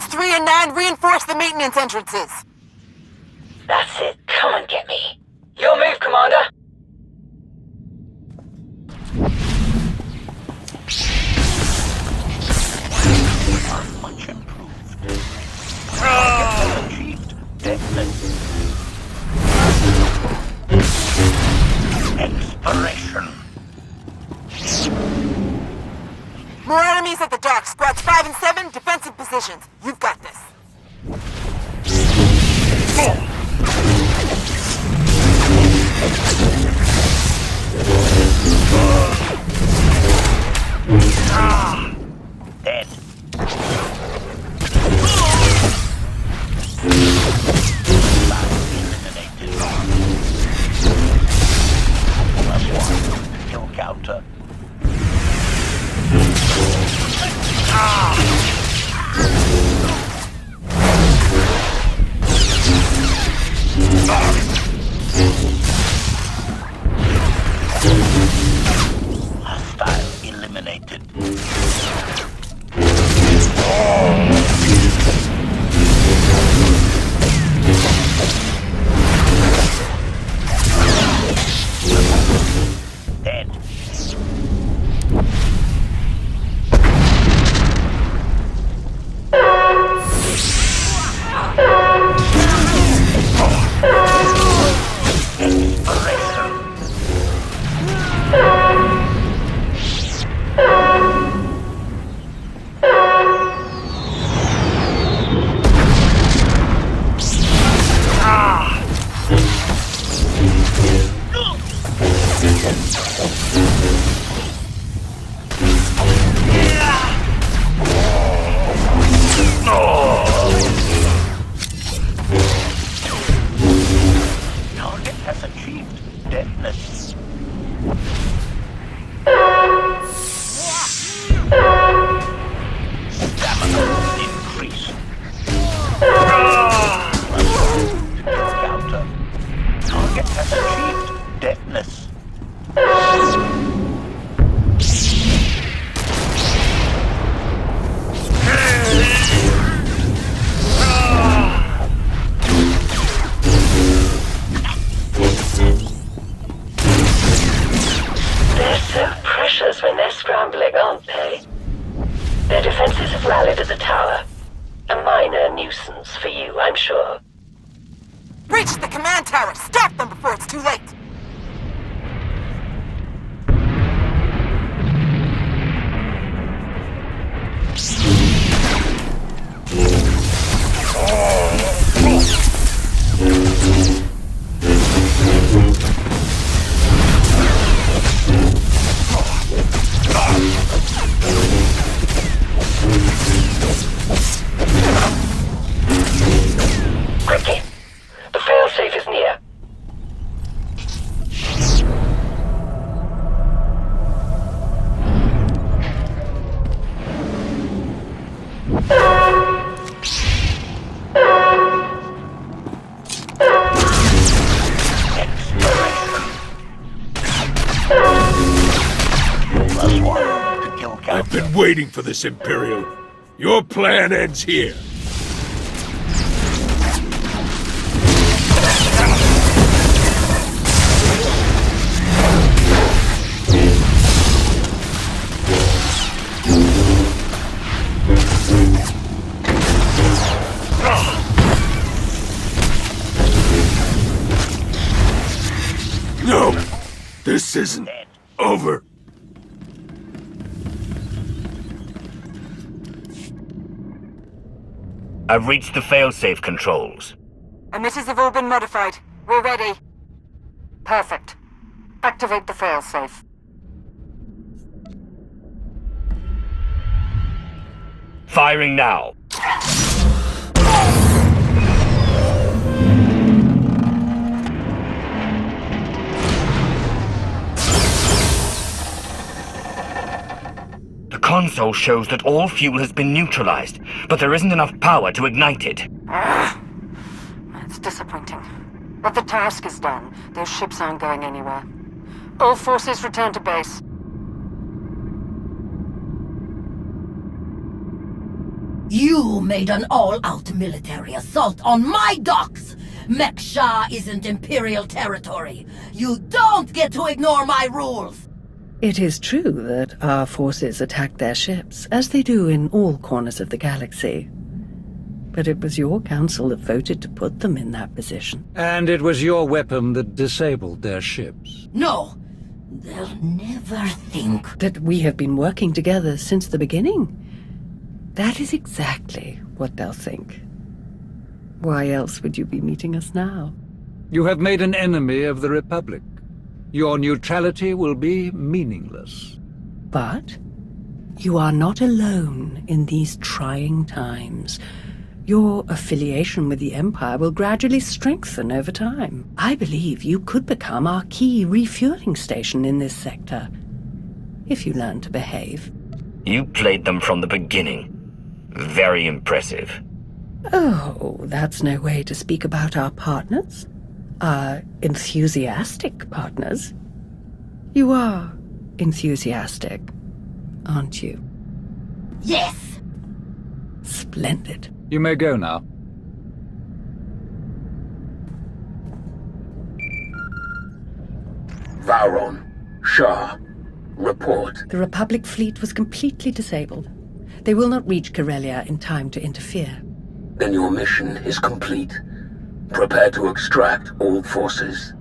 Squads 3 and 9 reinforce the maintenance entrances. That's it. Come and get me. Your move, Commander. Much improved. Achieved. Exploration. More enemies at the dock. Squads 5 and 7, defensive positions. You've got this. Dead. Eliminated. +1. Kill counter. Hostile eliminated. Dead. Target has achieved deadness. Stamina increase. Counter. Target has achieved deadness. They're so precious when they're scrambling, aren't they? Their defenses have rallied at the tower. A minor nuisance for you, I'm sure. Breach the command tower. Stop them before it's too late. Quickly. The failsafe is near. +1 to kill counter. I've been waiting for this, Imperial. Your plan ends here. No! This isn't over. I've reached the failsafe controls. Emitters have all been modified. We're ready. Perfect. Activate the failsafe. Firing now. The console shows that all fuel has been neutralized, but there isn't enough power to ignite it. It's disappointing. But the task is done. Those ships aren't going anywhere. All forces return to base. You made an all-out military assault on my docks! Meksha isn't Imperial territory. You don't get to ignore my rules! It is true that our forces attacked their ships, as they do in all corners of the galaxy. But it was your council that voted to put them in that position. And it was your weapon that disabled their ships. No! They'll never think. That we have been working together since the beginning. That is exactly what they'll think. Why else would you be meeting us now? You have made an enemy of the Republic. Your neutrality will be meaningless. But you are not alone in these trying times. Your affiliation with the Empire will gradually strengthen over time. I believe you could become our key refueling station in this sector, if you learn to behave. You played them from the beginning. Very impressive. Oh, that's no way to speak about our partners. Our enthusiastic partners. You are enthusiastic, aren't you? Yes! Splendid. You may go now. Vauron, Shah, report. The Republic fleet was completely disabled. They will not reach Corellia in time to interfere. Then your mission is complete. Prepare to extract all forces.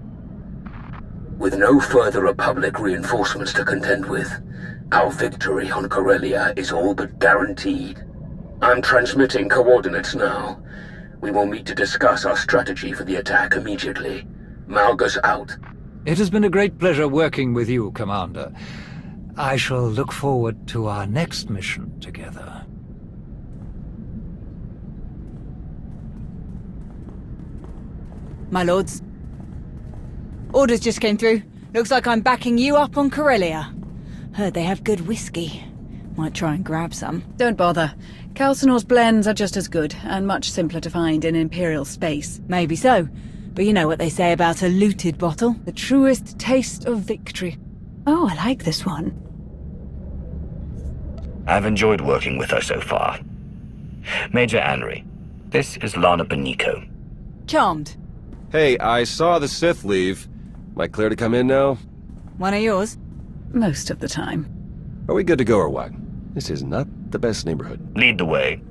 With no further Republic reinforcements to contend with, our victory on Corellia is all but guaranteed. I'm transmitting coordinates now. We will meet to discuss our strategy for the attack immediately. Malgus out. It has been a great pleasure working with you, Commander. I shall look forward to our next mission together. My lords. Orders just came through. Looks like I'm backing you up on Corellia. Heard they have good whiskey. Might try and grab some. Don't bother. Calcinor's blends are just as good, and much simpler to find in Imperial space. Maybe so, but you know what they say about a looted bottle. The truest taste of victory. Oh, I like this one. I've enjoyed working with her so far. Major Anri, this is Lana Benico. Charmed. Hey, I saw the Sith leave. Am I clear to come in now? One of yours? Most of the time. Are we good to go or what? This is not the best neighborhood. Lead the way.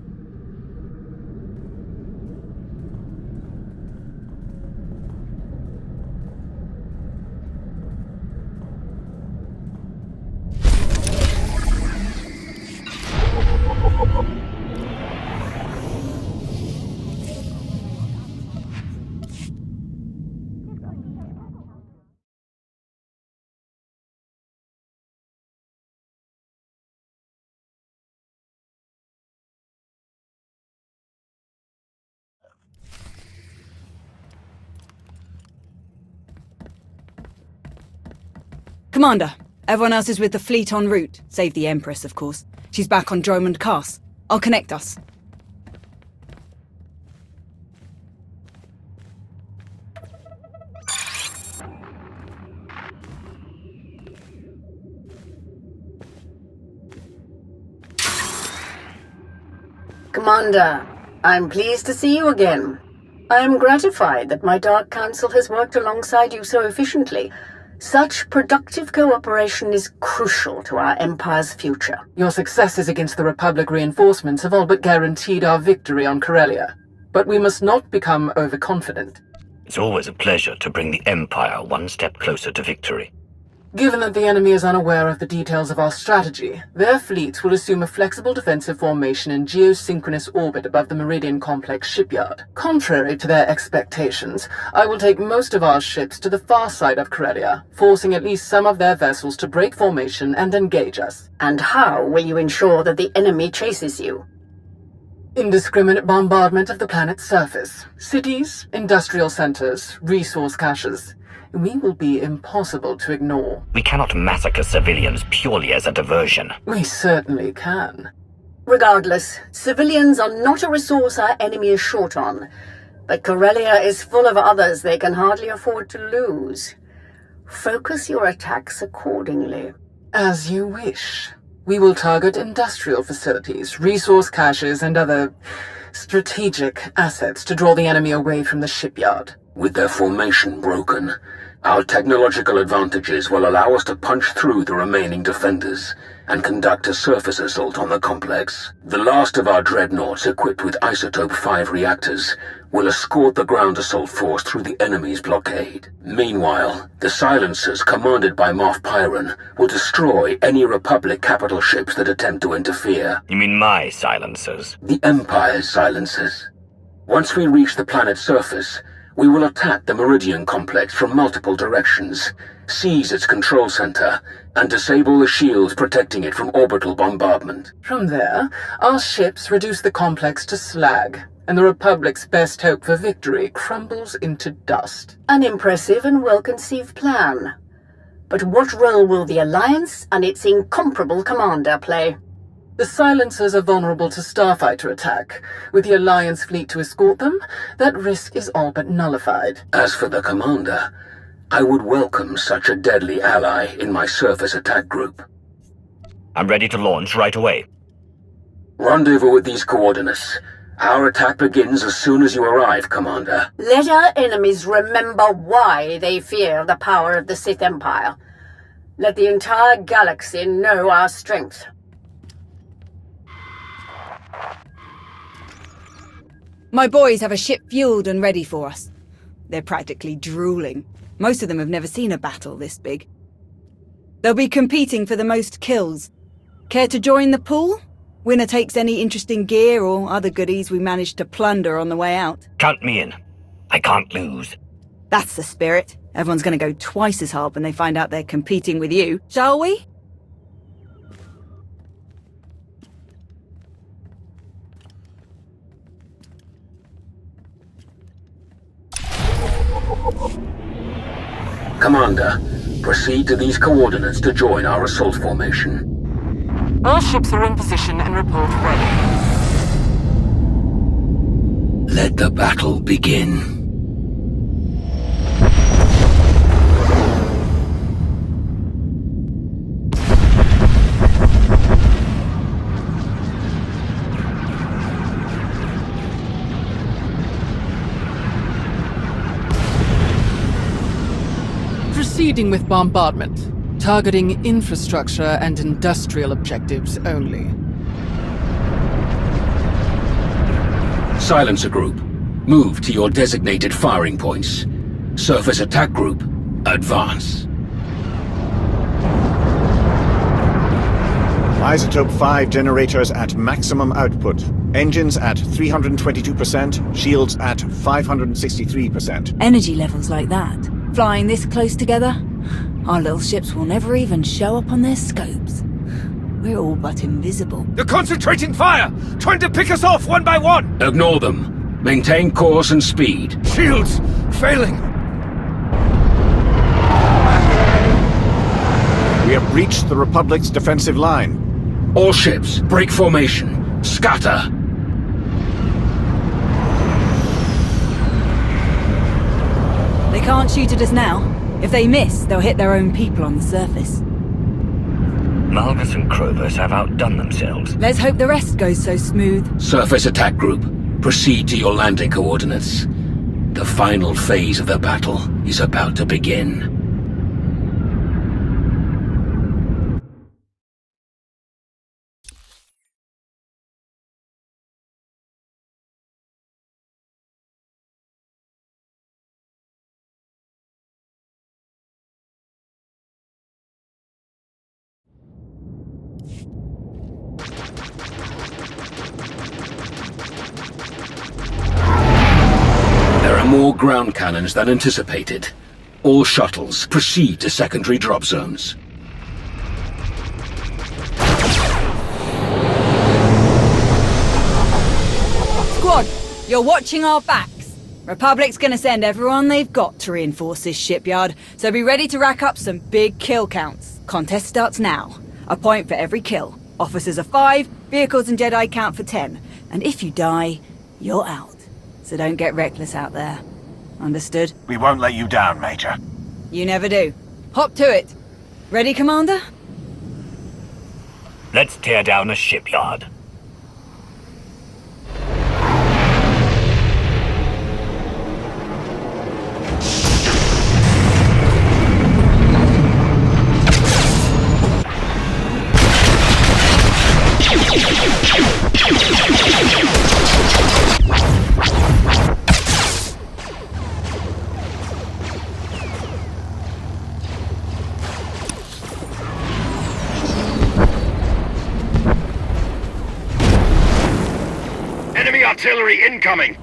Commander, everyone else is with the fleet en route, save the Empress, of course. She's back on Dromund Cass. I'll connect us. Commander, I'm pleased to see you again. I am gratified that my Dark Council has worked alongside you so efficiently. Such productive cooperation is crucial to our Empire's future. Your successes against the Republic reinforcements have all but guaranteed our victory on Corellia. But we must not become overconfident. It's always a pleasure to bring the Empire one step closer to victory. Given that the enemy is unaware of the details of our strategy, their fleets will assume a flexible defensive formation in geosynchronous orbit above the Meridian Complex shipyard. Contrary to their expectations, I will take most of our ships to the far side of Corellia, forcing at least some of their vessels to break formation and engage us. And how will you ensure that the enemy chases you? Indiscriminate bombardment of the planet's surface. Cities, industrial centers, resource caches. We will be impossible to ignore. We cannot massacre civilians purely as a diversion. We certainly can. Regardless, civilians are not a resource our enemy is short on. But Corellia is full of others they can hardly afford to lose. Focus your attacks accordingly. As you wish. We will target industrial facilities, resource caches, and other strategic assets to draw the enemy away from the shipyard. With their formation broken, our technological advantages will allow us to punch through the remaining defenders and conduct a surface assault on the complex. The last of our dreadnoughts equipped with Isotope 5 reactors will escort the ground assault force through the enemy's blockade. Meanwhile, the silencers commanded by Moff Pyron will destroy any Republic capital ships that attempt to interfere. You mean my silencers? The Empire's silencers. Once we reach the planet's surface, we will attack the Meridian complex from multiple directions, seize its control center, and disable the shields protecting it from orbital bombardment. From there, our ships reduce the complex to slag, and the Republic's best hope for victory crumbles into dust. An impressive and well-conceived plan. But what role will the Alliance and its incomparable commander play? The silencers are vulnerable to starfighter attack. With the Alliance fleet to escort them, that risk is all but nullified. As for the commander, I would welcome such a deadly ally in my surface attack group. I'm ready to launch right away. Rendezvous with these coordinates. Our attack begins as soon as you arrive, Commander. Let our enemies remember why they fear the power of the Sith Empire. Let the entire galaxy know our strength. My boys have a ship fueled and ready for us. They're practically drooling. Most of them have never seen a battle this big. They'll be competing for the most kills. Care to join the pool? Winner takes any interesting gear or other goodies we managed to plunder on the way out. Count me in. I can't lose. That's the spirit. Everyone's going to go twice as hard when they find out they're competing with you. Shall we? Commander, proceed to these coordinates to join our assault formation. All ships are in position and report ready. Let the battle begin. Proceeding with bombardment. Targeting infrastructure and industrial objectives only. Silencer Group, move to your designated firing points. Surface Attack Group, advance. Isotope 5 generators at maximum output. Engines at 322%, shields at 563%. Energy levels like that. Flying this close together, our little ships will never even show up on their scopes. We're all but invisible. They're concentrating fire! Trying to pick us off one by one! Ignore them. Maintain course and speed. Shields! Failing! We have breached the Republic's defensive line. All ships, break formation. Scatter! They can't shoot at us now. If they miss, they'll hit their own people on the surface. Malgus and Krobus have outdone themselves. Let's hope the rest goes so smooth. Surface Attack Group, proceed to your landing coordinates. The final phase of the battle is about to begin. More ground cannons than anticipated. All shuttles proceed to secondary drop zones. Squad, you're watching our backs. Republic's gonna send everyone they've got to reinforce this shipyard, so be ready to rack up some big kill counts. Contest starts now. A point for every kill. Officers are 5, vehicles and Jedi count for 10. And if you die, you're out. So don't get reckless out there. Understood? We won't let you down, Major. You never do. Hop to it. Ready, Commander? Let's tear down a shipyard. Enemy artillery incoming!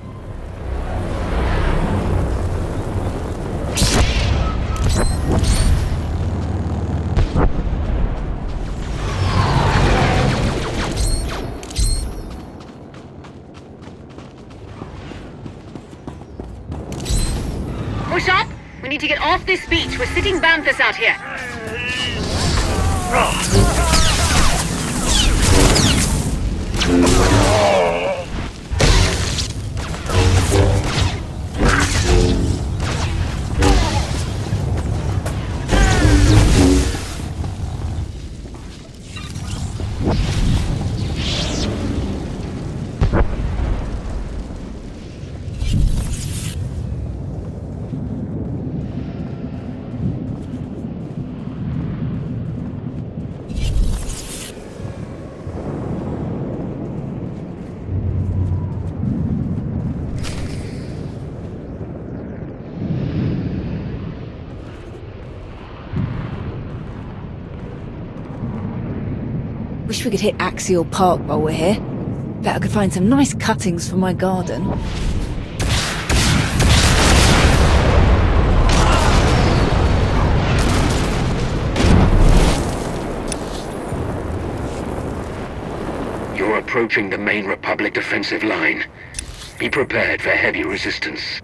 Push up! We need to get off this beach. We're sitting banthas out here. Wish we could hit Axial Park while we're here. Bet I could find some nice cuttings for my garden. You're approaching the main Republic defensive line. Be prepared for heavy resistance.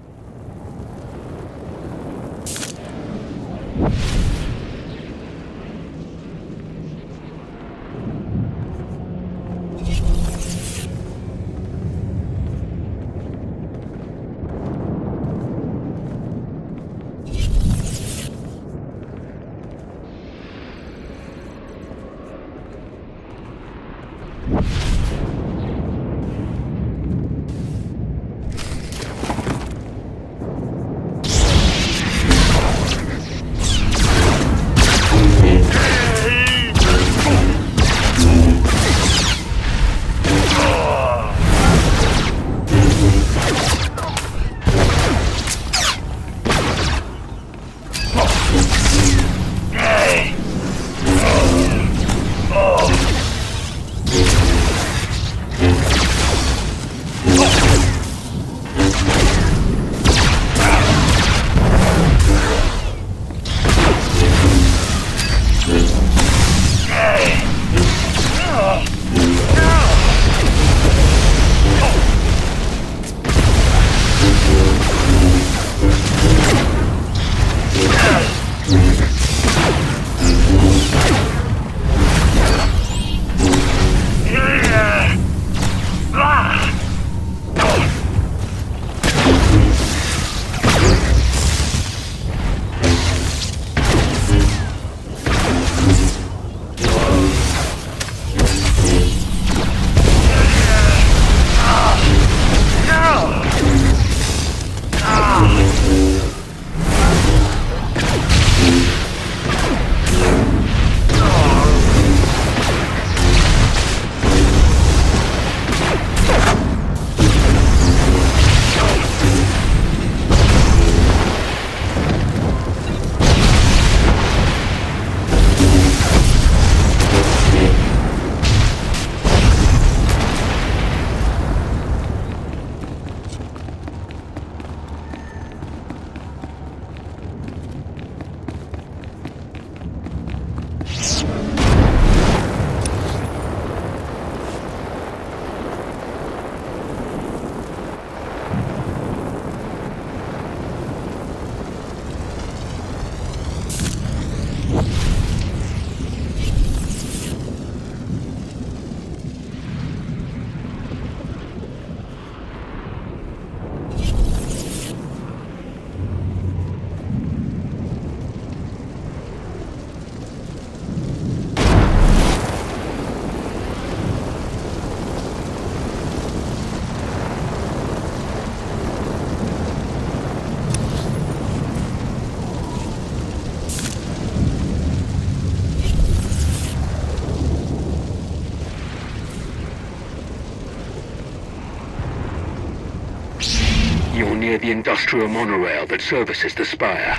industrial monorail that services the spire.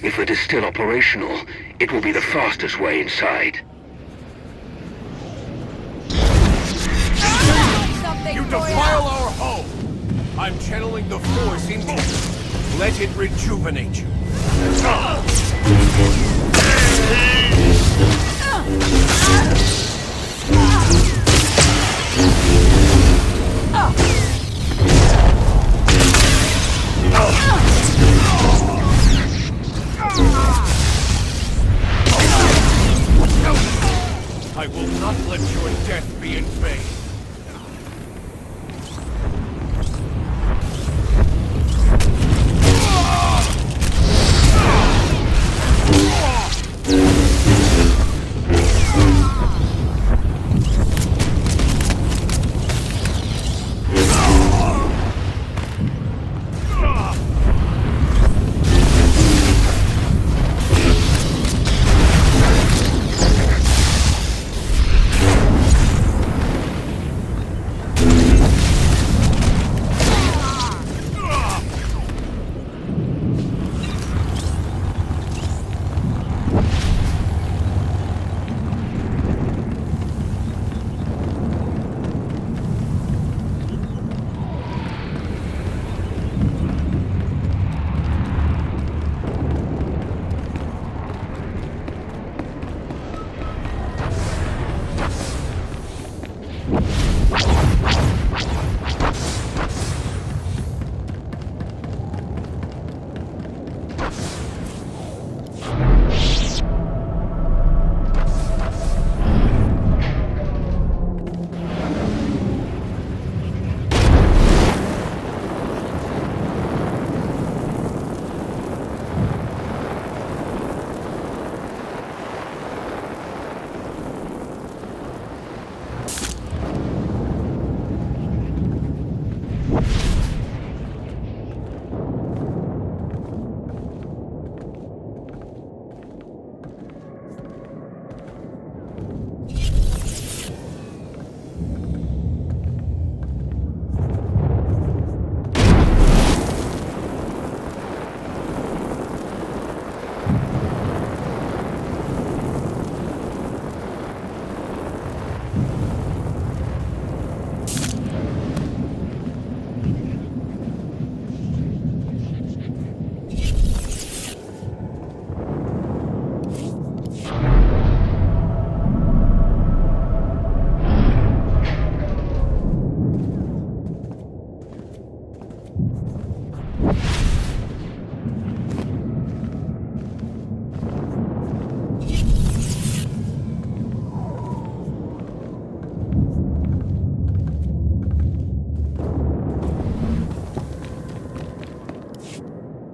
If it is still operational, it will be the fastest way inside. You defile our home! I'm channeling the Force into you. Let it rejuvenate you. I will not let your death be in vain.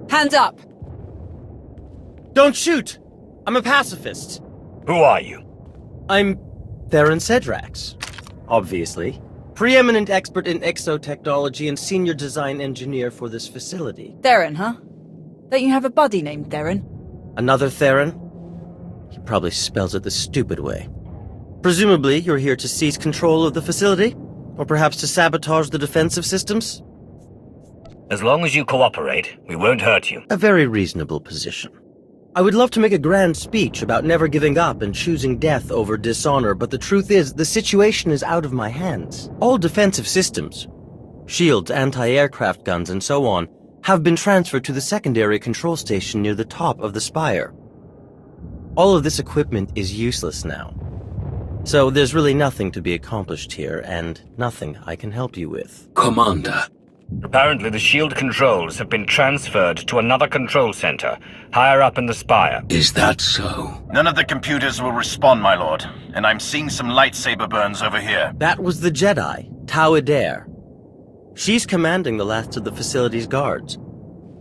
Hands up! Don't shoot! I'm a pacifist. Who are you? I'm Theron Cedrax, obviously. Preeminent expert in exotechnology and senior design engineer for this facility. Theron, huh? Don't you have a buddy named Theron? Another Theron? He probably spells it the stupid way. Presumably, you're here to seize control of the facility? Or perhaps to sabotage the defensive systems? As long as you cooperate, we won't hurt you. A very reasonable position. I would love to make a grand speech about never giving up and choosing death over dishonor, but the truth is, the situation is out of my hands. All defensive systems, shields, anti-aircraft guns, and so on, have been transferred to the secondary control station near the top of the spire. All of this equipment is useless now. So there's really nothing to be accomplished here, and nothing I can help you with. Commander. Apparently the shield controls have been transferred to another control center, higher up in the spire. Is that so? None of the computers will respond, my lord, and I'm seeing some lightsaber burns over here. That was the Jedi, Tau Adair. She's commanding the last of the facility's guards.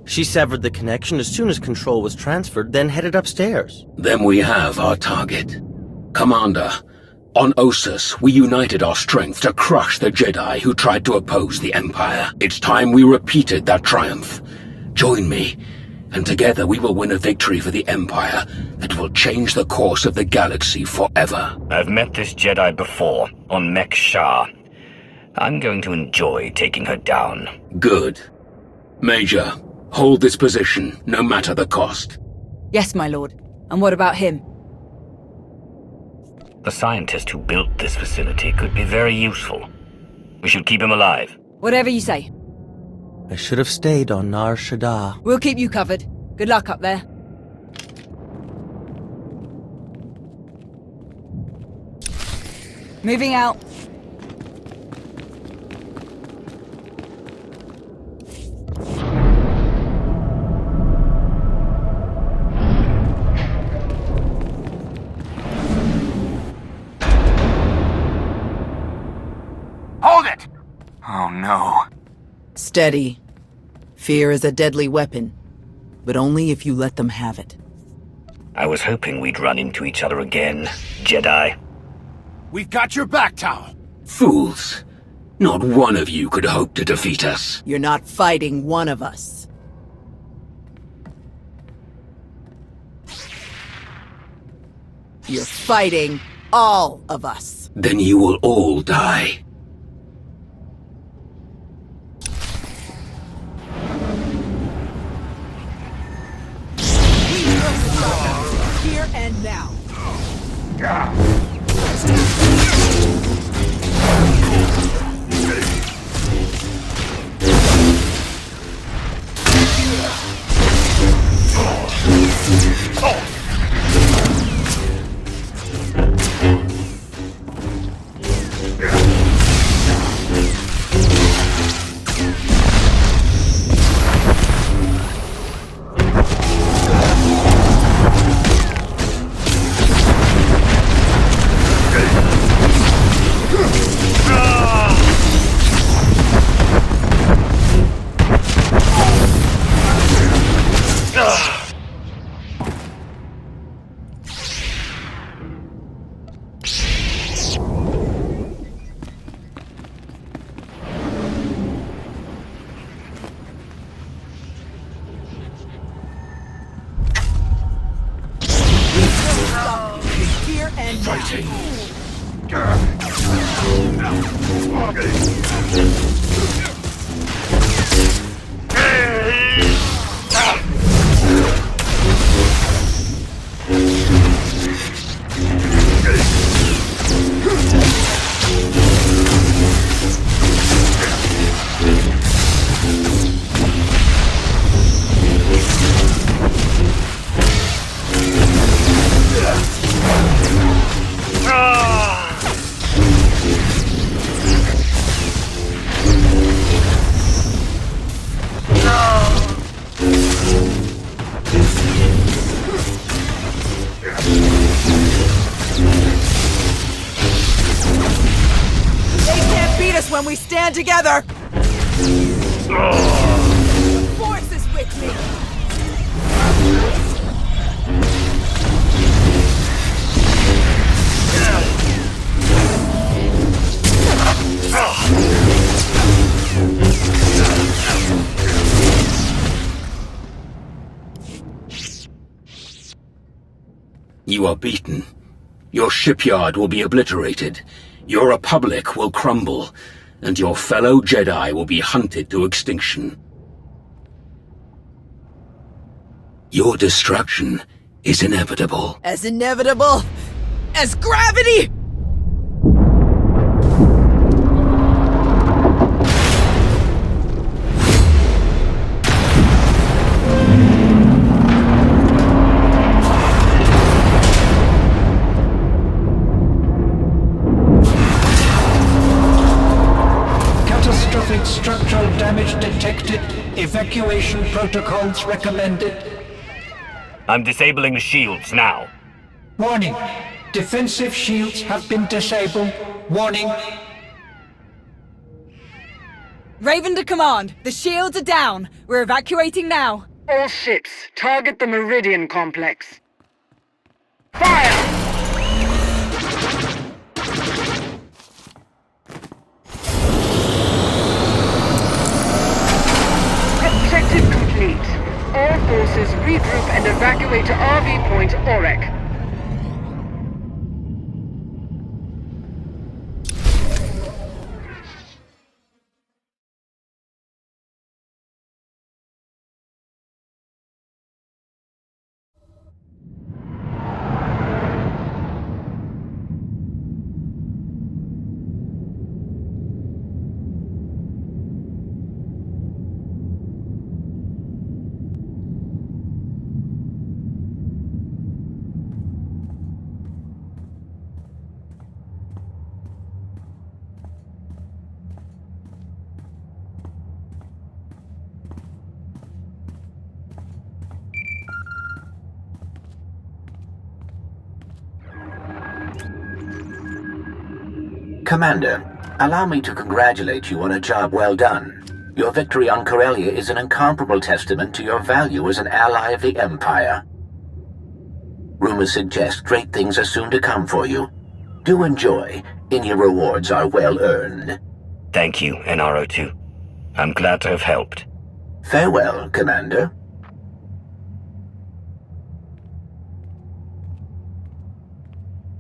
She severed the connection as soon as control was transferred, then headed upstairs. Then we have our target. Commander, on Ossus, we united our strength to crush the Jedi who tried to oppose the Empire. It's time we repeated that triumph. Join me, and together we will win a victory for the Empire that will change the course of the galaxy forever. I've met this Jedi before, on Mek Shah. I'm going to enjoy taking her down. Good. Major, hold this position, no matter the cost. Yes, my lord. And what about him? The scientist who built this facility could be very useful. We should keep him alive. Whatever you say. I should have stayed on Nar Shaddaa. We'll keep you covered. Good luck up there. Moving out. Hold it! Oh no. Steady. Fear is a deadly weapon, but only if you let them have it. I was hoping we'd run into each other again, Jedi. We've got your back, Tau. Fools. Not one of you could hope to defeat us. You're not fighting one of us. You're fighting all of us. Then you will all die. Here and now. Here and Fighting. They can't beat us when we stand together! The Force is with me! You are beaten. Your shipyard will be obliterated. Your republic will crumble. And your fellow Jedi will be hunted to extinction. Your destruction is inevitable. As inevitable as gravity! Catastrophic structural damage detected. Evacuation protocols recommended. I'm disabling the shields now. Warning. Defensive shields have been disabled. Warning. Raven to command. The shields are down. We're evacuating now. All ships, target the Meridian complex. Fire! Objective complete. All forces regroup and evacuate to RV Point Orek. Commander, allow me to congratulate you on a job well done. Your victory on Corellia is an incomparable testament to your value as an ally of the Empire. Rumors suggest great things are soon to come for you. Do enjoy. Any rewards are well earned. Thank you, NRO2. I'm glad to have helped. Farewell, Commander.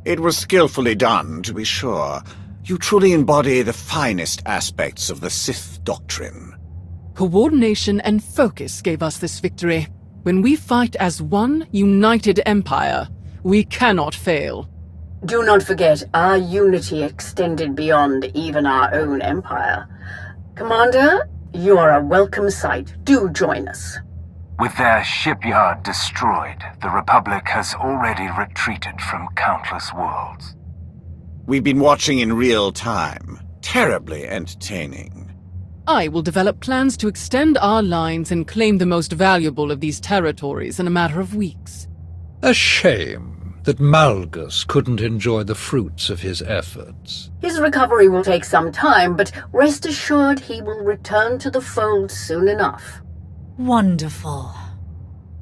It was skillfully done, to be sure. You truly embody the finest aspects of the Sith doctrine. Coordination and focus gave us this victory. When we fight as one united empire, we cannot fail. Do not forget, our unity extended beyond even our own empire. Commander, you are a welcome sight. Do join us. With their shipyard destroyed, the Republic has already retreated from countless worlds. We've been watching in real time. Terribly entertaining. I will develop plans to extend our lines and claim the most valuable of these territories in a matter of weeks. A shame that Malgus couldn't enjoy the fruits of his efforts. His recovery will take some time, but rest assured he will return to the fold soon enough. Wonderful.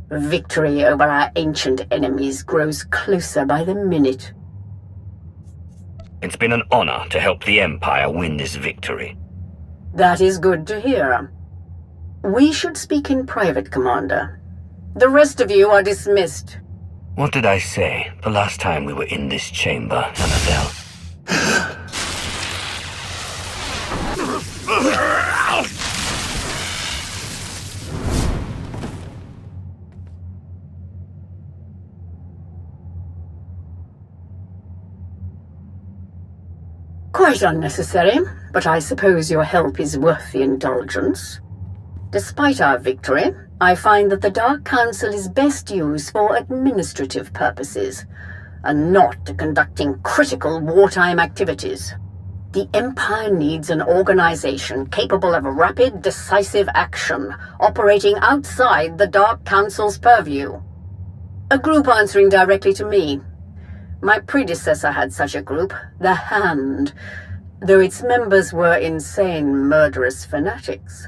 Victory over our ancient enemies grows closer by the minute. It's been an honor to help the Empire win this victory. That is good to hear. We should speak in private, Commander. The rest of you are dismissed. What did I say the last time we were in this chamber, Annabelle? Quite unnecessary, but I suppose your help is worth the indulgence. Despite our victory, I find that the Dark Council is best used for administrative purposes, and not to conducting critical wartime activities. The Empire needs an organization capable of rapid, decisive action, operating outside the Dark Council's purview. A group answering directly to me. My predecessor had such a group, the Hand, though its members were insane, murderous fanatics.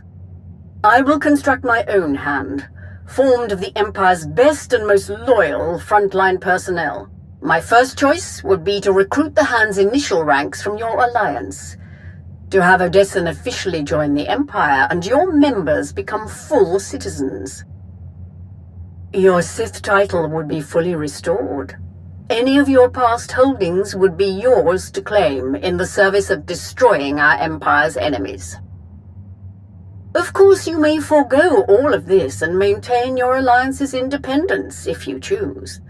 I will construct my own Hand, formed of the Empire's best and most loyal frontline personnel. My first choice would be to recruit the Hand's initial ranks from your alliance, to have Odessen officially join the Empire and your members become full citizens. Your Sith title would be fully restored. Any of your past holdings would be yours to claim in the service of destroying our Empire's enemies. Of course, you may forego all of this and maintain your alliance's independence if you choose.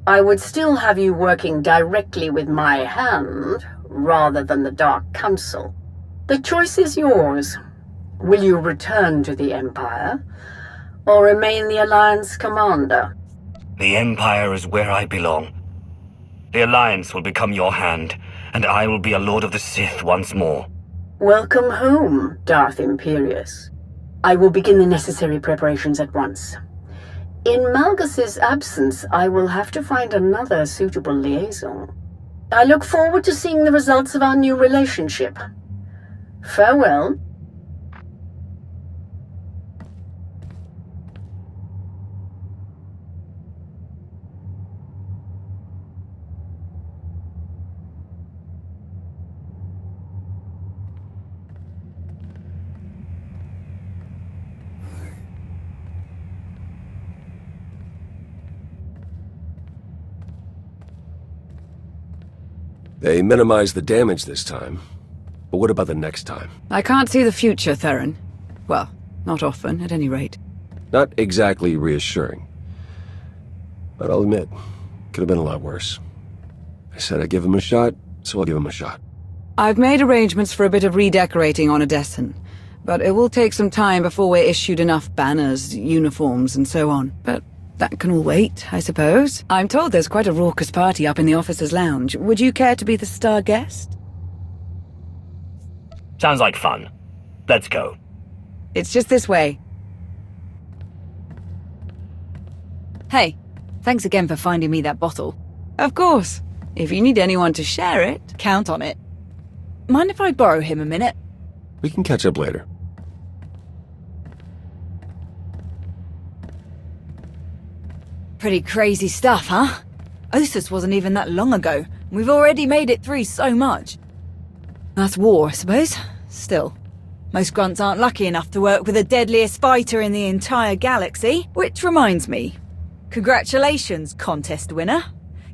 I would still have you working directly with my Hand, rather than the Dark Council. The choice is yours. Will you return to the Empire, or remain the Alliance commander? The Empire is where I belong. The Alliance will become your Hand, and I will be a Lord of the Sith once more. Welcome home, Darth Imperius. I will begin the necessary preparations at once. In Malgus's absence, I will have to find another suitable liaison. I look forward to seeing the results of our new relationship. Farewell. They minimized the damage this time. But what about the next time? I can't see the future, Theron. Well, not often, at any rate. Not exactly reassuring. But I'll admit, could have been a lot worse. I said I'd give him a shot, so I'll give him a shot. I've made arrangements for a bit of redecorating on Odessen, but it will take some time before we're issued enough banners, uniforms, and so on. But that can all wait, I suppose. I'm told there's quite a raucous party up in the officers' lounge. Would you care to be the star guest? Sounds like fun. Let's go. It's just this way. Hey, thanks again for finding me that bottle. Of course. If you need anyone to share it... Count on it. mind if I borrow him a minute? We can catch up later. Pretty crazy stuff, huh? Osus wasn't even that long ago. We've already made it through so much. That's war, I suppose. Still, most grunts aren't lucky enough to work with the deadliest fighter in the entire galaxy. Which reminds me, congratulations, contest winner.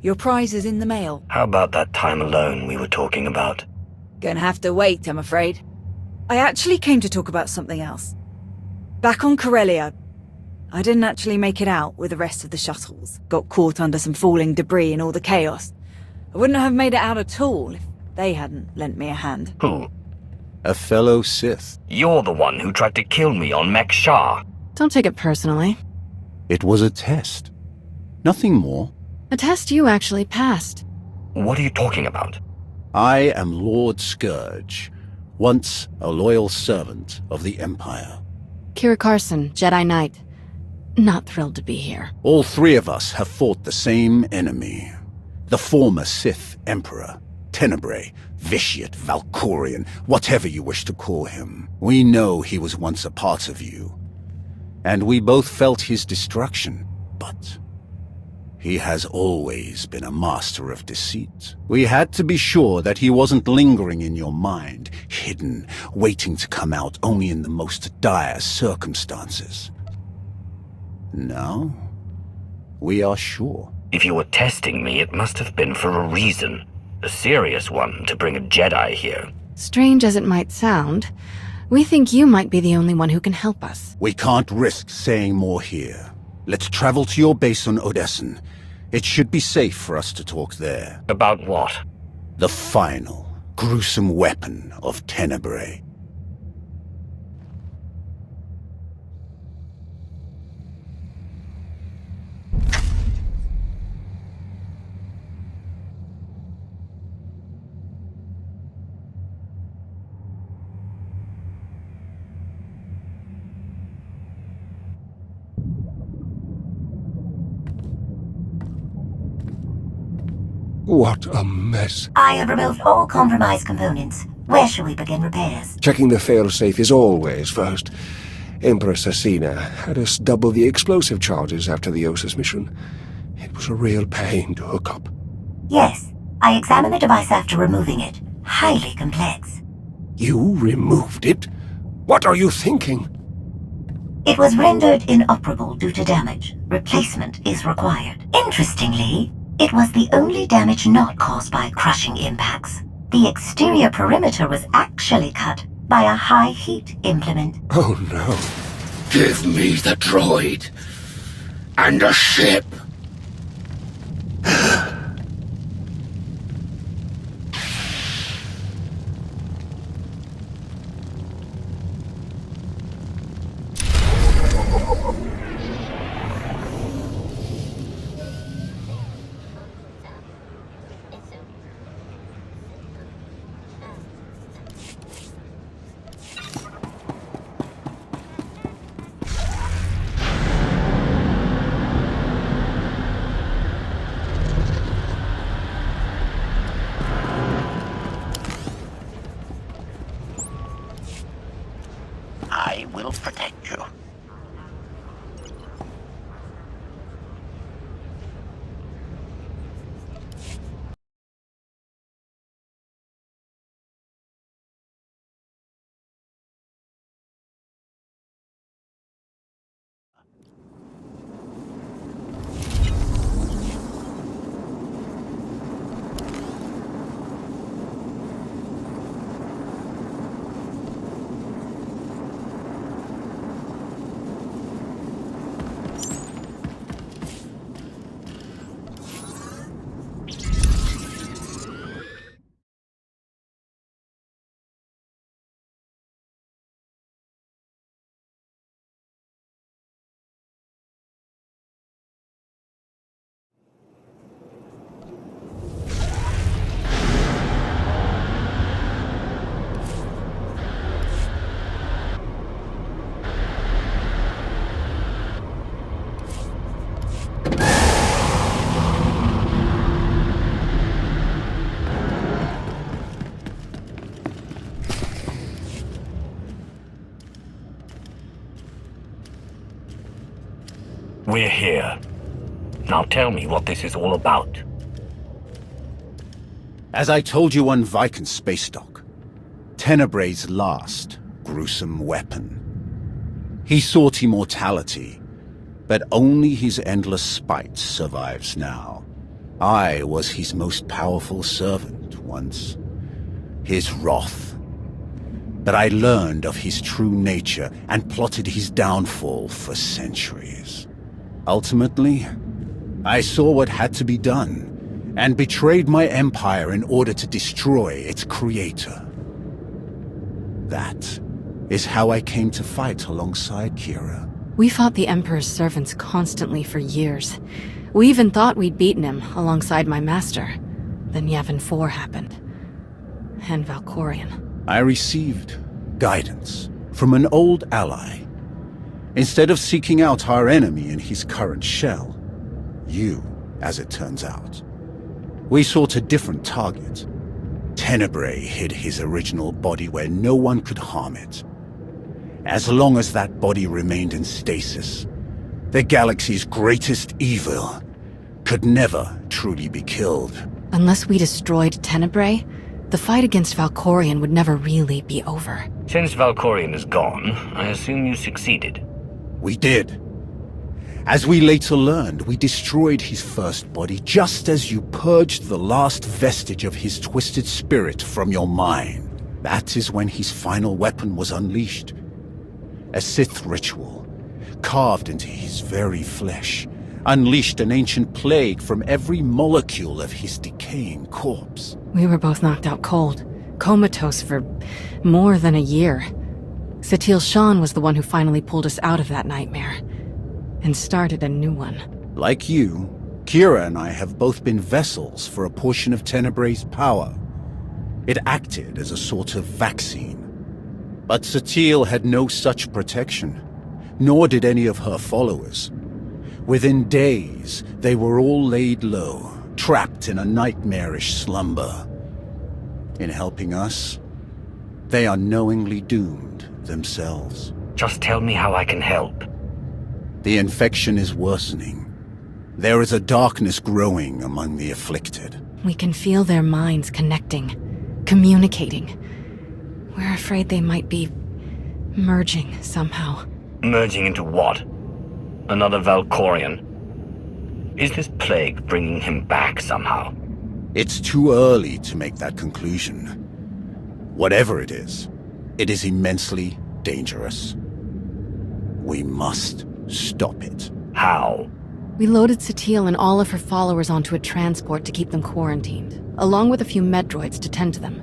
Your prize is in the mail. How about that time alone we were talking about? Gonna have to wait, I'm afraid. I actually came to talk about something else. Back on Corellia, I didn't actually make it out with the rest of the shuttles. Got caught under some falling debris and all the chaos. I wouldn't have made it out at all if they hadn't lent me a hand. Who? A fellow Sith. You're the one who tried to kill me on Mek-Shar. Don't take it personally. It was a test. Nothing more. A test you actually passed. What are you talking about? I am Lord Scourge, once a loyal servant of the Empire. Kira Carson, Jedi Knight. Not thrilled to be here. All three of us have fought the same enemy. The former Sith Emperor, Tenebrae, Vitiate, Valkorian, whatever you wish to call him. We know he was once a part of you. And we both felt his destruction, but he has always been a master of deceit. We had to be sure that he wasn't lingering in your mind, hidden, waiting to come out only in the most dire circumstances. Now, we are sure. If you were testing me, it must have been for a reason. A serious one, to bring a Jedi here. Strange as it might sound, we think you might be the only one who can help us. We can't risk saying more here. Let's travel to your base on Odessen. It should be safe for us to talk there. About what? The final, gruesome weapon of Tenebrae. What a mess. I have removed all compromised components. Where shall we begin repairs? Checking the failsafe is always first. Empress Asina had us double the explosive charges after the Osus mission. It was a real pain to hook up. Yes, I examined the device after removing it. Highly complex. You removed it? What are you thinking? It was rendered inoperable due to damage. Replacement is required. Interestingly, it was the only damage not caused by crushing impacts. The exterior perimeter was actually cut by a high-heat implement. Oh no. Give me the droid. And a ship. We're here. Now tell me what this is all about. As I told you on Viken Space Dock, Tenebrae's last gruesome weapon. He sought immortality, but only his endless spite survives now. I was his most powerful servant once, his wrath. But I learned of his true nature and plotted his downfall for centuries. Ultimately, I saw what had to be done, and betrayed my empire in order to destroy its creator. That is how I came to fight alongside Kira. We fought the Emperor's servants constantly for years. We even thought we'd beaten him alongside my master. Then Yavin 4 happened. And Valkorion. I received guidance from an old ally. Instead of seeking out our enemy in his current shell, you, as it turns out, we sought a different target. Tenebrae hid his original body where no one could harm it. As long as that body remained in stasis, the galaxy's greatest evil could never truly be killed. Unless we destroyed Tenebrae, the fight against Valkorion would never really be over. Since Valkorion is gone, I assume you succeeded. We did. As we later learned, we destroyed his first body just as you purged the last vestige of his twisted spirit from your mind. That is when his final weapon was unleashed. A Sith ritual, carved into his very flesh, unleashed an ancient plague from every molecule of his decaying corpse. We were both knocked out cold, comatose for more than a year. Satil Shan was the one who finally pulled us out of that nightmare, and started a new one. Like you, Kira and I have both been vessels for a portion of Tenebrae's power. It acted as a sort of vaccine. But Satil had no such protection, nor did any of her followers. Within days, they were all laid low, trapped in a nightmarish slumber. In helping us, they are knowingly doomed themselves. Just tell me how I can help. The infection is worsening. There is a darkness growing among the afflicted. We can feel their minds connecting, communicating. We're afraid they might be merging somehow. Merging into what? Another Valkorion? Is this plague bringing him back somehow? It's too early to make that conclusion. Whatever it is immensely dangerous. We must stop it. How? We loaded Satil and all of her followers onto a transport to keep them quarantined, along with a few medroids to tend to them.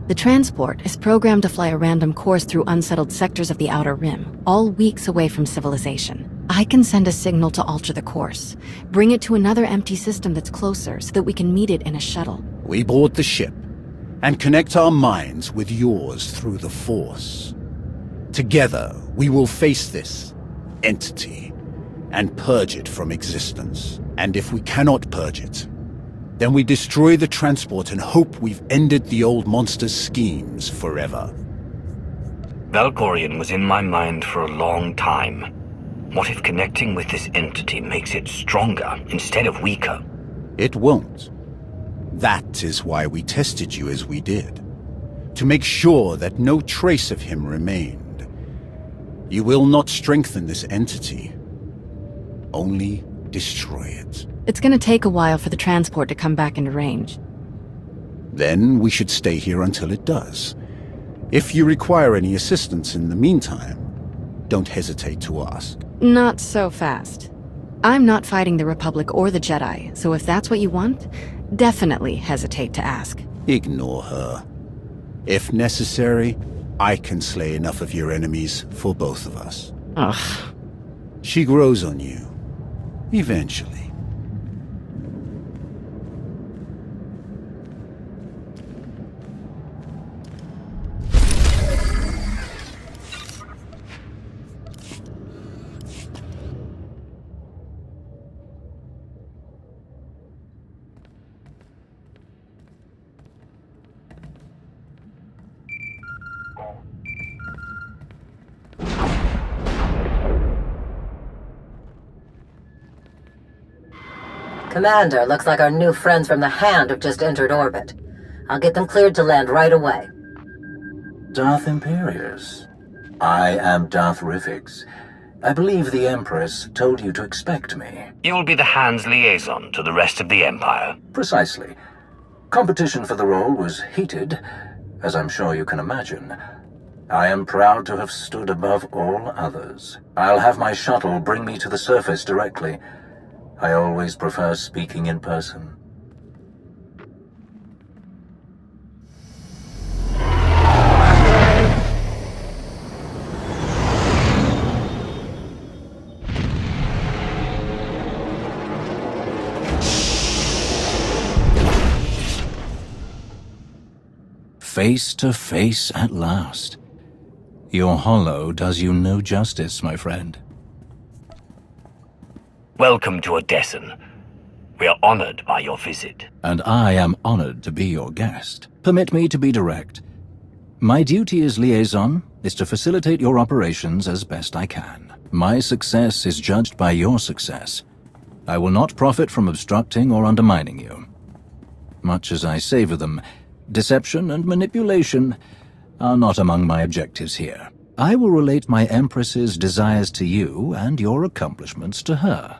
The transport is programmed to fly a random course through unsettled sectors of the Outer Rim, all weeks away from civilization. I can send a signal to alter the course, bring it to another empty system that's closer so that we can meet it in a shuttle. We board the ship and connect our minds with yours through the Force. Together, we will face this entity and purge it from existence. And if we cannot purge it, then we destroy the transport and hope we've ended the old monster's schemes forever. Valkorion was in my mind for a long time. What if connecting with this entity makes it stronger instead of weaker? It won't. That is why we tested you as we did. To make sure that no trace of him remained. You will not strengthen this entity. Only destroy it. It's gonna take a while for the transport to come back into range. Then we should stay here until it does. If you require any assistance in the meantime, don't hesitate to ask. Not so fast. I'm not fighting the Republic or the Jedi, so if that's what you want, definitely hesitate to ask. Ignore her. If necessary, I can slay enough of your enemies for both of us. Ugh. She grows on you. Eventually. Commander, looks like our new friends from the Hand have just entered orbit. I'll get them cleared to land right away. Darth Imperius. I am Darth Rivix. I believe the Empress told you to expect me. You will be the Hand's liaison to the rest of the Empire. Precisely. Competition for the role was heated, as I'm sure you can imagine. I am proud to have stood above all others. I'll have my shuttle bring me to the surface directly. I always prefer speaking in person. Face to face at last. Your holo does you no justice, my friend. Welcome to Odessen. We are honored by your visit. And I am honored to be your guest. Permit me to be direct. My duty as liaison is to facilitate your operations as best I can. My success is judged by your success. I will not profit from obstructing or undermining you. Much as I savor them, deception and manipulation are not among my objectives here. I will relate my Empress's desires to you and your accomplishments to her.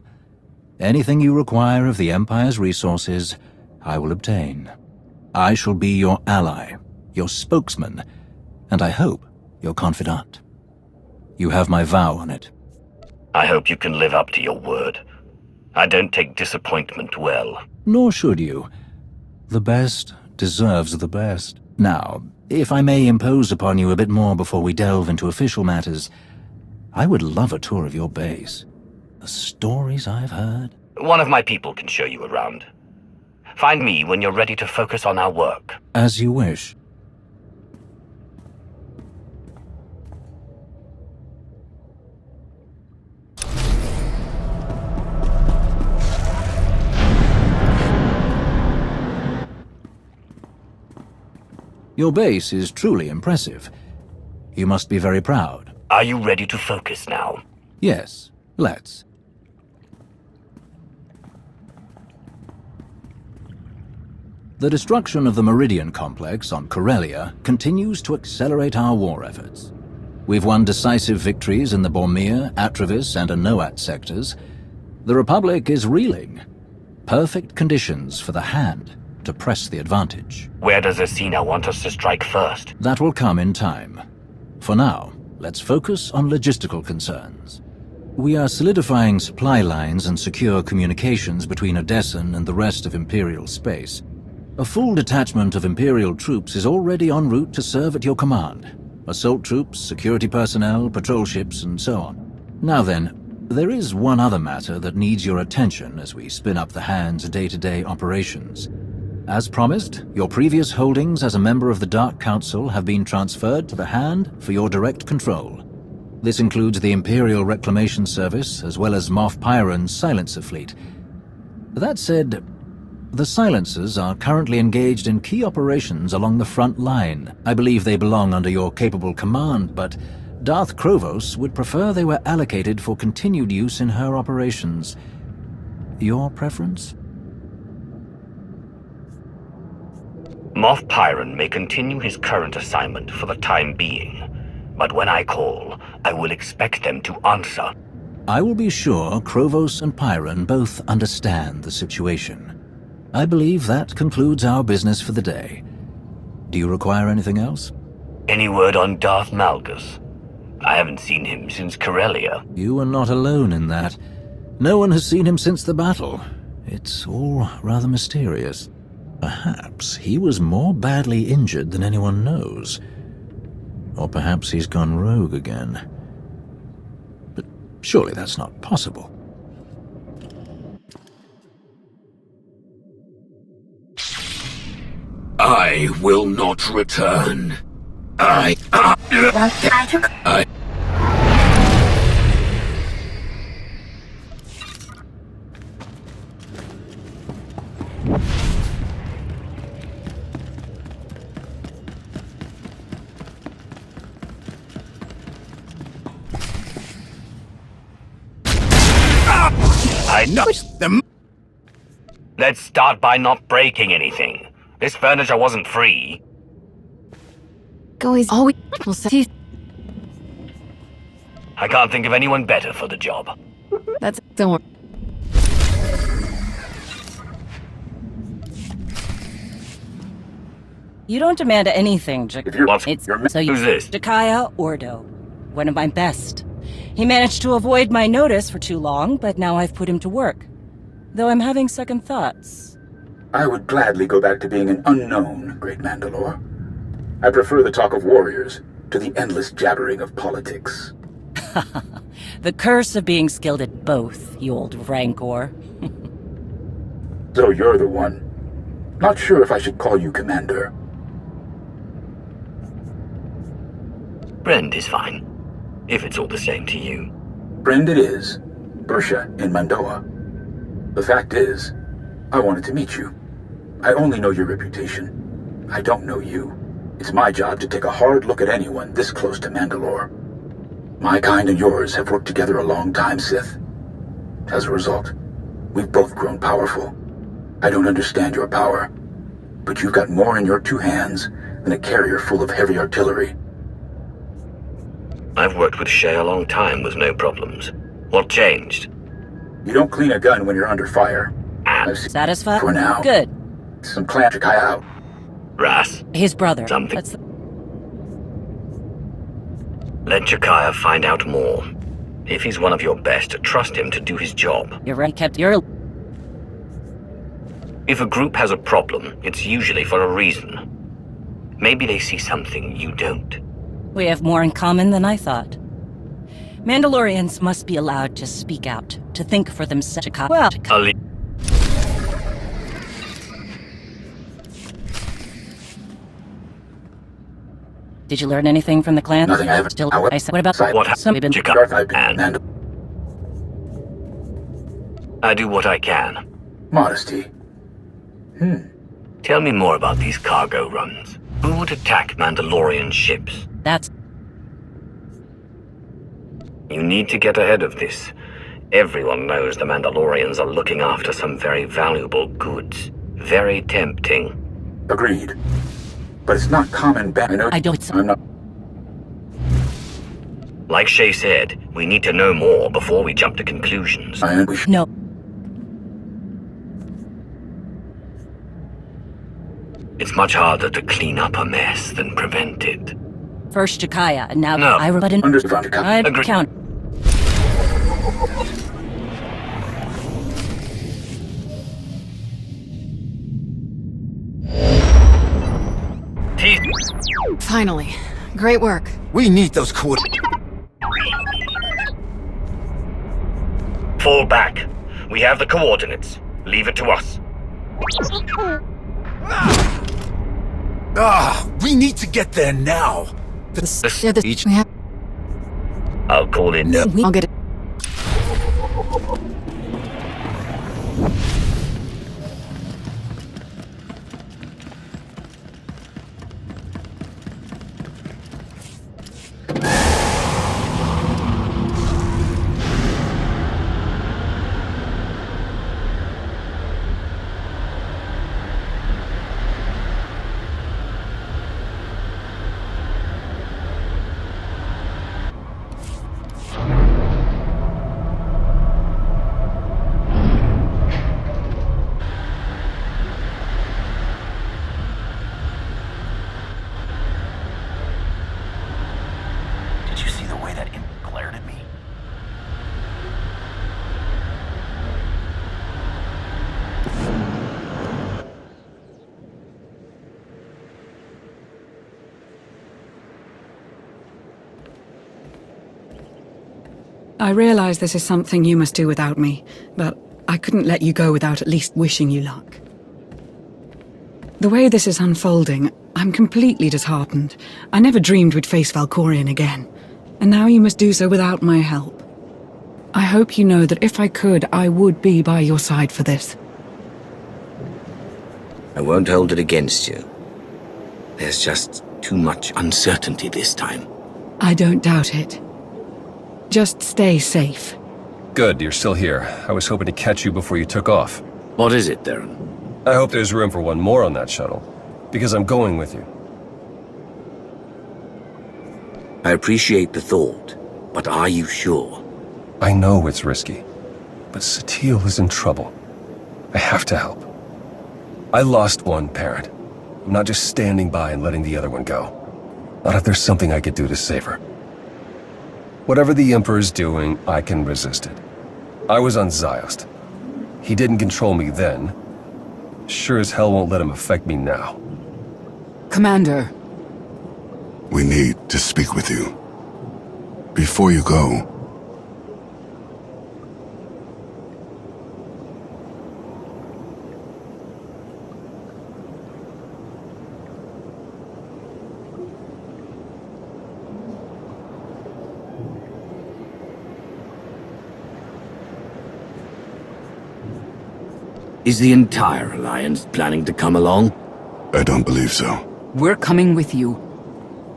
Anything you require of the Empire's resources, I will obtain. I shall be your ally, your spokesman, and I hope your confidant. You have my vow on it. I hope you can live up to your word. I don't take disappointment well. Nor should you. The best deserves the best. Now, if I may impose upon you a bit more before we delve into official matters, I would love a tour of your base. The stories I've heard. One of my people can show you around. Find me when you're ready to focus on our work. As you wish. Your base is truly impressive. You must be very proud. Are you ready to focus now? Yes, let's. The destruction of the Meridian Complex on Corellia continues to accelerate our war efforts. We've won decisive victories in the Bormir, Atravis, and Anoat sectors. The Republic is reeling. Perfect conditions for the Hand to press the advantage. Where does Asina want us to strike first? That will come in time. For now, let's focus on logistical concerns. We are solidifying supply lines and secure communications between Odessen and the rest of Imperial space. A full detachment of Imperial troops is already en route to serve at your command. Assault troops, security personnel, patrol ships, and so on. Now then, there is one other matter that needs your attention as we spin up the Hand's day-to-day operations. As promised, your previous holdings as a member of the Dark Council have been transferred to the Hand for your direct control. This includes the Imperial Reclamation Service, as well as Moff Pyron's silencer fleet. That said, the silencers are currently engaged in key operations along the front line. I believe they belong under your capable command, but Darth Krovos would prefer they were allocated for continued use in her operations. Your preference? Moff Pyron may continue his current assignment for the time being, but when I call, I will expect them to answer. I will be sure Krovos and Pyron both understand the situation. I believe that concludes our business for the day. Do you require anything else? Any word on Darth Malgus? I haven't seen him since Corellia. You are not alone in that. No one has seen him since the battle. It's all rather mysterious. Perhaps he was more badly injured than anyone knows. Or perhaps he's gone rogue again. But surely that's not possible. I will not return. I know them. Let's start by not breaking anything. This furniture wasn't free. Go easy. All we will say. I can't think of anyone better for the job. That's don't worry. You don't demand anything, What? It's So who's this? Jakaya Ordo, one of my best. He managed to avoid my notice for too long, but now I've put him to work. Though I'm having second thoughts. I would gladly go back to being an unknown, Great Mandalore. I prefer the talk of warriors to the endless jabbering of politics. The curse of being skilled at both, you old rancor. So you're the one. Not sure if I should call you Commander. Brend is fine. If it's all the same to you. Brend it is. Bersha in Mandoa. The fact is, I wanted to meet you. I only know your reputation. I don't know you. It's my job to take a hard look at anyone this close to Mandalore. My kind and yours have worked together a long time, Sith. As a result, we've both grown powerful. I don't understand your power, but you've got more in your two hands than a carrier full of heavy artillery. I've worked with Shay a long time with no problems. What changed? You don't clean a gun when you're under fire. Satisfied? For now. Good. Some clan Jakaya out. Ras. His brother. Something. Let Jakaya find out more. If he's one of your best, trust him to do his job. You're right, kept your... If a group has a problem, it's usually for a reason. Maybe they see something you don't. We have more in common than I thought. Mandalorians must be allowed to speak out, to think for themselves. Well, did you learn anything from the clan? Nothing I haven't. Still, However, I said, what about what happened? and I do what I can. Modesty. Tell me more about these cargo runs. Who would attack Mandalorian ships? That's... You need to get ahead of this. Everyone knows the Mandalorians are looking after some very valuable goods. Very tempting. Agreed. But it's not common I don't... I'm not... Like Shay said, we need to know more before we jump to conclusions. No. It's much harder to clean up a mess than prevent it. First Jakaya, and now No. I but in... I Agree. count. Finally. Great work. We need those coordinates. Fall back. We have the coordinates. Leave it to us. We need to get there now. I'll call in. No. I'll get it. I realize this is something you must do without me, but I couldn't let you go without at least wishing you luck. The way this is unfolding, I'm completely disheartened. I never dreamed we'd face Valkorion again, and now you must do so without my help. I hope you know that if I could, I would be by your side for this. I won't hold it against you. There's just too much uncertainty this time. I don't doubt it. Just stay safe. Good, you're still here. I was hoping to catch you before you took off. What is it, Darren? I hope there's room for one more on that shuttle, because I'm going with you. I appreciate the thought, but are you sure? I know it's risky, but Swtor is in trouble. I have to help. I lost one parent. I'm not just standing by and letting the other one go. Not if there's something I could do to save her. Whatever the Emperor's doing, I can resist it. I was on Ziost. He didn't control me then. Sure as hell won't let him affect me now. Commander. We need to speak with you. Before you go... Is the entire Alliance planning to come along? I don't believe so. We're coming with you.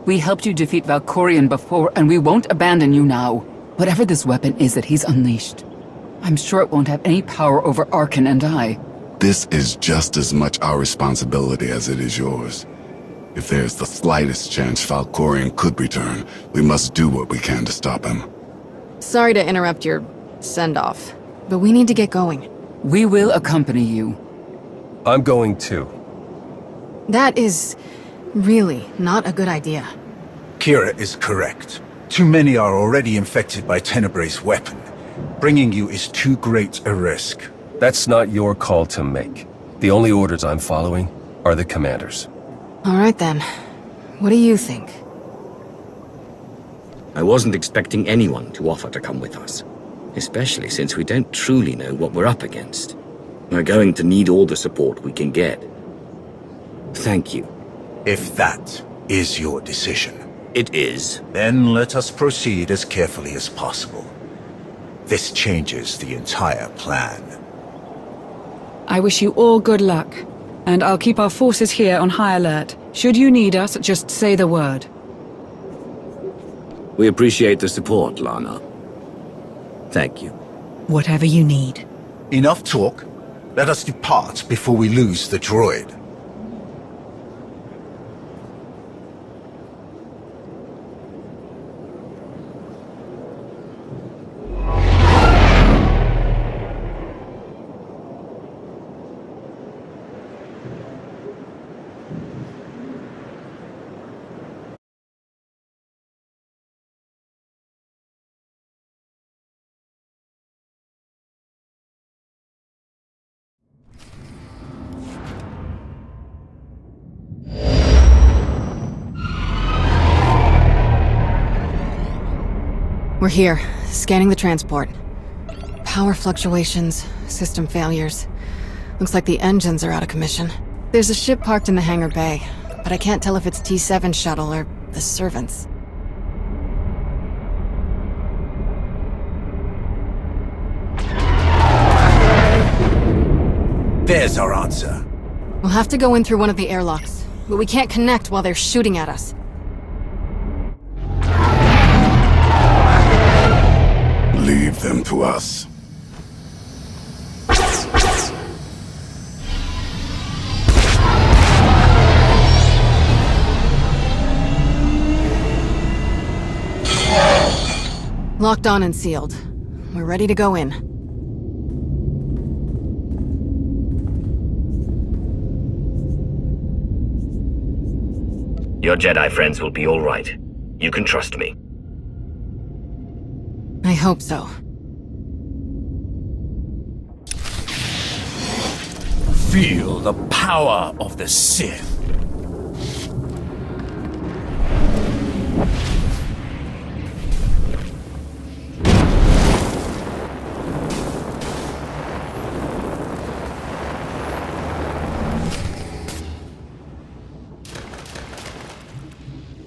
We helped you defeat Valkorion before, and we won't abandon you now. Whatever this weapon is that he's unleashed, I'm sure it won't have any power over Arkan and I. This is just as much our responsibility as it is yours. If there's the slightest chance Valkorion could return, we must do what we can to stop him. Sorry to interrupt your send-off, but we need to get going. We will accompany you. I'm going too. That is really not a good idea. Kira is correct. Too many are already infected by Tenebray's weapon. Bringing you is too great a risk. That's not your call to make. The only orders I'm following are the commander's. All right then. What do you think? I wasn't expecting anyone to offer to come with us. Especially since we don't truly know what we're up against. We're going to need all the support we can get. Thank you. If that is your decision. It is. Then let us proceed as carefully as possible. This changes the entire plan. I wish you all good luck, and I'll keep our forces here on high alert. Should you need us, just say the word. We appreciate the support, Lana. Thank you. Whatever you need. Enough talk. Let us depart before we lose the droid. We're here, scanning the transport. Power fluctuations, system failures. Looks like the engines are out of commission. There's a ship parked in the hangar bay, but I can't tell if it's T7 shuttle or the servants. There's our answer. We'll have to go in through one of the airlocks, but we can't connect while they're shooting at us. Leave them to us. Locked on and sealed. We're ready to go in. Your Jedi friends will be all right. You can trust me. I hope so. Feel the power of the Sith.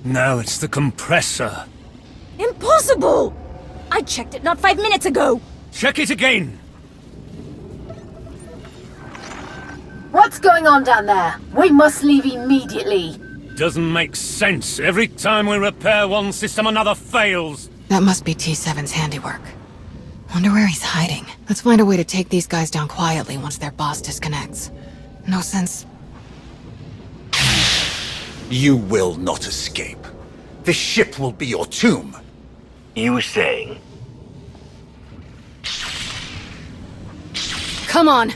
Now it's the compressor. Impossible! I checked it not 5 minutes ago! Check it again! What's going on down there? We must leave immediately. Doesn't make sense. Every time we repair one system, another fails. That must be T7's handiwork. Wonder where he's hiding. Let's find a way to take these guys down quietly once their boss disconnects. No sense... You will not escape. This ship will be your tomb. You were saying? Come on!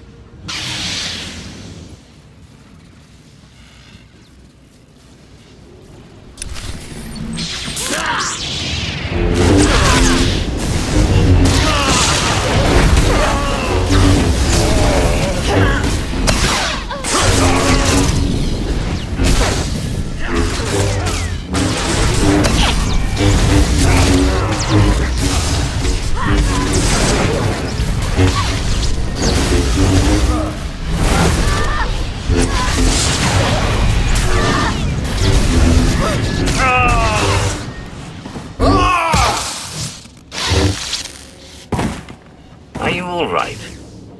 Are you all right?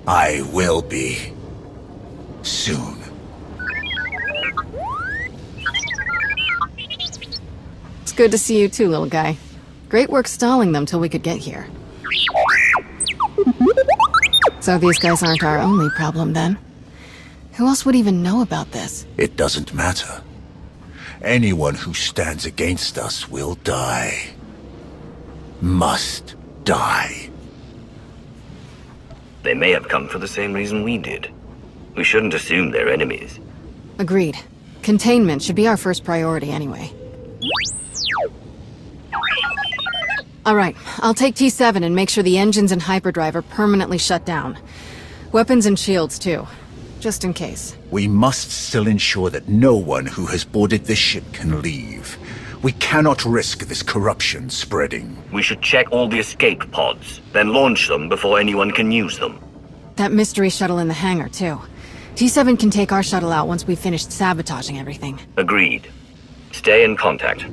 I will be. Soon. It's good to see you too, little guy. Great work stalling them till we could get here. So these guys aren't our only problem then? Who else would even know about this? It doesn't matter. Anyone who stands against us will die. Must die. They may have come for the same reason we did. We shouldn't assume they're enemies. Agreed. Containment should be our first priority anyway. Alright, I'll take T7 and make sure the engines and hyperdrive are permanently shut down. Weapons and shields too, just in case. We must still ensure that no one who has boarded this ship can leave. We cannot risk this corruption spreading. We should check all the escape pods, then launch them before anyone can use them. That mystery shuttle in the hangar too. T7 can take our shuttle out once we've finished sabotaging everything. Agreed. Stay in contact.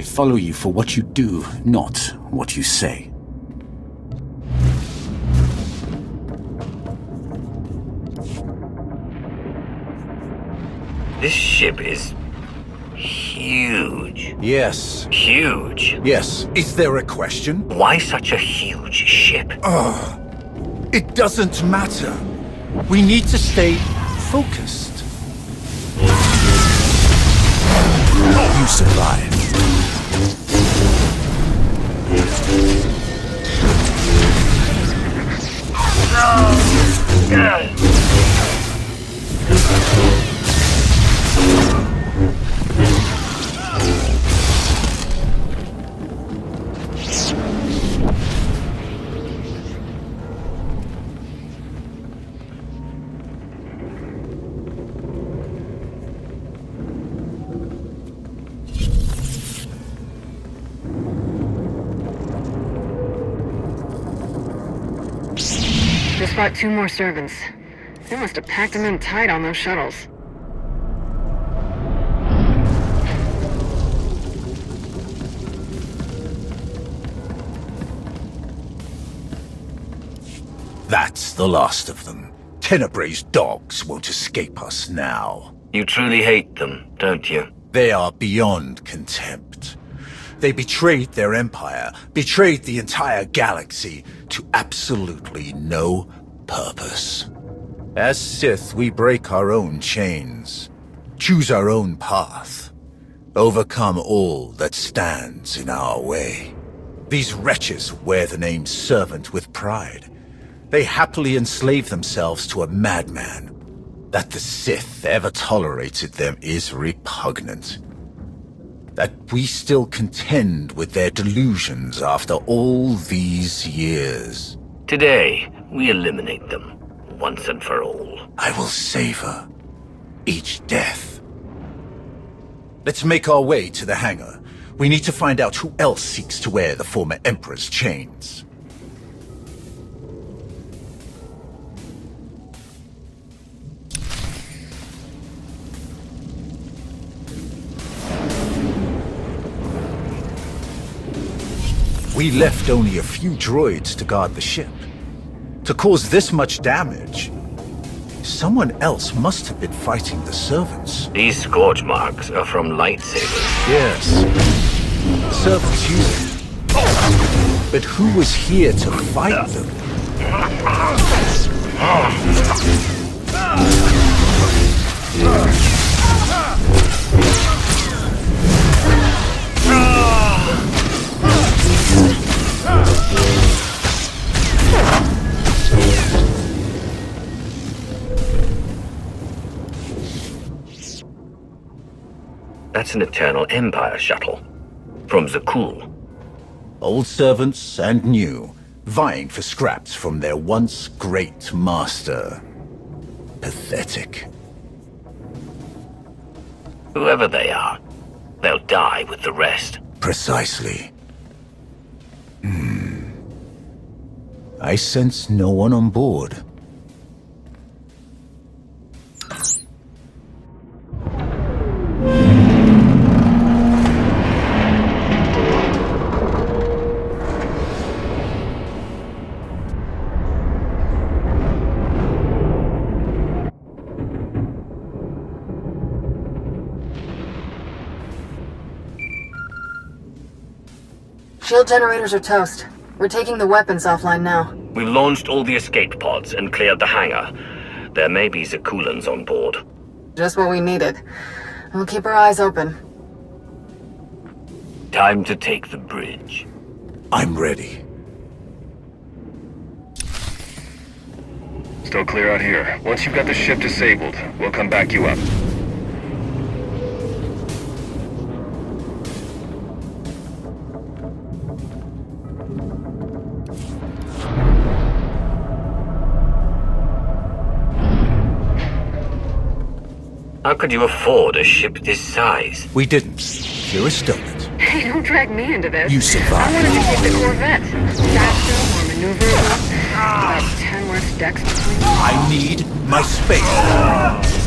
Follow you for what you do, not what you say. This ship is... huge. Yes. Huge. Yes. Is there a question? Why such a huge ship? It doesn't matter. We need to stay focused. You survived. Just brought 2 more servants. They must have packed them in tight on those shuttles. That's the last of them. Tenebrae's dogs won't escape us now. You truly hate them, don't you? They are beyond contempt. They betrayed their empire, betrayed the entire galaxy, to absolutely no purpose. As Sith, we break our own chains, choose our own path, overcome all that stands in our way. These wretches wear the name Servant with pride. They happily enslave themselves to a madman. That the Sith ever tolerated them is repugnant. That we still contend with their delusions after all these years. Today, we eliminate them, once and for all. I will savor each death. Let's make our way to the hangar. We need to find out who else seeks to wear the former Emperor's chains. We left only a few droids to guard the ship. To cause this much damage, someone else must have been fighting the servants. These scorch marks are from lightsabers. Yes. The servants use it. But who was here to fight them? That's an Eternal Empire shuttle. From Zakul. Old servants and new, vying for scraps from their once great master. Pathetic. Whoever they are, they'll die with the rest. Precisely. I sense no one on board. Shield generators are toast. We're taking the weapons offline now. We've launched all the escape pods and cleared the hangar. There may be Zakulans on board. Just what we needed. We'll keep our eyes open. Time to take the bridge. I'm ready. Still clear out here. Once you've got the ship disabled, we'll come back you up. How could you afford a ship this size? We didn't. Kira stole it. Hey, don't drag me into this. You survived. I wanted to take the Corvette. Faster, more maneuverable. About 10 worse decks between them. I need my space.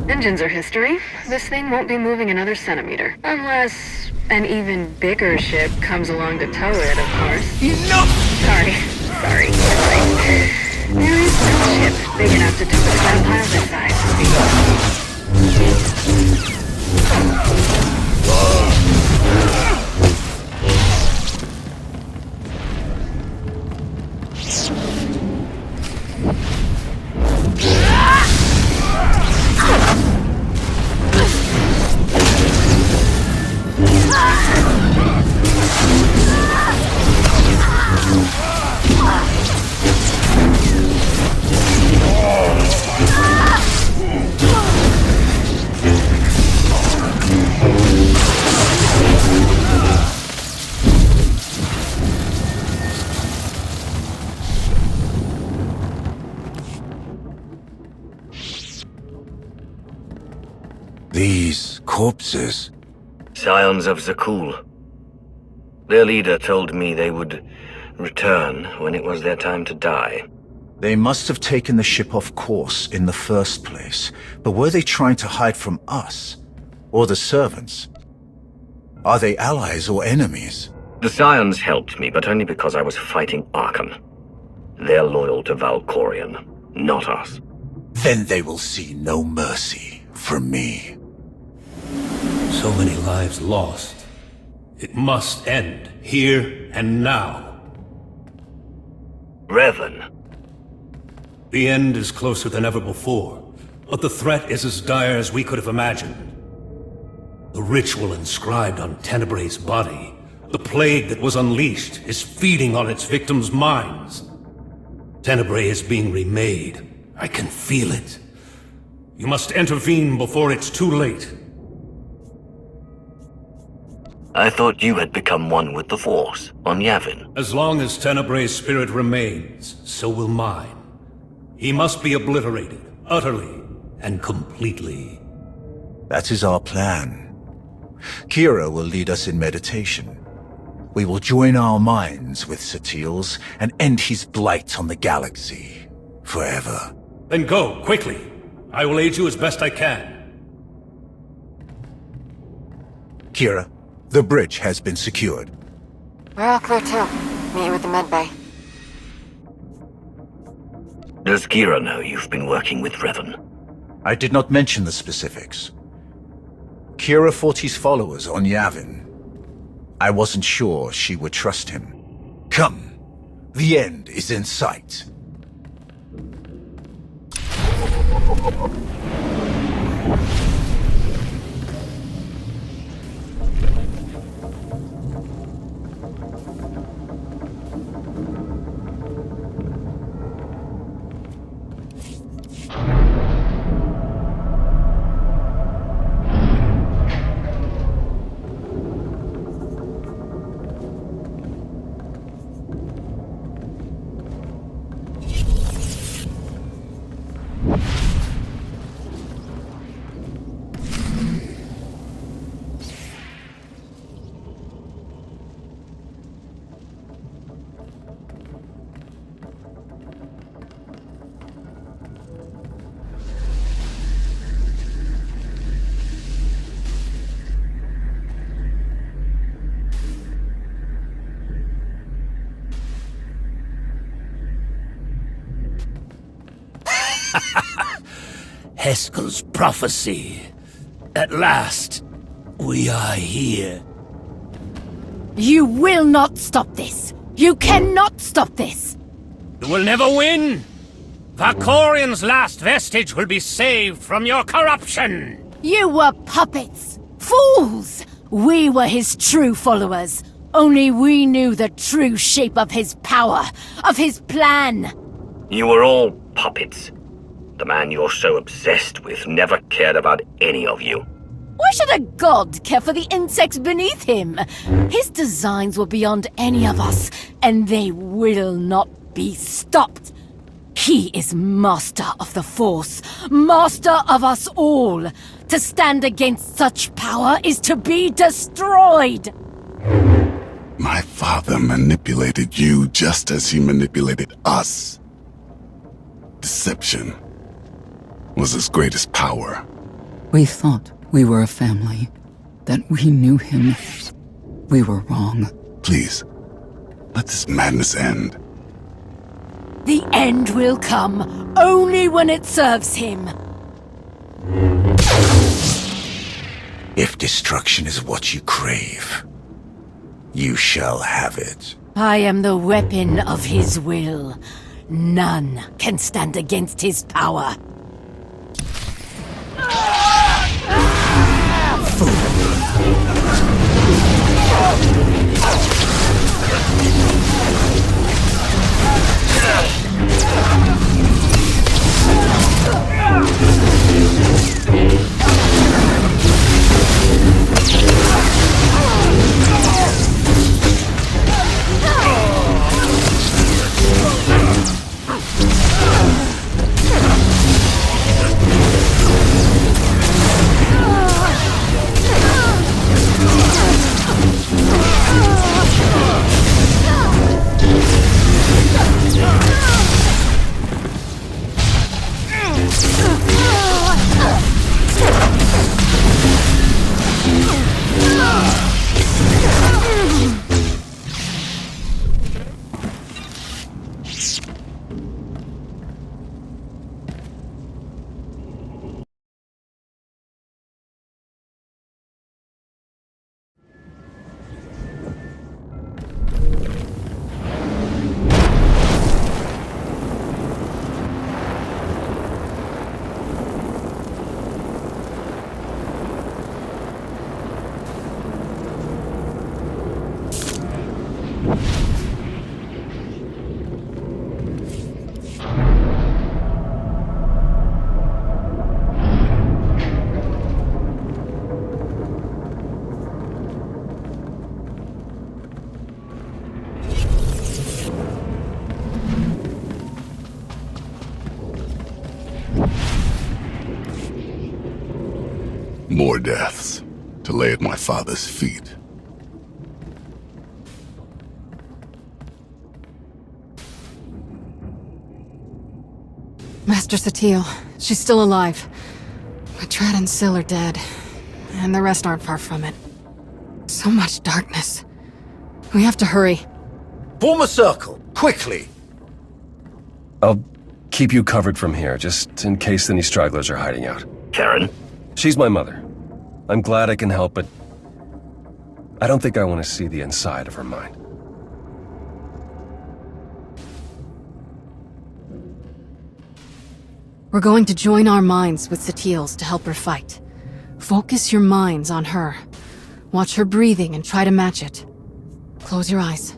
Engines are history. This thing won't be moving another centimeter. Unless an even bigger ship comes along to tow it, of course. Enough! Sorry. There is no ship big enough to tow a ground pile this size. These corpses... Scions of Zakul. Their leader told me they would return when it was their time to die. They must have taken the ship off course in the first place. But were they trying to hide from us? Or the servants? Are they allies or enemies? The Scions helped me, but only because I was fighting Archon. They're loyal to Valkorion, not us. Then they will see no mercy from me. So many lives lost. It must end, here and now. Revan. The end is closer than ever before, but the threat is as dire as we could have imagined. The ritual inscribed on Tenebray's body, the plague that was unleashed, is feeding on its victims' minds. Tenebray is being remade. I can feel it. You must intervene before it's too late. I thought you had become one with the Force, on Yavin. As long as Tenebray's spirit remains, so will mine. He must be obliterated, utterly and completely. That is our plan. Kira will lead us in meditation. We will join our minds with Satil's and end his blight on the galaxy. Forever. Then go, quickly. I will aid you as best I can. Kira, the bridge has been secured. We're all clear too. Meet you at the medbay. Does Kira know you've been working with Revan? I did not mention the specifics. Kira fought his followers on Yavin. I wasn't sure she would trust him. Come, the end is in sight. Heskel's prophecy. At last, we are here. You will not stop this! You cannot stop this! You will never win! Valkorion's last vestige will be saved from your corruption! You were puppets! Fools! We were his true followers. Only we knew the true shape of his power, of his plan. You were all puppets. The man you're so obsessed with never cared about any of you. Why should a god care for the insects beneath him? His designs were beyond any of us, and they will not be stopped. He is master of the Force, master of us all. To stand against such power is to be destroyed. My father manipulated you just as he manipulated us. Deception was his greatest power. We thought we were a family, that we knew him. We were wrong. Please, let this madness end. The end will come only when it serves him. If destruction is what you crave, you shall have it. I am the weapon of his will. None can stand against his power. More deaths to lay at my father's feet. Master Satil, she's still alive. But Trad and Syl are dead, and the rest aren't far from it. So much darkness. We have to hurry. Form a circle, quickly! I'll keep you covered from here, just in case any stragglers are hiding out. Karen? She's my mother. I'm glad I can help, but I don't think I want to see the inside of her mind. We're going to join our minds with Satil's to help her fight. Focus your minds on her. Watch her breathing and try to match it. Close your eyes.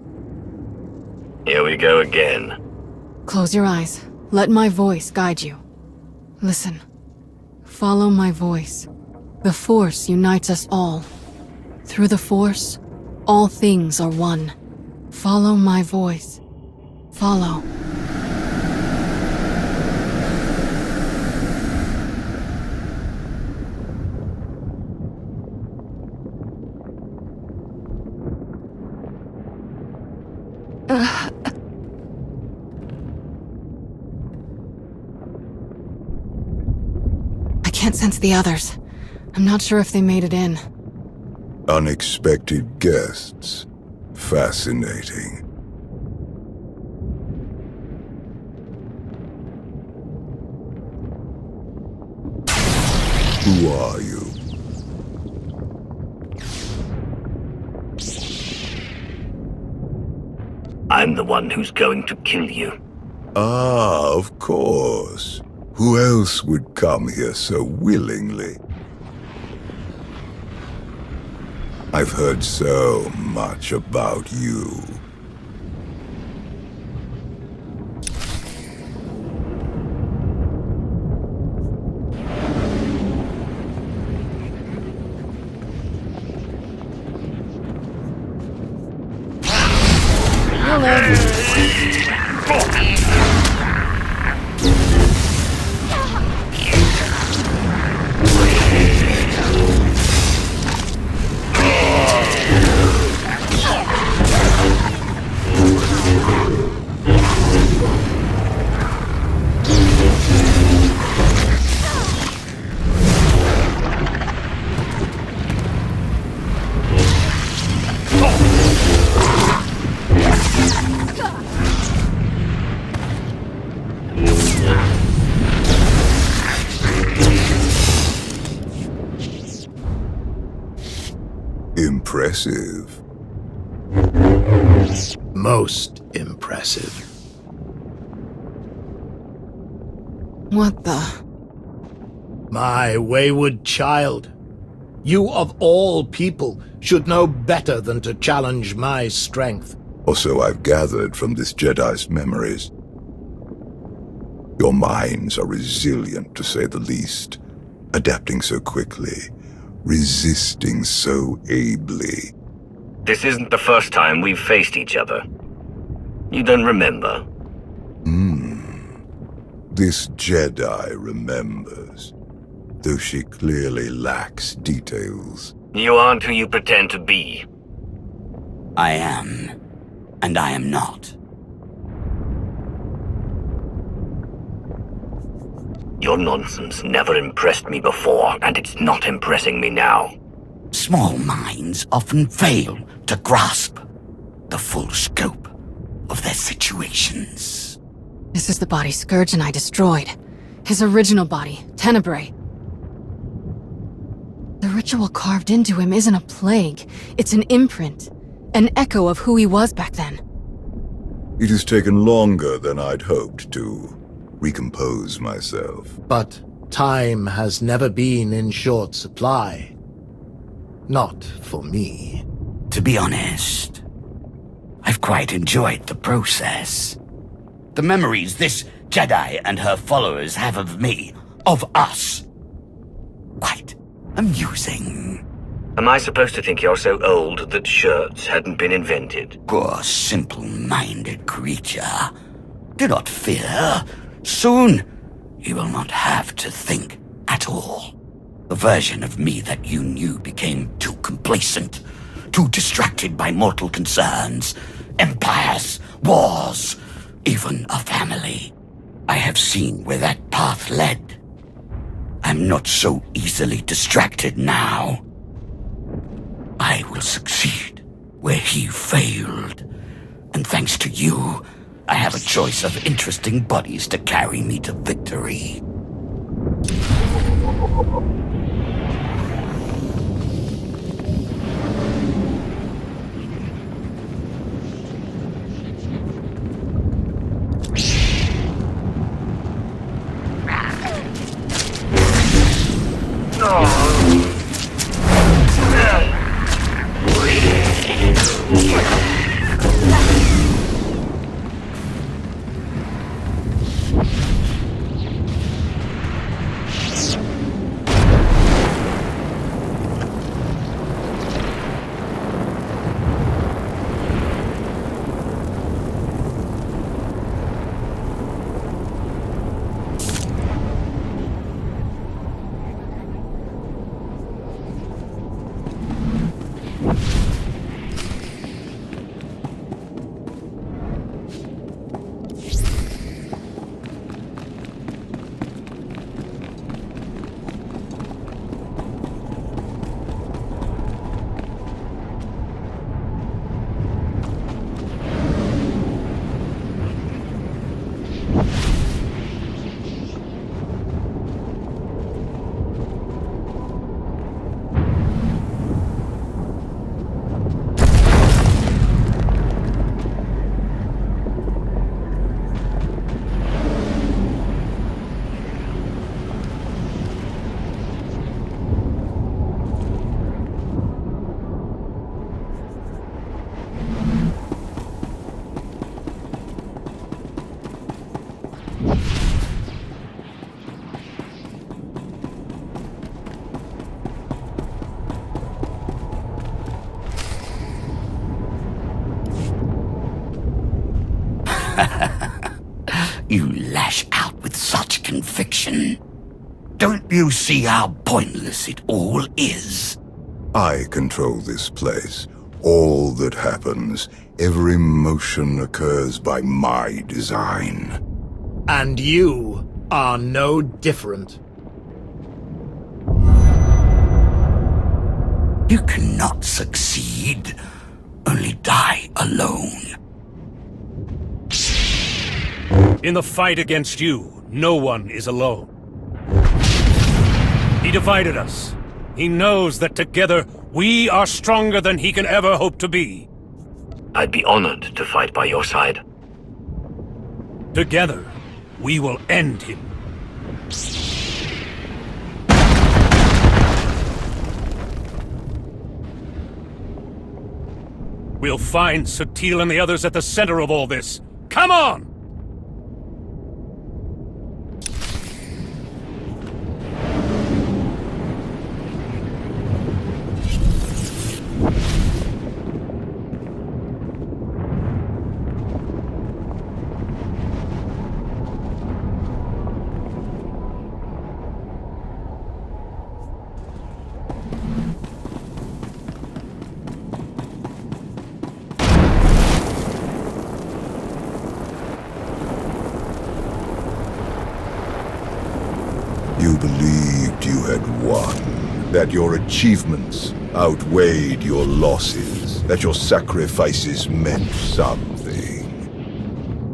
Here we go again. Close your eyes. Let my voice guide you. Listen. Follow my voice. The Force unites us all. Through the Force, all things are one. Follow my voice. Follow. I can't sense the others. I'm not sure if they made it in. Unexpected guests. Fascinating. Who are you? I'm the one who's going to kill you. Ah, of course. Who else would come here so willingly? I've heard so much about you. Impressive. Most impressive. What the? My wayward child. You of all people should know better than to challenge my strength. Or so I've gathered from this Jedi's memories. Your minds are resilient, to say the least, adapting so quickly, resisting so ably. This isn't the first time we've faced each other. You don't remember? This Jedi remembers, though she clearly lacks details. You aren't who you pretend to be. I am, and I am not. Your nonsense never impressed me before, and it's not impressing me now. Small minds often fail to grasp the full scope of their situations. This is the body Scourge and I destroyed. His original body, Tenebrae. The ritual carved into him isn't a plague. It's an imprint. An echo of who he was back then. It has taken longer than I'd hoped to recompose myself. But time has never been in short supply. Not for me. To be honest, I've quite enjoyed the process. The memories this Jedi and her followers have of me, of us. Quite amusing. Am I supposed to think you're so old that shirts hadn't been invented? Poor simple-minded creature. Do not fear. Soon, you will not have to think at all. The version of me that you knew became too complacent, too distracted by mortal concerns, empires, wars, even a family. I have seen where that path led. I'm not so easily distracted now. I will succeed where he failed. And thanks to you, I have a choice of interesting bodies to carry me to victory. You lash out with such conviction. Don't you see how pointless it all is? I control this place. All that happens, every motion occurs by my design. And you are no different. You cannot succeed, only die alone. In the fight against you, no one is alone. He divided us. He knows that together, we are stronger than he can ever hope to be. I'd be honored to fight by your side. Together, we will end him. We'll find Swtor and the others at the center of all this. Come on! You believed you had won, that your achievements outweighed your losses, that your sacrifices meant something.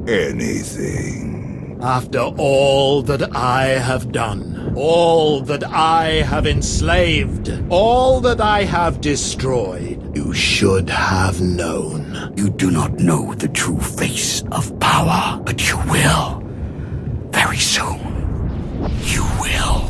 Anything. After all that I have done, all that I have enslaved, all that I have destroyed, you should have known. You do not know the true face of power, but you will. Very soon. You will.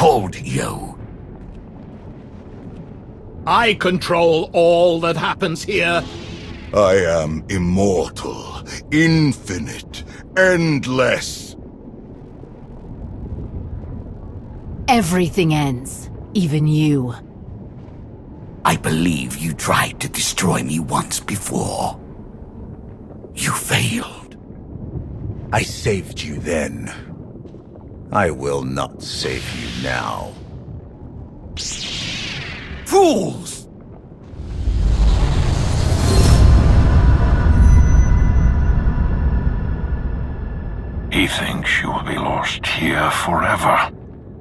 told you. I control all that happens here. I am immortal, infinite, endless. Everything ends. Even you. I believe you tried to destroy me once before. You failed. I saved you then. I will not save you now. Fools! He thinks you will be lost here forever,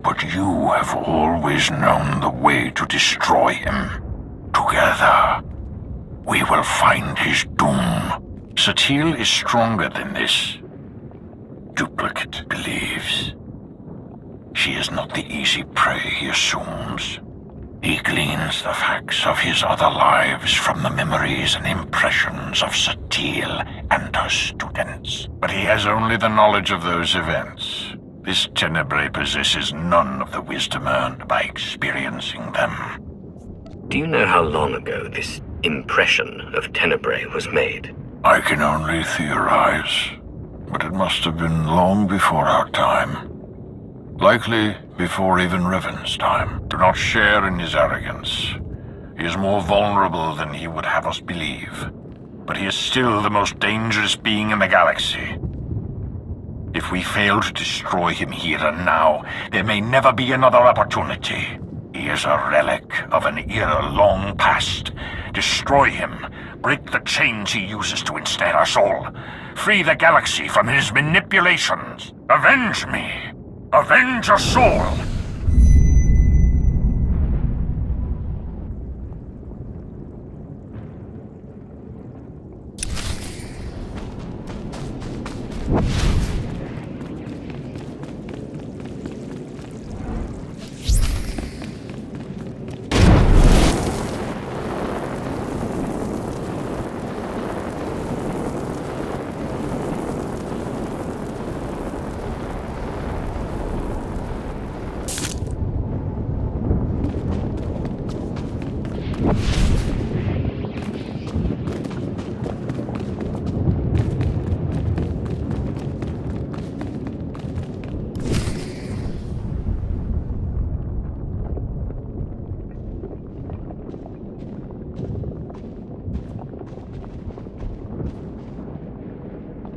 but you have always known the way to destroy him. Together, we will find his doom. Satil is stronger than this. Duplicate believes. She is not the easy prey he assumes. He gleans the facts of his other lives from the memories and impressions of Satil and her students. But he has only the knowledge of those events. This Tenebrae possesses none of the wisdom earned by experiencing them. Do you know how long ago this impression of Tenebrae was made? I can only theorize, but it must have been long before our time. Likely before even Revan's time. Do not share in his arrogance. He is more vulnerable than he would have us believe. But he is still the most dangerous being in the galaxy. If we fail to destroy him here and now, there may never be another opportunity. He is a relic of an era long past. Destroy him. Break the chains he uses to ensnare us all. Free the galaxy from his manipulations. Avenge me. Avenge us all!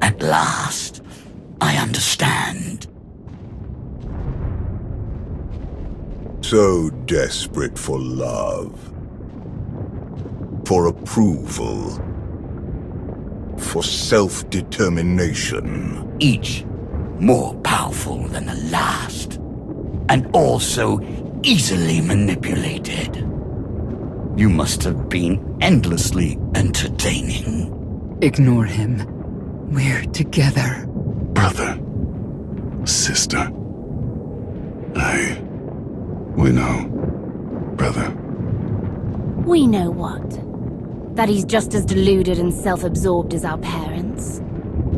At last, I understand. So desperate for love, for approval, for self-determination. Each more powerful than the last, and also easily manipulated. You must have been endlessly entertaining. Ignore him. We're together. Brother. Sister. We know. Brother. We know what? That he's just as deluded and self-absorbed as our parents.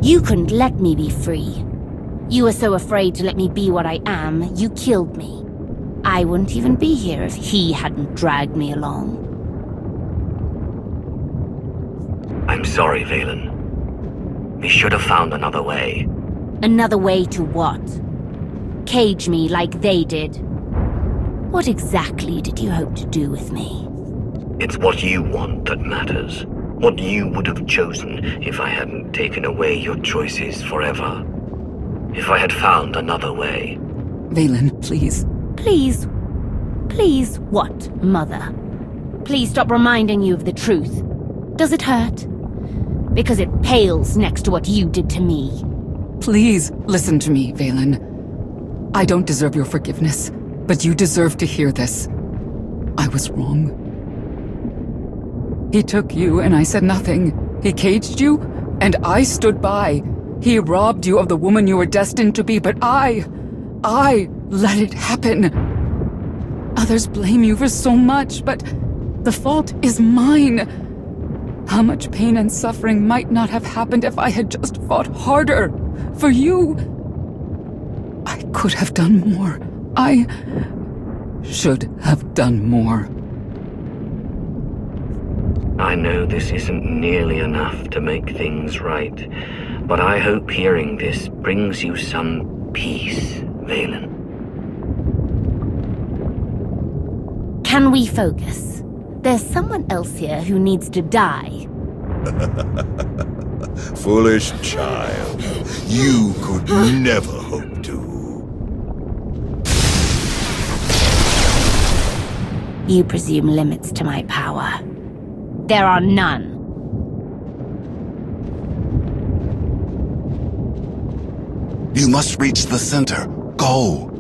You couldn't let me be free. You were so afraid to let me be what I am, you killed me. I wouldn't even be here if he hadn't dragged me along. I'm sorry, Valen. We should have found another way. Another way to what? Cage me like they did. What exactly did you hope to do with me? It's what you want that matters. What you would have chosen if I hadn't taken away your choices forever. If I had found another way. Valen, please. Please? Please what, Mother? Please stop reminding you of the truth. Does it hurt? Because it pales next to what you did to me. Please, listen to me, Valen. I don't deserve your forgiveness, but you deserve to hear this. I was wrong. He took you and I said nothing. He caged you, and I stood by. He robbed you of the woman you were destined to be, but I let it happen. Others blame you for so much, but the fault is mine. How much pain and suffering might not have happened if I had just fought harder for you? I could have done more, I should have done more. I know this isn't nearly enough to make things right, but I hope hearing this brings you some peace, Valen. Can we focus? There's someone else here who needs to die. Foolish child. You could never hope to. You presume limits to my power. There are none. You must reach the center. Go!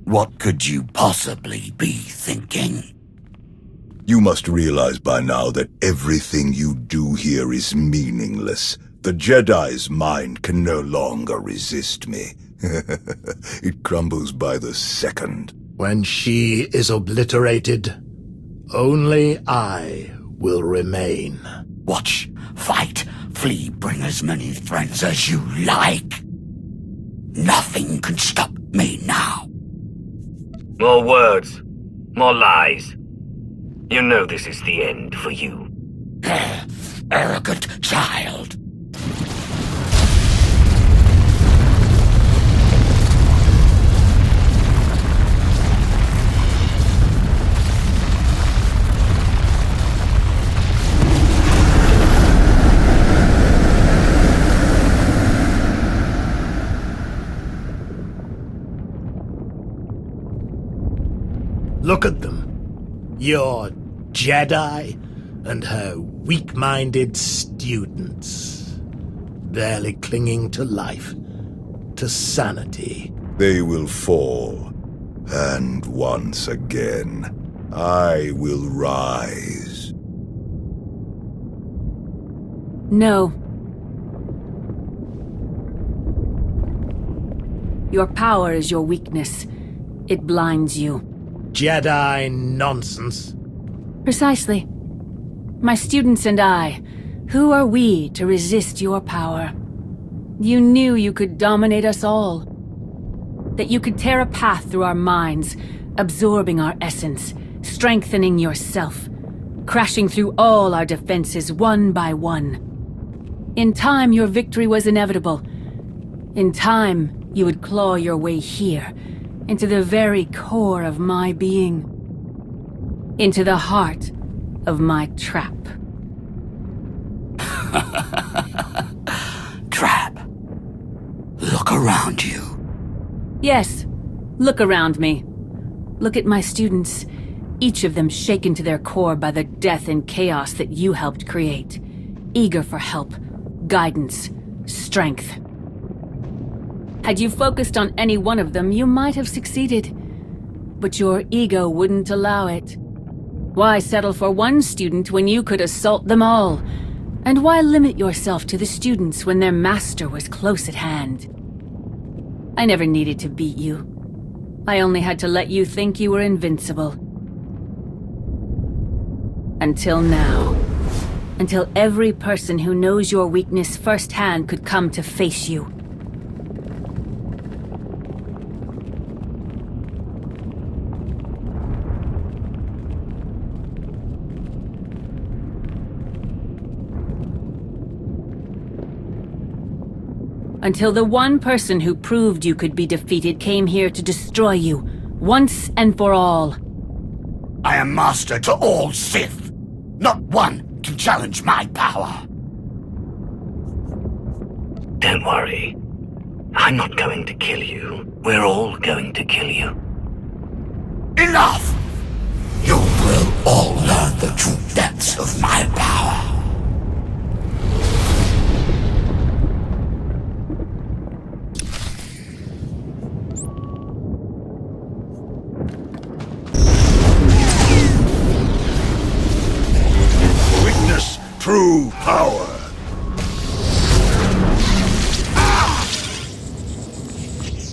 What could you possibly be thinking? You must realize by now that everything you do here is meaningless. The Jedi's mind can no longer resist me. It crumbles by the second. When she is obliterated, only I will remain. Watch, fight, flee, bring as many friends as you like. Nothing can stop me now. More words, more lies. You know this is the end for you. Arrogant child. Look at them. Your Jedi and her weak-minded students. Barely clinging to life, to sanity. They will fall. And once again, I will rise. No. Your power is your weakness. It blinds you. Jedi nonsense. Precisely. My students and I, who are we to resist your power? You knew you could dominate us all. That you could tear a path through our minds, absorbing our essence, strengthening yourself, crashing through all our defenses one by one. In time, your victory was inevitable. In time, you would claw your way here, into the very core of my being. Into the heart of my trap. Trap? Look around you. Yes. Look around me. Look at my students, each of them shaken to their core by the death and chaos that you helped create. Eager for help, guidance, strength. Had you focused on any one of them, you might have succeeded. But your ego wouldn't allow it. Why settle for one student when you could assault them all? And why limit yourself to the students when their master was close at hand? I never needed to beat you. I only had to let you think you were invincible. Until now. Until every person who knows your weakness firsthand could come to face you. Until the one person who proved you could be defeated came here to destroy you, once and for all. I am master to all Sith. Not one can challenge my power. Don't worry. I'm not going to kill you. We're all going to kill you. Enough! You will all learn the true depths of my power. True power.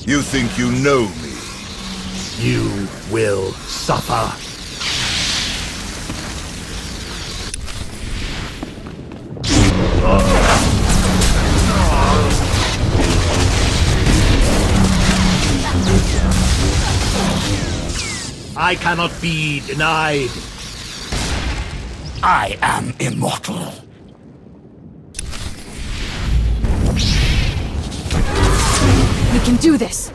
You think you know me? You will suffer. I cannot be denied. I am immortal. We can do this.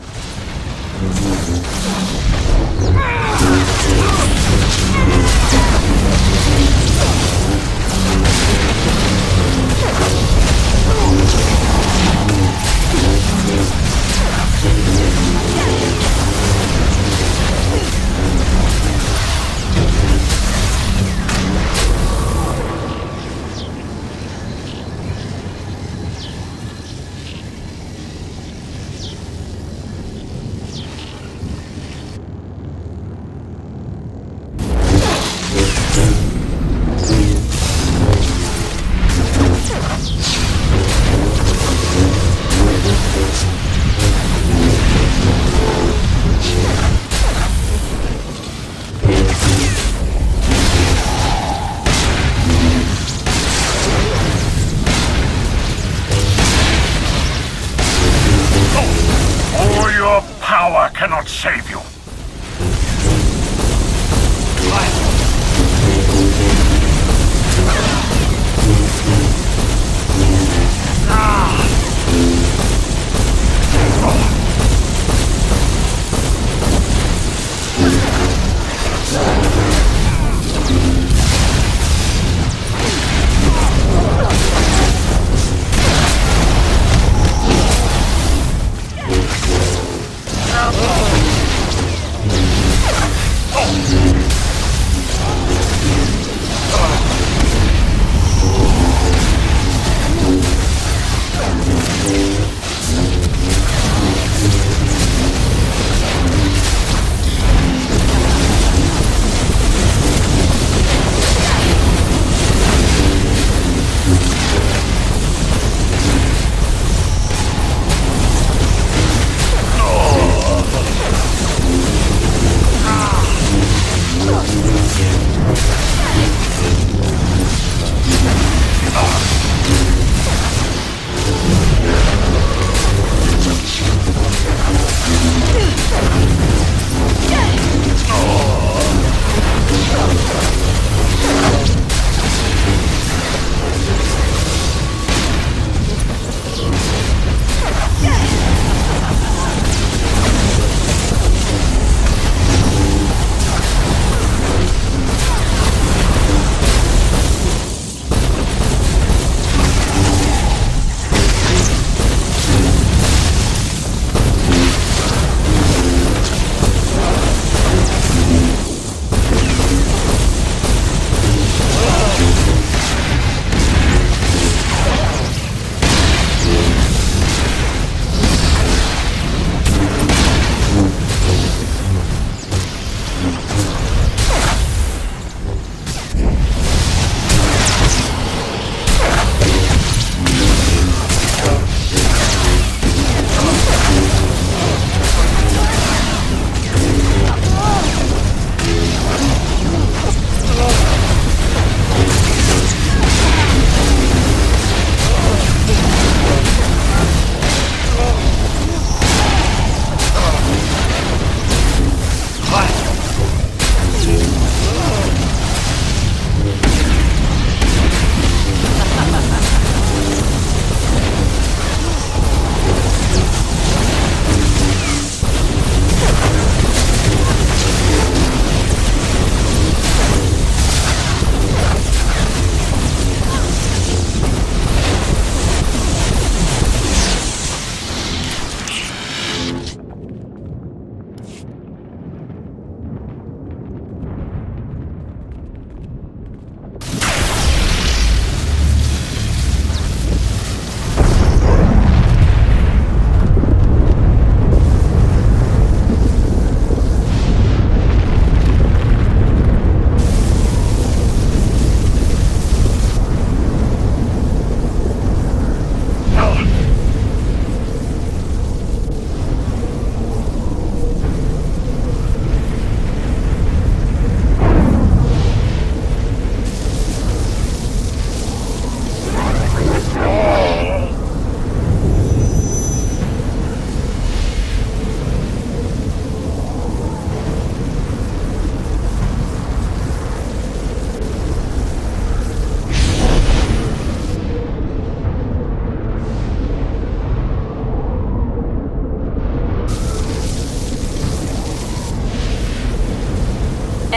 Power cannot save you.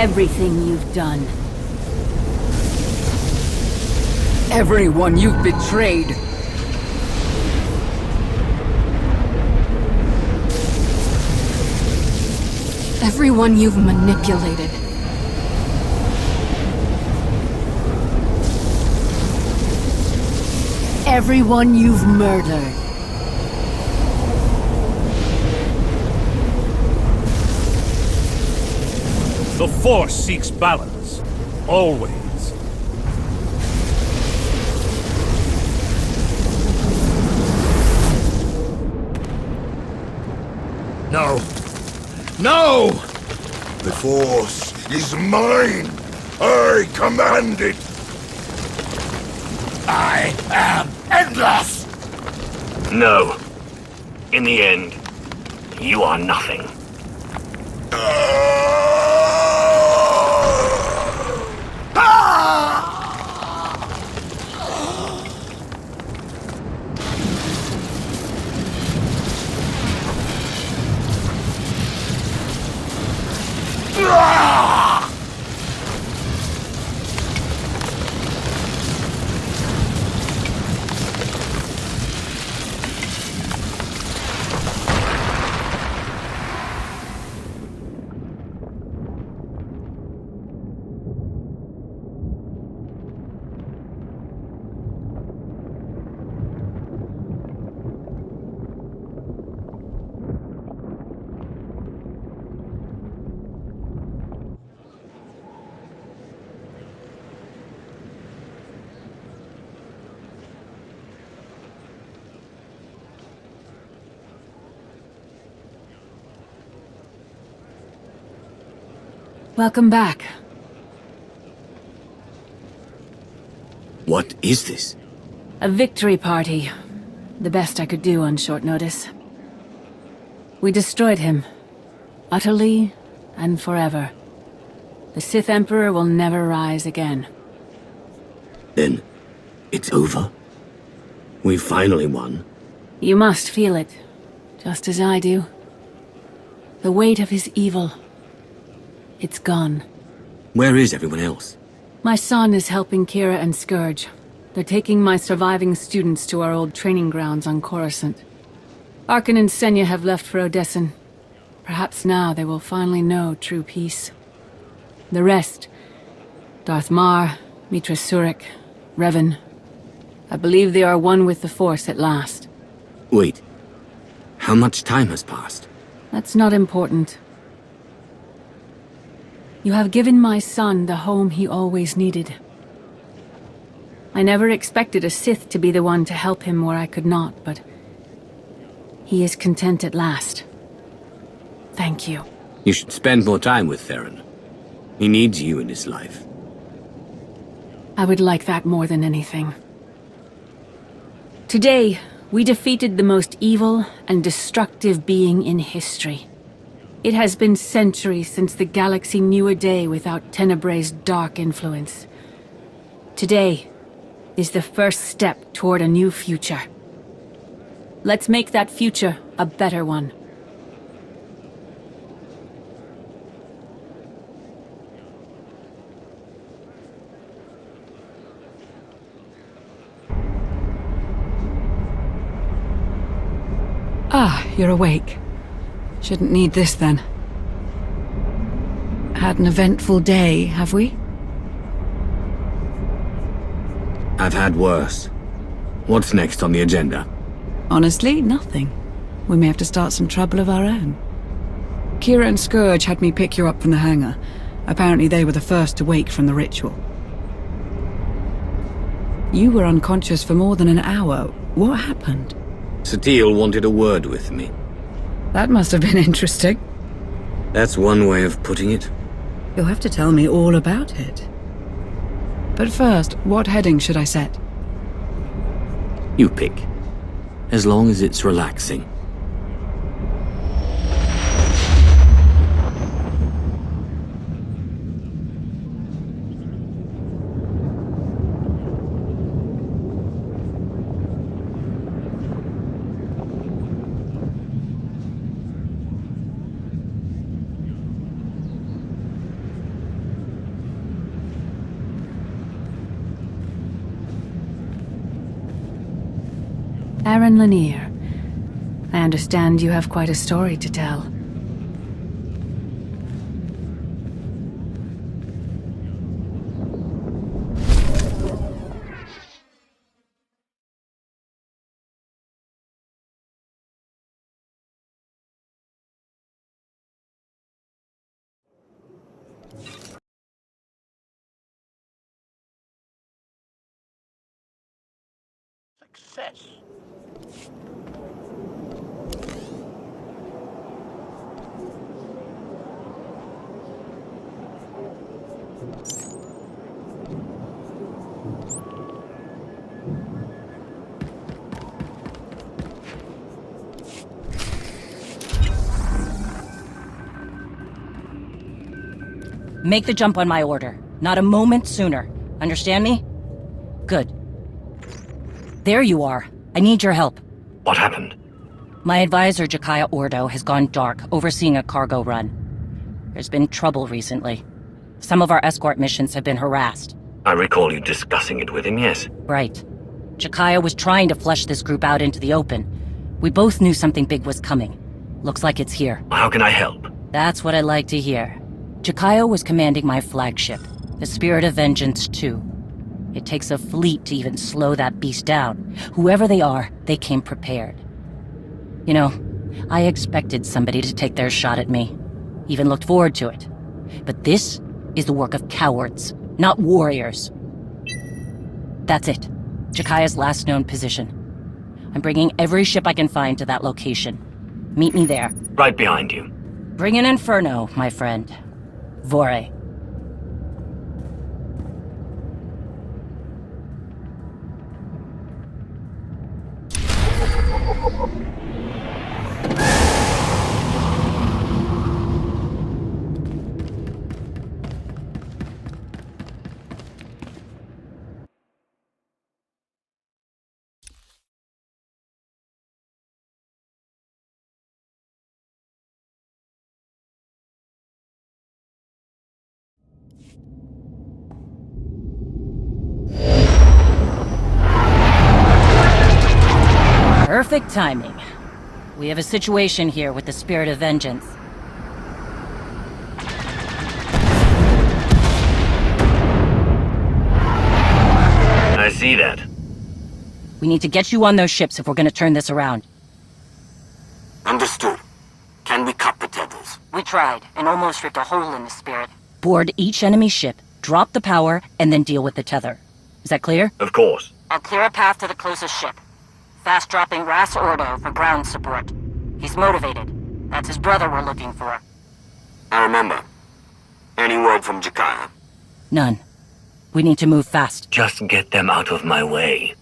everything you've done. Everyone you've betrayed. Everyone you've manipulated. Everyone you've murdered. The Force seeks balance. Always. No. No! The Force is mine! I command it! I am endless! No. In the end, you are nothing. Welcome back. What is this? A victory party. The best I could do on short notice. We destroyed him. Utterly and forever. The Sith Emperor will never rise again. Then, it's over? We finally won. You must feel it, just as I do. The weight of his evil. It's gone. Where is everyone else? My son is helping Kira and Scourge. They're taking my surviving students to our old training grounds on Coruscant. Arkan and Senya have left for Odessen. Perhaps now they will finally know true peace. The rest, Darth Mar, Mitra Surik, Revan, I believe they are one with the Force at last. Wait. How much time has passed? That's not important. You have given my son the home he always needed. I never expected a Sith to be the one to help him where I could not, but he is content at last. Thank you. You should spend more time with Theron. He needs you in his life. I would like that more than anything. Today, we defeated the most evil and destructive being in history. It has been centuries since the galaxy knew a day without Tenebrae's dark influence. Today is the first step toward a new future. Let's make that future a better one. Ah, you're awake. Shouldn't need this then. Had an eventful day, have we? I've had worse. What's next on the agenda? Honestly, nothing. We may have to start some trouble of our own. Kira and Scourge had me pick you up from the hangar. Apparently they were the first to wake from the ritual. You were unconscious for more than an hour. What happened? Satele wanted a word with me. That must have been interesting. That's one way of putting it. You'll have to tell me all about it. But first, what heading should I set? You pick. As long as it's relaxing. Aaron Lanier. I understand you have quite a story to tell. Success. Make the jump on my order. Not a moment sooner. Understand me? Good. There you are. I need your help. What happened? My advisor, Jakaya Ordo, has gone dark, overseeing a cargo run. There's been trouble recently. Some of our escort missions have been harassed. I recall you discussing it with him, yes. Right. Jakaya was trying to flush this group out into the open. We both knew something big was coming. Looks like it's here. How can I help? That's what I like to hear. Jakaya was commanding my flagship, the Spirit of Vengeance 2. It takes a fleet to even slow that beast down. Whoever they are, they came prepared. You know, I expected somebody to take their shot at me. Even looked forward to it. But this is the work of cowards, not warriors. That's it. Jakaya's last known position. I'm bringing every ship I can find to that location. Meet me there. Right behind you. Bring an inferno, my friend. Vore. Perfect timing. We have a situation here with the Spirit of Vengeance. I see that. We need to get you on those ships if we're gonna turn this around. Understood. Can we cut the tethers? We tried, and almost ripped a hole in the Spirit. Board each enemy ship, drop the power, and then deal with the tether. Is that clear? Of course. I'll clear a path to the closest ship. Fast-dropping Ras Ordo for ground support. He's motivated. That's his brother we're looking for. I remember. Any word from Jakaya? None. We need to move fast. Just get them out of my way.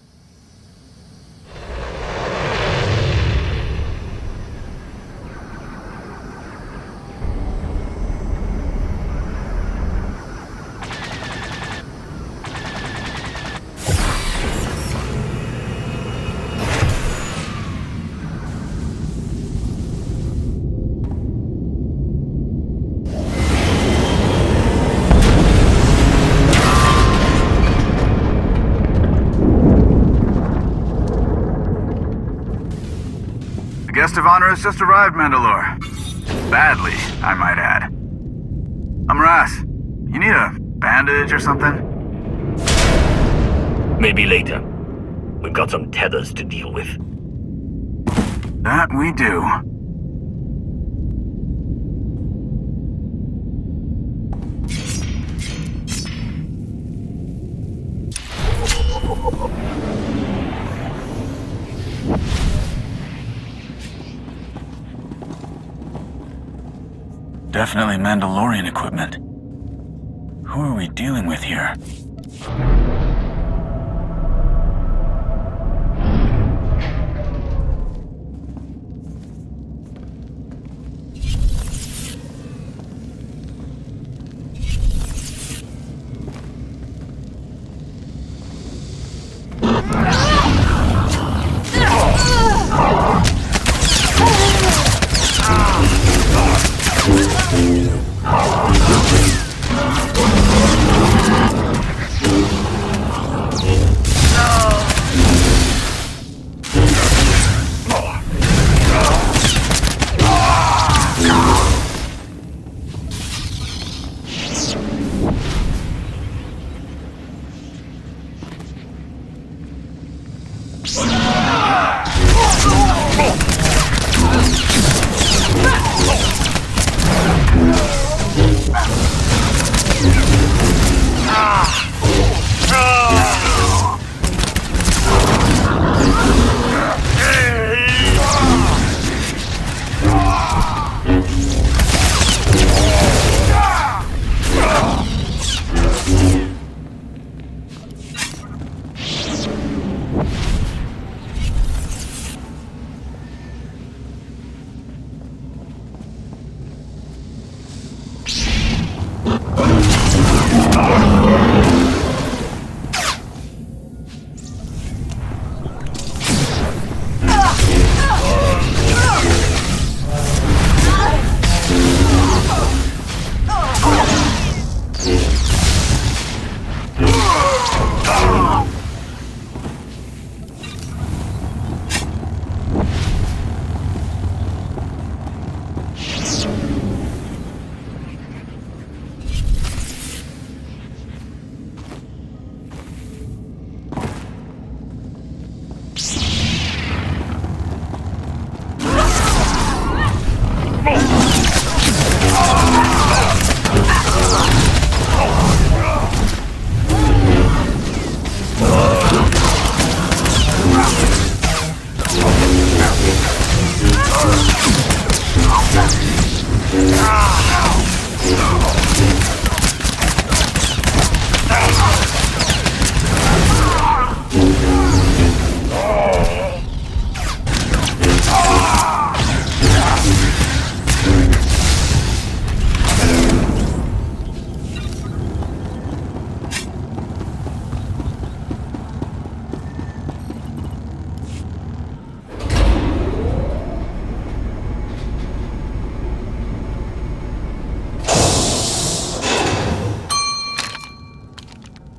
Guest of honor has just arrived, Mandalore. Badly, I might add. I'm Ras. You need a bandage or something? Maybe later. We've got some tethers to deal with. That we do. Definitely Mandalorian equipment. Who are we dealing with here?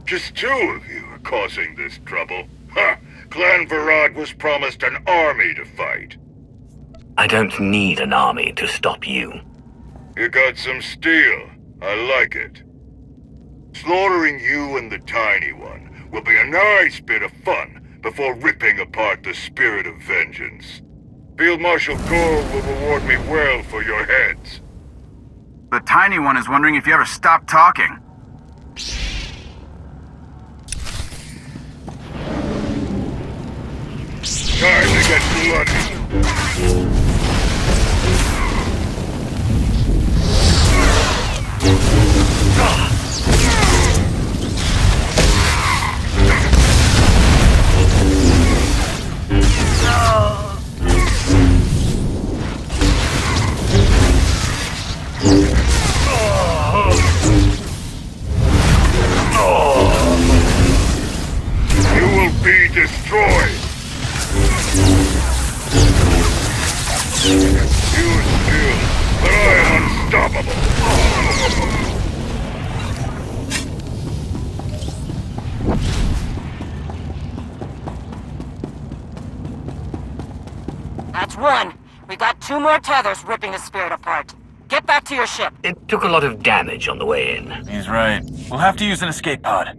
Just 2 of you are causing this trouble. Ha! Clan Varad was promised an army to fight. I don't need an army to stop you. You got some steel. I like it. Slaughtering you and the Tiny One will be a nice bit of fun before ripping apart the spirit of vengeance. Field Marshal Gore will reward me well for your heads. The Tiny One is wondering if you ever stop talking. Time to get bloody. You will be destroyed. Use skill, but I am unstoppable. That's 1. We got 2 more tethers ripping the spirit apart. Get back to your ship. It took a lot of damage on the way in. He's right. We'll have to use an escape pod.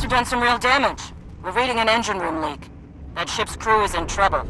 Done some real damage. We're reading an engine room leak. That ship's crew is in trouble.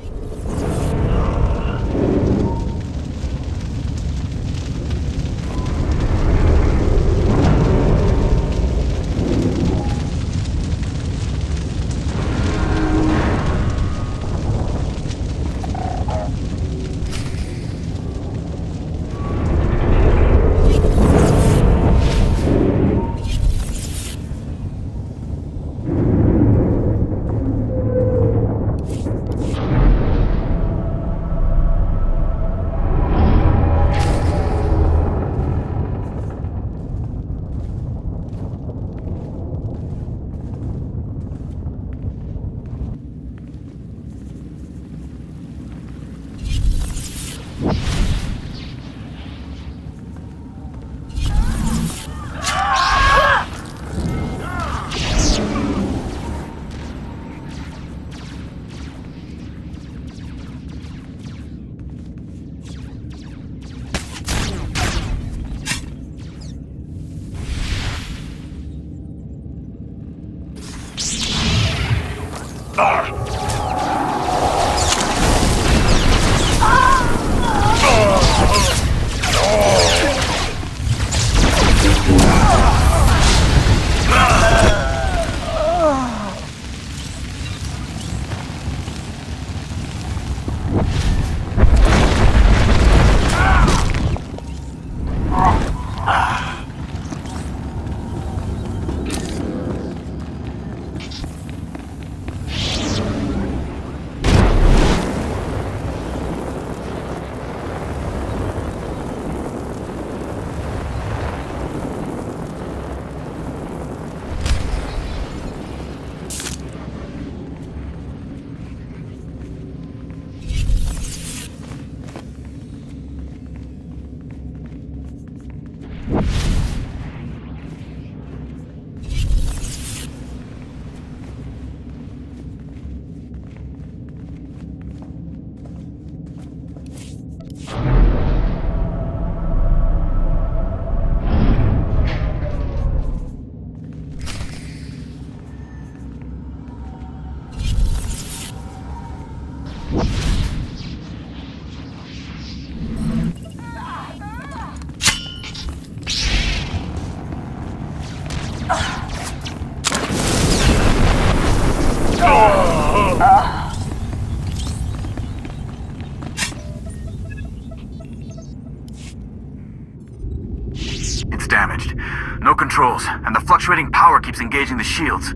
controls, and the fluctuating power keeps engaging the shields.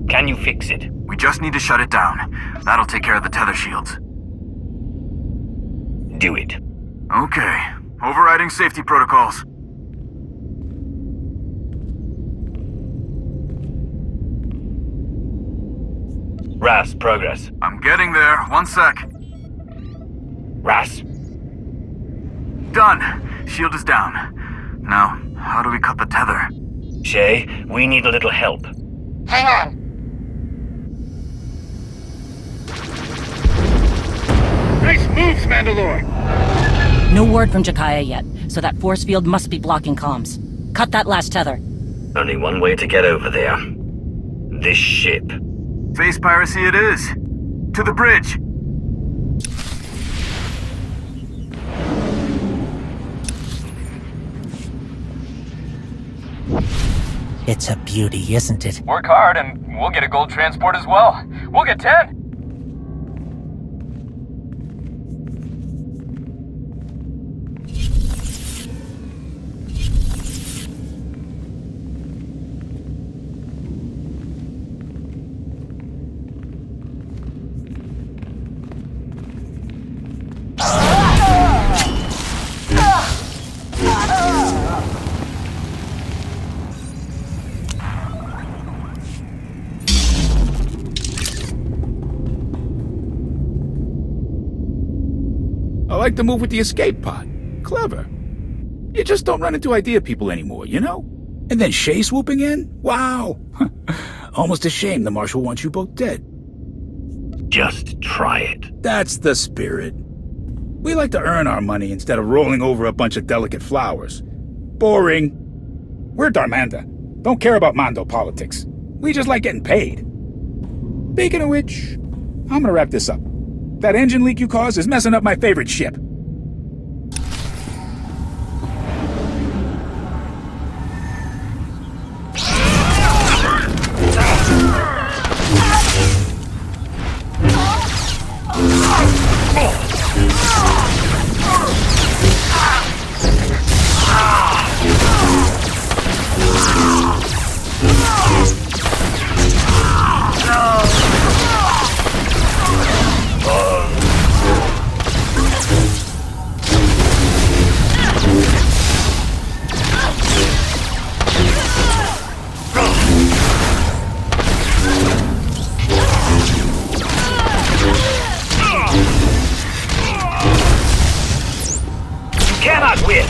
Can you fix it? We just need to shut it down. That'll take care of the tether shields. Do it. Okay. Overriding safety protocols. Ras, progress. I'm getting there. 1 sec. Ras? Done. Shield is down. Now, how do we cut the tether? Shay, we need a little help. Hang on. Nice moves, Mandalore! No word from Jakaya yet, so that force field must be blocking comms. Cut that last tether. Only one way to get over there. This ship. Face piracy it is. To the bridge. It's a beauty, isn't it? Work hard and we'll get a gold transport as well. We'll get 10. I like to move with the escape pod. Clever. You just don't run into idea people anymore, you know? And then Shay swooping in? Wow! Almost a shame the Marshal wants you both dead. Just try it. That's the spirit. We like to earn our money instead of rolling over a bunch of delicate flowers. Boring. We're Darmanda. Don't care about Mando politics. We just like getting paid. Speaking of which, I'm gonna wrap this up. That engine leak you caused is messing up my favorite ship. Cannot win!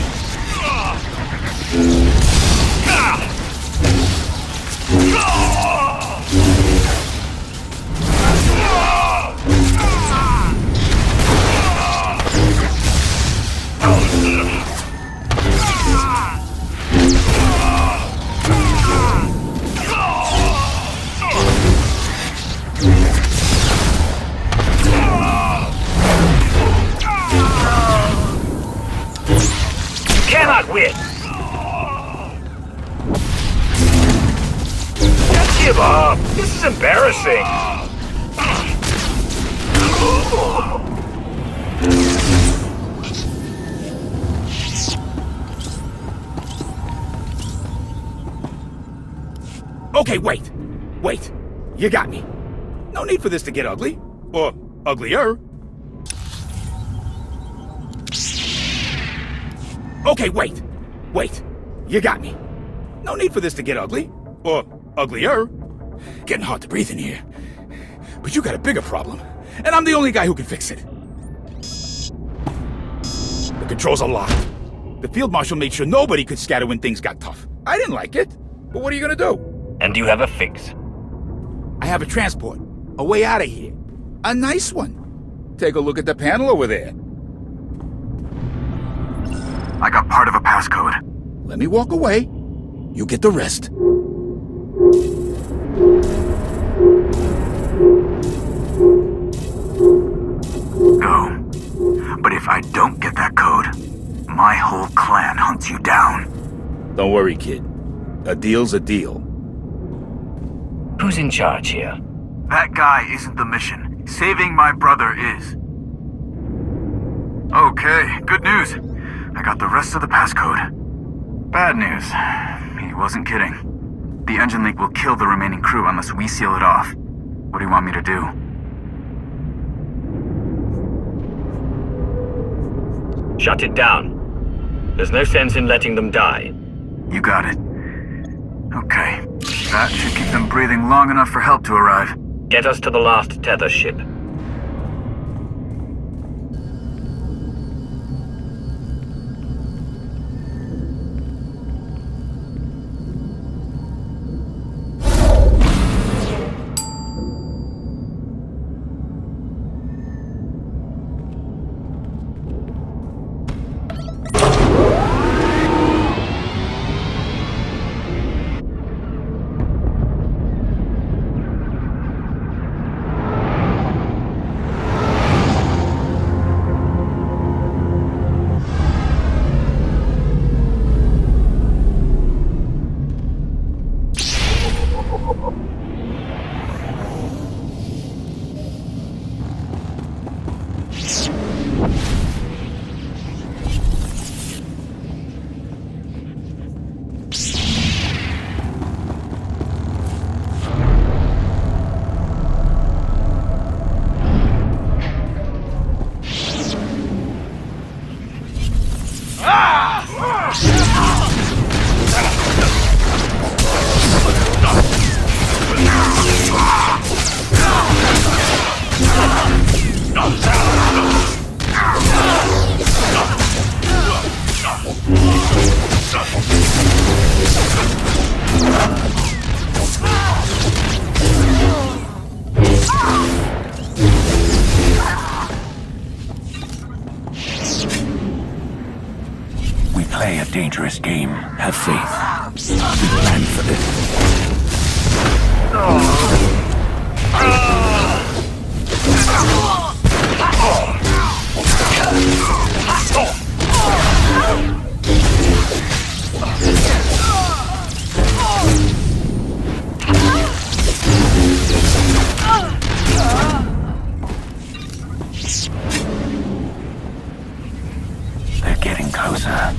Cannot win! Just give up! This is embarrassing! Okay, wait. Wait. You got me. No need for this to get ugly. Or uglier. Okay, wait. Wait. You got me. No need for this to get ugly. Or uglier. Getting hard to breathe in here. But you got a bigger problem. And I'm the only guy who can fix it. The controls are locked. The field marshal made sure nobody could scatter when things got tough. I didn't like it. But what are you gonna do? And you have a fix? I have a transport. A way out of here. A nice one. Take a look at the panel over there. I got part of a passcode. Let me walk away. You get the rest. Go. But if I don't get that code, my whole clan hunts you down. Don't worry, kid. A deal's a deal. Who's in charge here? That guy isn't the mission. Saving my brother is. Okay, good news. I got the rest of the passcode. Bad news. He wasn't kidding. The engine leak will kill the remaining crew unless we seal it off. What do you want me to do? Shut it down. There's no sense in letting them die. You got it. Okay. That should keep them breathing long enough for help to arrive. Get us to the last tether ship. We play a dangerous game. Have faith. We planned for this. They're getting closer.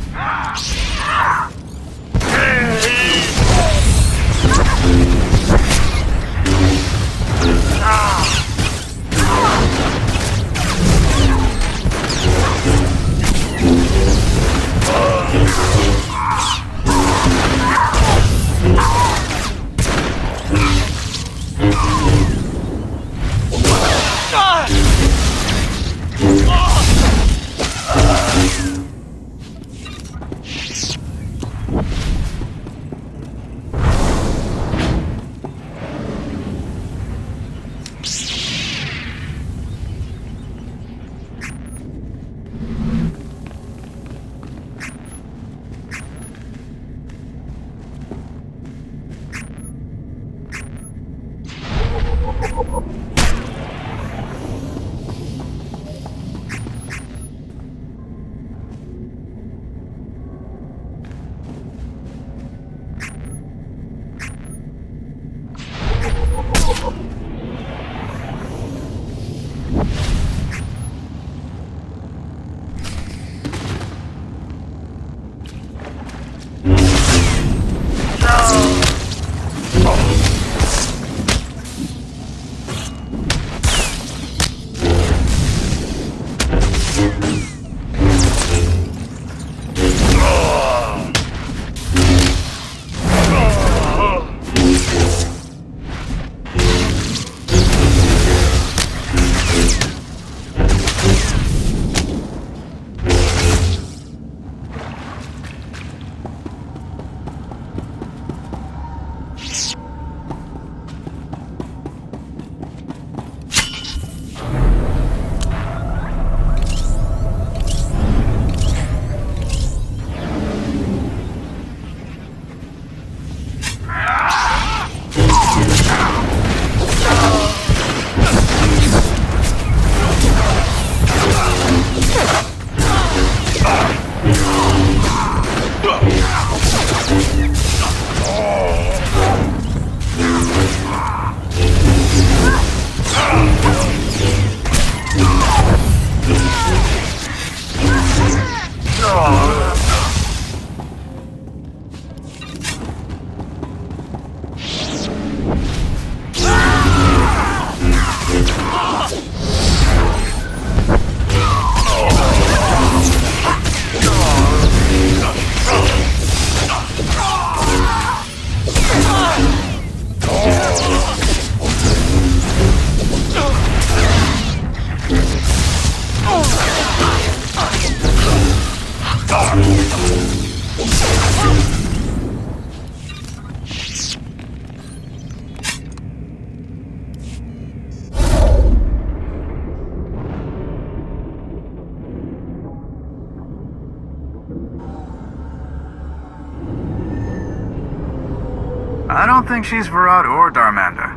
I don't think she's Varad or Darmanda.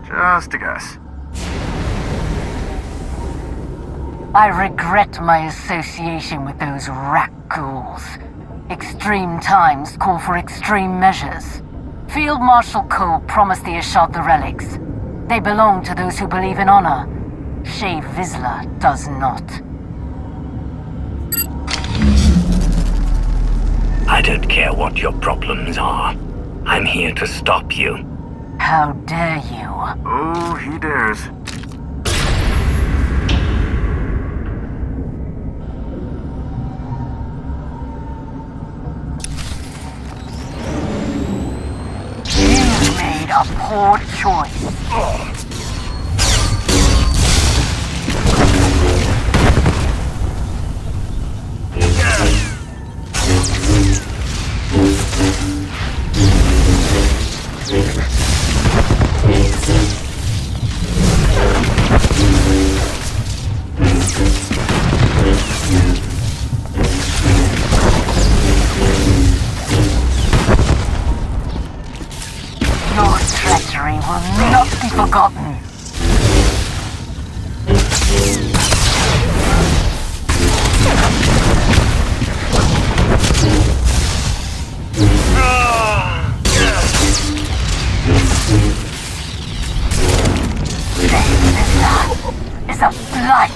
Just a guess. I regret my association with those rat ghouls. Extreme times call for extreme measures. Field Marshal Cole promised the Ashad the relics. They belong to those who believe in honor. Shay Vizsla does not. I don't care what your problems are. I'm here to stop you. How dare you? Oh, he dares. You made a poor choice. Your treachery will not be forgotten. Is a blight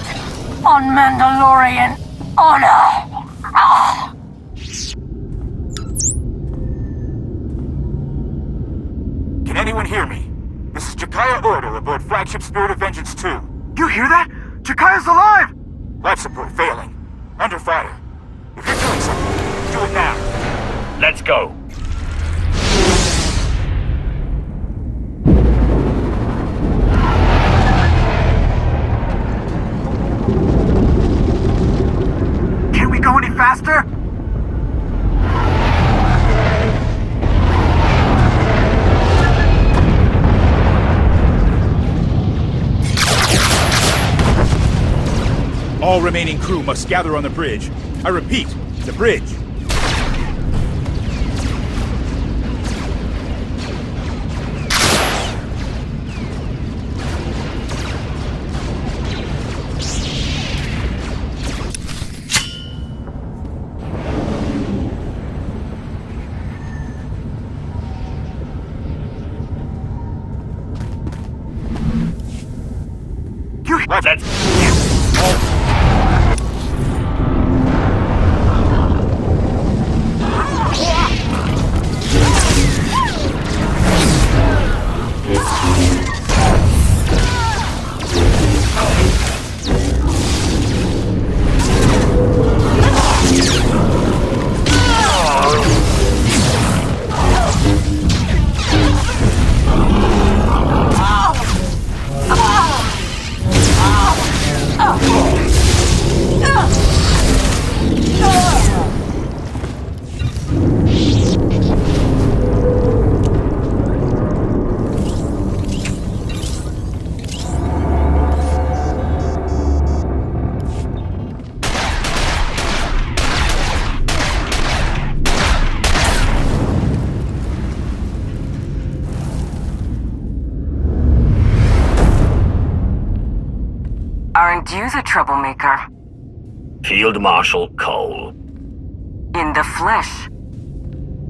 on Mandalorian honor. Can anyone hear me? This is Jakaya Order aboard Flagship Spirit of Vengeance 2. You hear that? Jakaya's alive! Life support failing. Under fire. If you're doing something, do it now. Let's go. Can we go any faster? All remaining crew must gather on the bridge. I repeat, the bridge. Aren't you the troublemaker? Field Marshal Cole. In the flesh.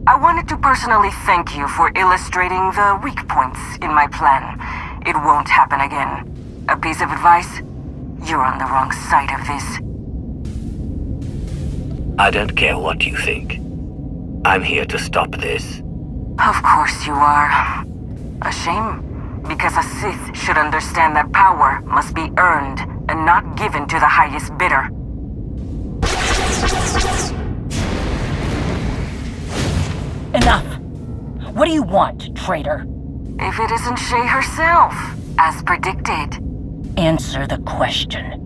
I wanted to personally thank you for illustrating the weak points in my plan. It won't happen again. A piece of advice? You're on the wrong side of this. I don't care what you think. I'm here to stop this. Of course you are. A shame, because a Sith should understand that power must be earned and not given to the highest bidder. Enough! What do you want, traitor? If it isn't Shay herself, as predicted. Answer the question.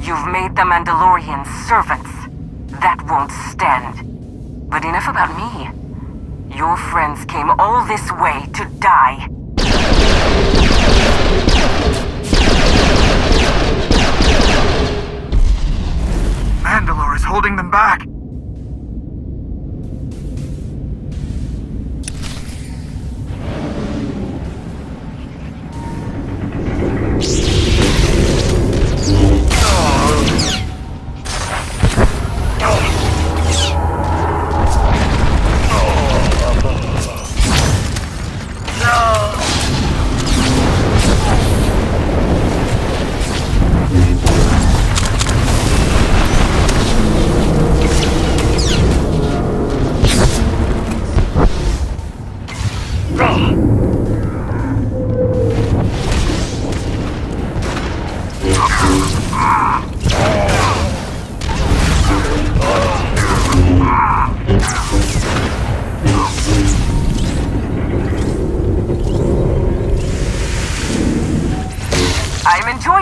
You've made the Mandalorians servants. That won't stand. But enough about me. Your friends came all this way to die. Mandalore is holding them back.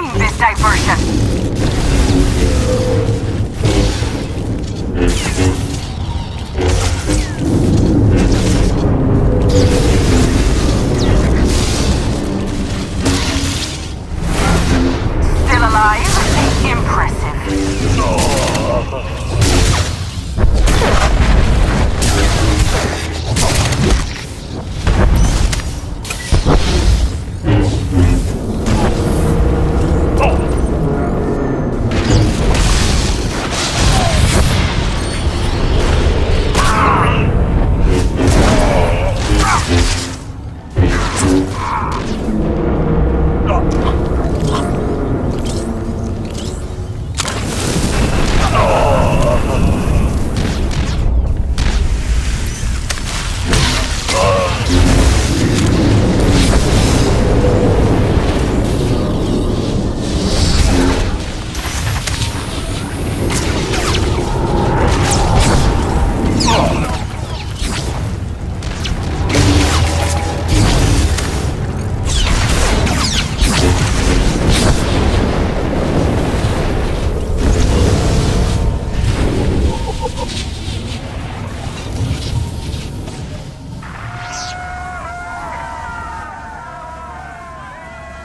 seen this diversion. Still alive? Impressive.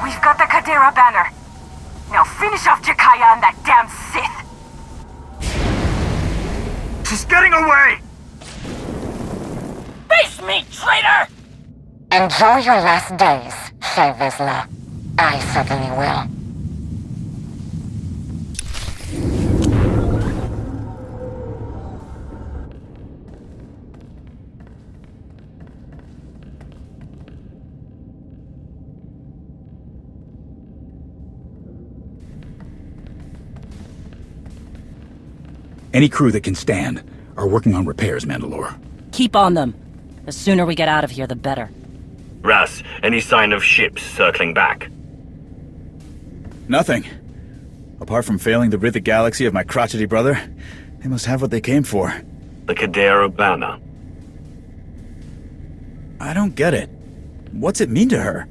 We've got the Kadera banner. Now finish off Jakaya and that damn Sith. She's getting away! Face me, traitor! Enjoy your last days, Shay Vizsla. I certainly will. Any crew that can stand are working on repairs, Mandalore. Keep on them. The sooner we get out of here, the better. Ras, any sign of ships circling back? Nothing. Apart from failing to rid the galaxy of my crotchety brother, they must have what they came for. The Kadera banner. I don't get it. What's it mean to her?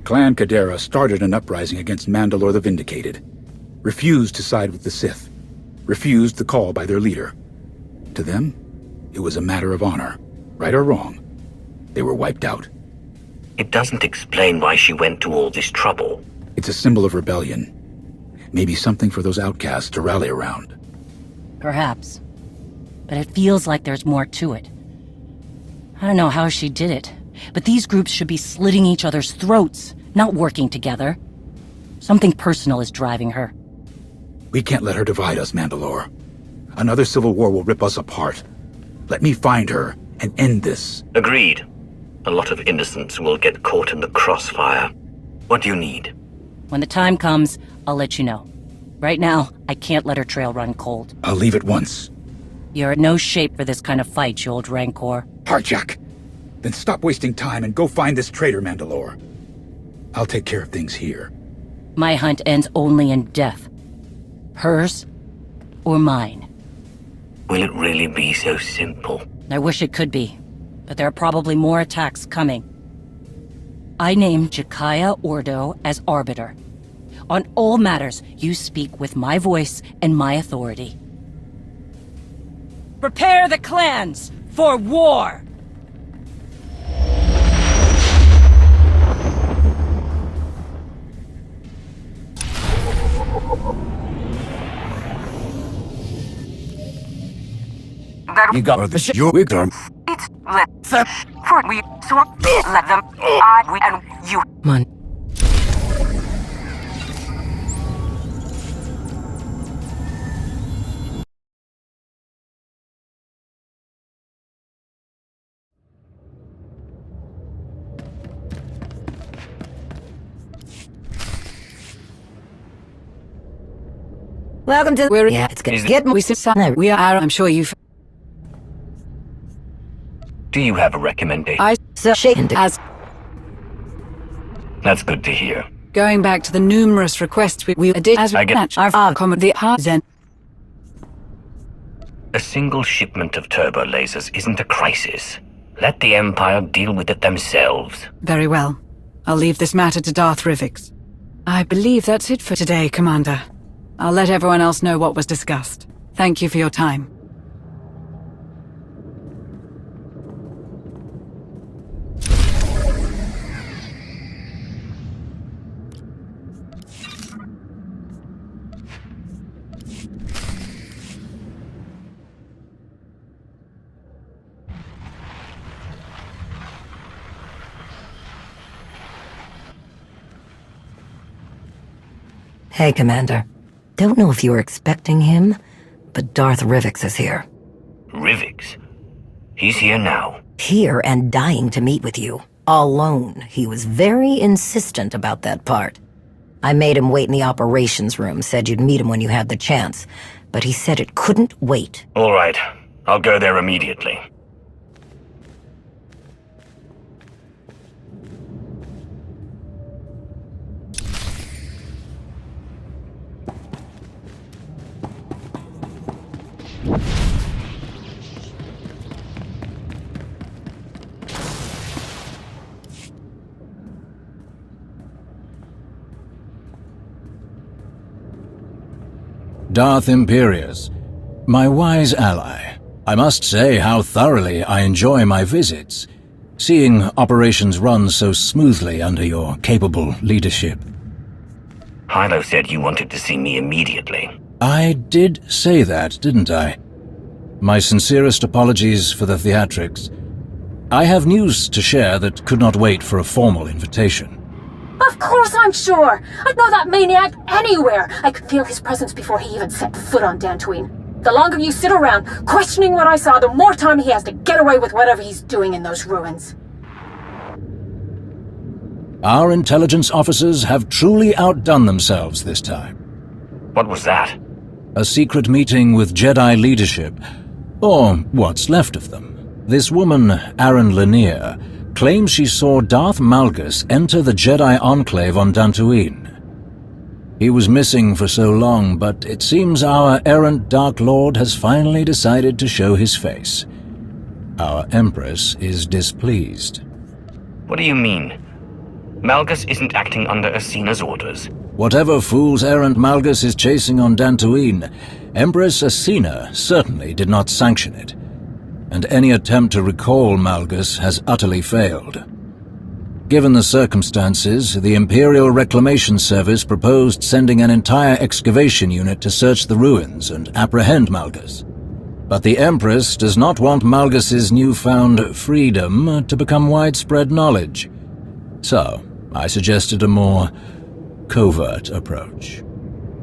Clan Kadera started an uprising against Mandalore the Vindicated. Refused to side with the Sith. Refused the call by their leader. To them, it was a matter of honor. Right or wrong, they were wiped out. It doesn't explain why she went to all this trouble. It's a symbol of rebellion. Maybe something for those outcasts to rally around. Perhaps. But it feels like there's more to it. I don't know how she did it, but these groups should be slitting each other's throats, not working together. Something personal is driving her. We can't let her divide us, Mandalore. Another civil war will rip us apart. Let me find her and end this. Agreed. A lot of innocents will get caught in the crossfire. What do you need? When the time comes, I'll let you know. Right now, I can't let her trail run cold. I'll leave at once. You're in no shape for this kind of fight, you old Rancor. Harjak! Then stop wasting time and go find this traitor, Mandalore. I'll take care of things here. My hunt ends only in death. Hers or mine. Will it really be so simple? I wish it could be, but there are probably more attacks coming. I name Jakaya Ordo as Arbiter. On all matters, you speak with my voice and my authority. Prepare the clans for war! You got the shit. Your victim. It's let them for we so let them I we and you Man. Welcome to where it's gonna get we sit we are I'm sure you've Do you have a recommendation? I shake as That's good to hear. going back to the numerous requests we did as we match our common the Hazen. A single shipment of turbo lasers isn't a crisis. Let the Empire deal with it themselves. Very well. I'll leave this matter to Darth Rivix. I believe that's it for today, Commander. I'll let everyone else know what was discussed. Thank you for your time. Hey, Commander. Don't know if you were expecting him, but Darth Rivix is here. Rivix? He's here now. Here and dying to meet with you. Alone. He was very insistent about that part. I made him wait in the operations room, said you'd meet him when you had the chance, but he said it couldn't wait. All right. I'll go there immediately. Darth Imperius, my wise ally. I must say how thoroughly I enjoy my visits, seeing operations run so smoothly under your capable leadership. Hilo said you wanted to see me immediately. I did say that, didn't I? My sincerest apologies for the theatrics. I have news to share that could not wait for a formal invitation. Of course I'm sure! I'd know that maniac anywhere! I could feel his presence before he even set foot on Dantooine. The longer you sit around, questioning what I saw, the more time he has to get away with whatever he's doing in those ruins. Our intelligence officers have truly outdone themselves this time. What was that? A secret meeting with Jedi leadership, or what's left of them. This woman, Aaron Lanier, claims she saw Darth Malgus enter the Jedi Enclave on Dantooine. He was missing for so long, but it seems our errant Dark Lord has finally decided to show his face. Our Empress is displeased. What do you mean? Malgus isn't acting under Asina's orders. Whatever fool's errand Malgus is chasing on Dantooine, Empress Asina certainly did not sanction it. And any attempt to recall Malgus has utterly failed. Given the circumstances, the Imperial Reclamation Service proposed sending an entire excavation unit to search the ruins and apprehend Malgus. But the Empress does not want Malgus's newfound freedom to become widespread knowledge. So, I suggested a more covert approach.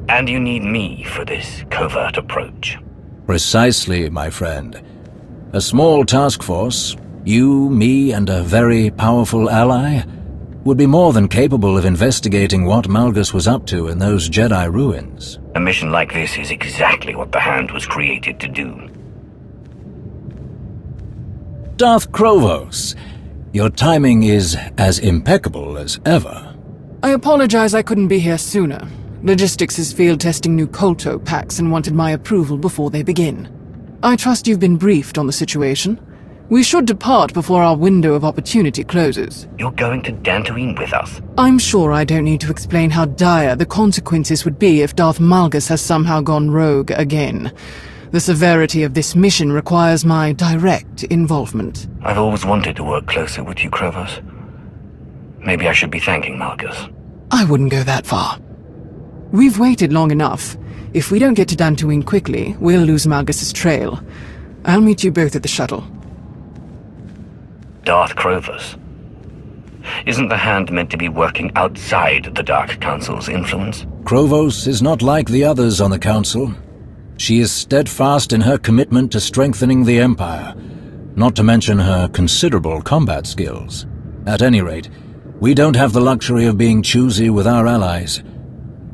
And you need me for this covert approach. Precisely, my friend. A small task force, you, me, and a very powerful ally, would be more than capable of investigating what Malgus was up to in those Jedi ruins. A mission like this is exactly what the Hand was created to do. Darth Krovos, your timing is as impeccable as ever. I apologize I couldn't be here sooner. Logistics is field testing new Kolto packs and wanted my approval before they begin. I trust you've been briefed on the situation. We should depart before our window of opportunity closes. You're going to Dantooine with us? I'm sure I don't need to explain how dire the consequences would be if Darth Malgus has somehow gone rogue again. The severity of this mission requires my direct involvement. I've always wanted to work closer with you, Krovos. Maybe I should be thanking Malgus. I wouldn't go that far. We've waited long enough. If we don't get to Dantooine quickly, we'll lose Malgus's trail. I'll meet you both at the shuttle. Darth Krovos. Isn't the Hand meant to be working outside the Dark Council's influence? Krovos is not like the others on the Council. She is steadfast in her commitment to strengthening the Empire, not to mention her considerable combat skills. At any rate, we don't have the luxury of being choosy with our allies.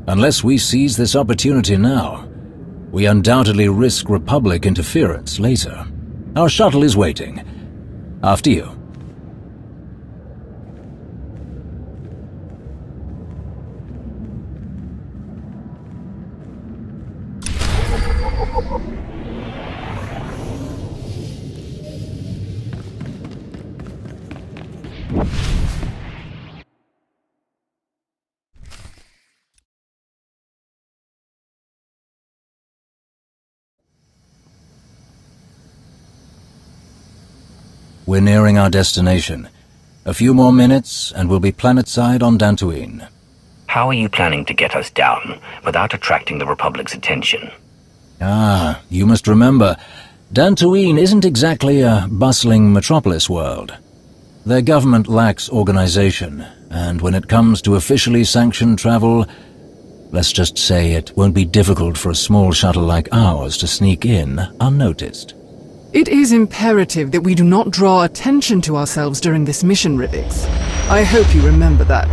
Unless we seize this opportunity now, we undoubtedly risk Republic interference later. Our shuttle is waiting. After you. We're nearing our destination. A few more minutes, and we'll be planetside on Dantooine. How are you planning to get us down without attracting the Republic's attention? Ah, you must remember, Dantooine isn't exactly a bustling metropolis world. Their government lacks organization, and when it comes to officially sanctioned travel, let's just say it won't be difficult for a small shuttle like ours to sneak in unnoticed. It is imperative that we do not draw attention to ourselves during this mission, Rivix. I hope you remember that.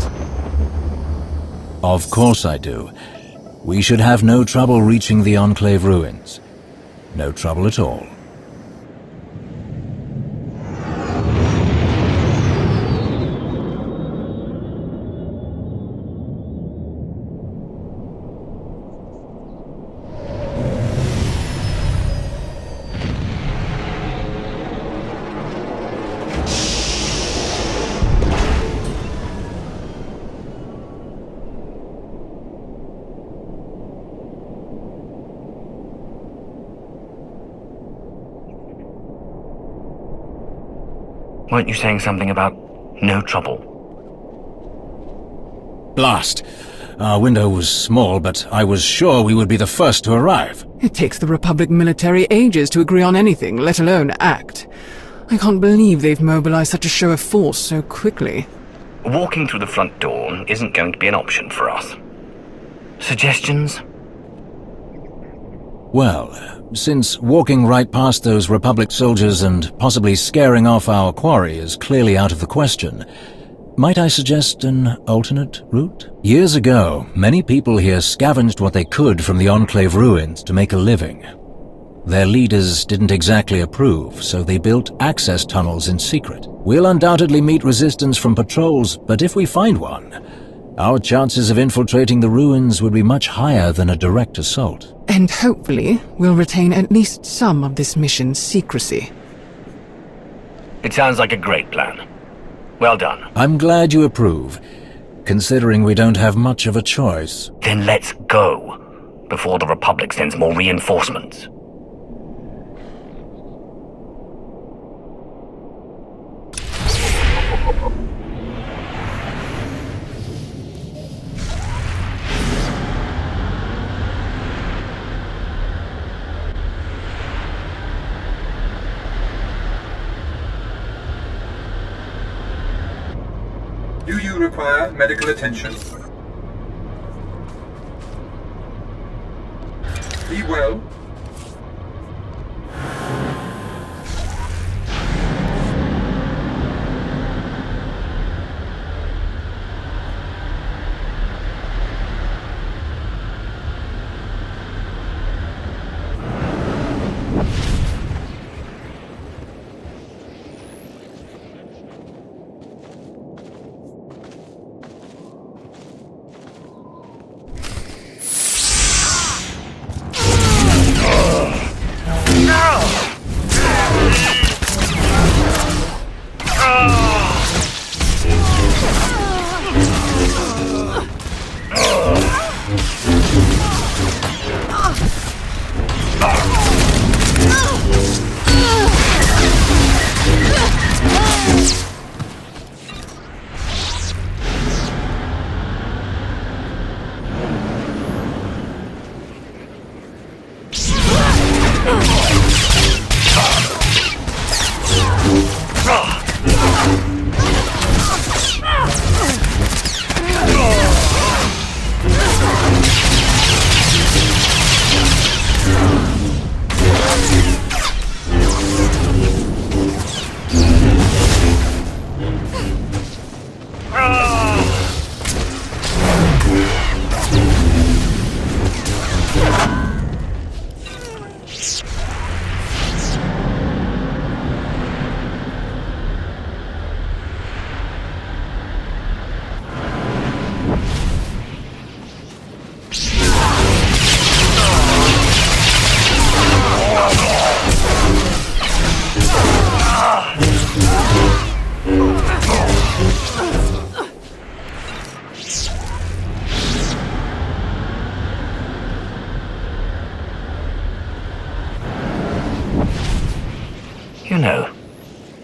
Of course I do. We should have no trouble reaching the Enclave ruins. No trouble at all. Weren't you saying something about no trouble? Blast! Our window was small, but I was sure we would be the first to arrive. It takes the Republic military ages to agree on anything, let alone act. I can't believe they've mobilized such a show of force so quickly. Walking through the front door isn't going to be an option for us. Suggestions? Well, since walking right past those Republic soldiers and possibly scaring off our quarry is clearly out of the question, might I suggest an alternate route? Years ago, many people here scavenged what they could from the Enclave ruins to make a living. Their leaders didn't exactly approve, so they built access tunnels in secret. We'll undoubtedly meet resistance from patrols, but if we find one, our chances of infiltrating the ruins would be much higher than a direct assault. And hopefully, we'll retain at least some of this mission's secrecy. It sounds like a great plan. Well done. I'm glad you approve, considering we don't have much of a choice. Then let's go, before the Republic sends more reinforcements. Do you require medical attention? Be well.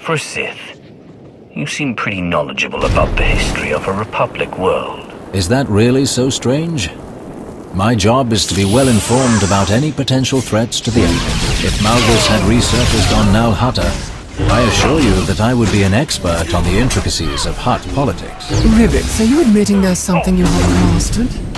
For a Sith, you seem pretty knowledgeable about the history of a Republic world. Is that really so strange? My job is to be well informed about any potential threats to the Empire. If Malgus had resurfaced on Nal Hutta, I assure you that I would be an expert on the intricacies of Hutt politics. Ribbits, are you admitting there's something you haven't mastered?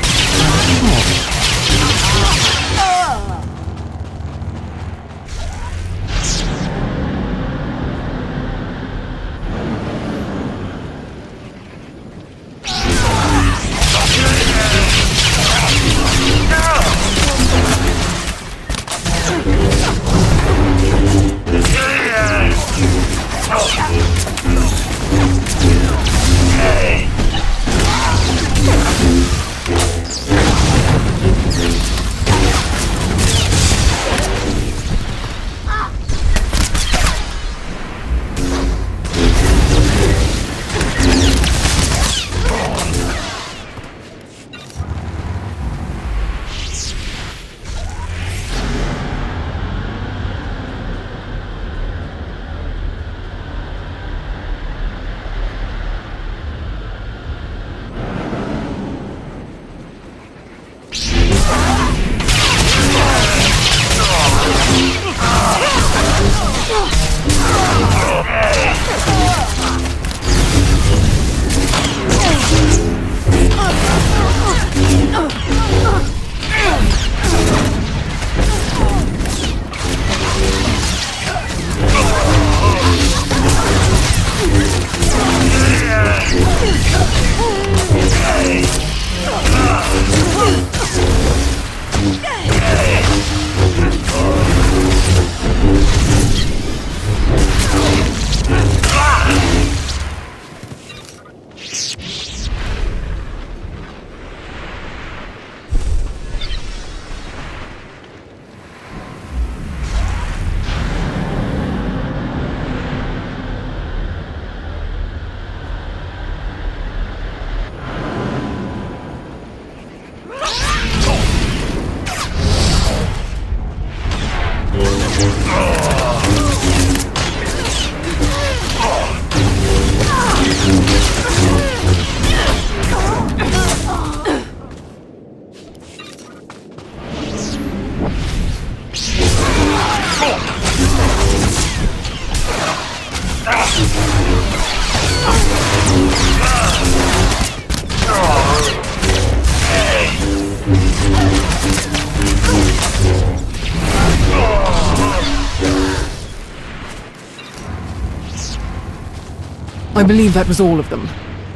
I believe that was all of them.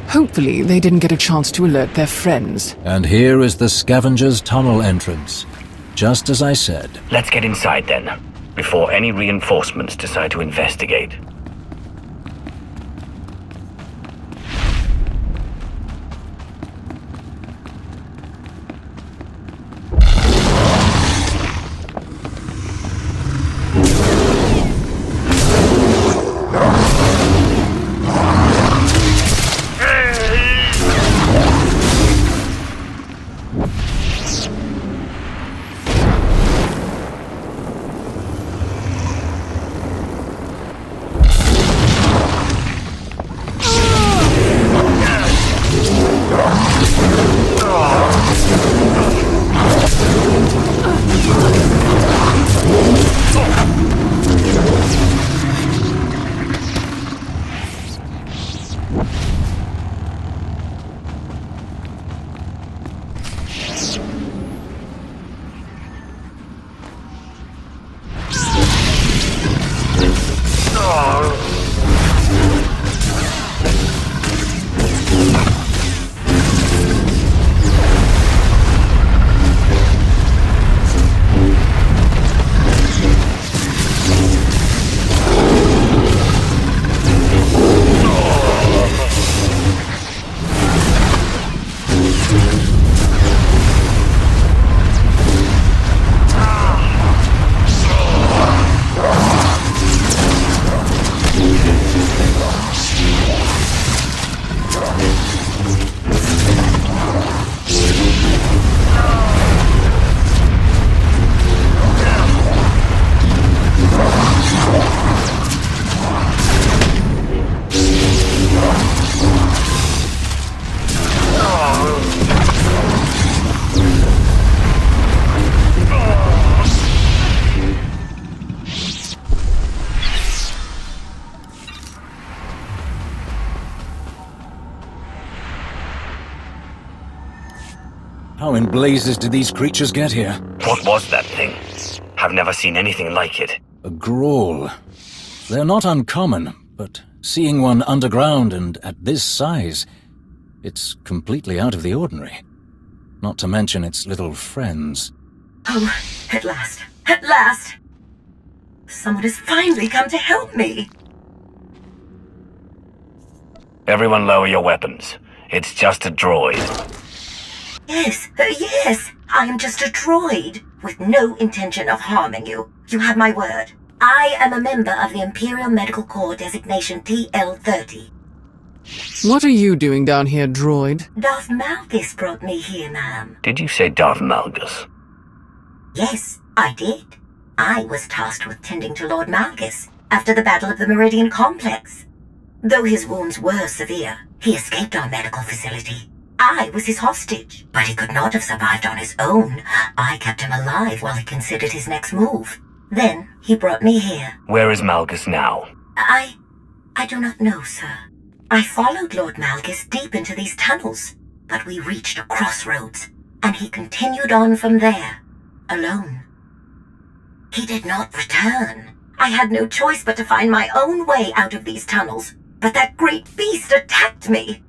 Hopefully, they didn't get a chance to alert their friends. And here is the Scavenger's tunnel entrance. Just as I said. Let's get inside then, before any reinforcements decide to investigate. in blazes did these creatures get here? What was that thing? I've never seen anything like it. A Grawl. They're not uncommon, but seeing one underground and at this size, it's completely out of the ordinary. Not to mention its little friends. Oh, at last. At last! Someone has finally come to help me! Everyone lower your weapons. It's just a droid. Yes, yes! I am just a droid, with no intention of harming you. You have my word. I am a member of the Imperial Medical Corps designation TL-30. What are you doing down here, droid? Darth Malgus brought me here, ma'am. Did you say Darth Malgus? Yes, I did. I was tasked with tending to Lord Malgus after the Battle of the Meridian Complex. Though his wounds were severe, he escaped our medical facility. I was his hostage, but he could not have survived on his own. I kept him alive while he considered his next move. Then he brought me here. Where is Malgus now? I do not know, sir. I followed Lord Malgus deep into these tunnels, but we reached a crossroads, and he continued on from there, alone. He did not return. I had no choice but to find my own way out of these tunnels, but that great beast attacked me.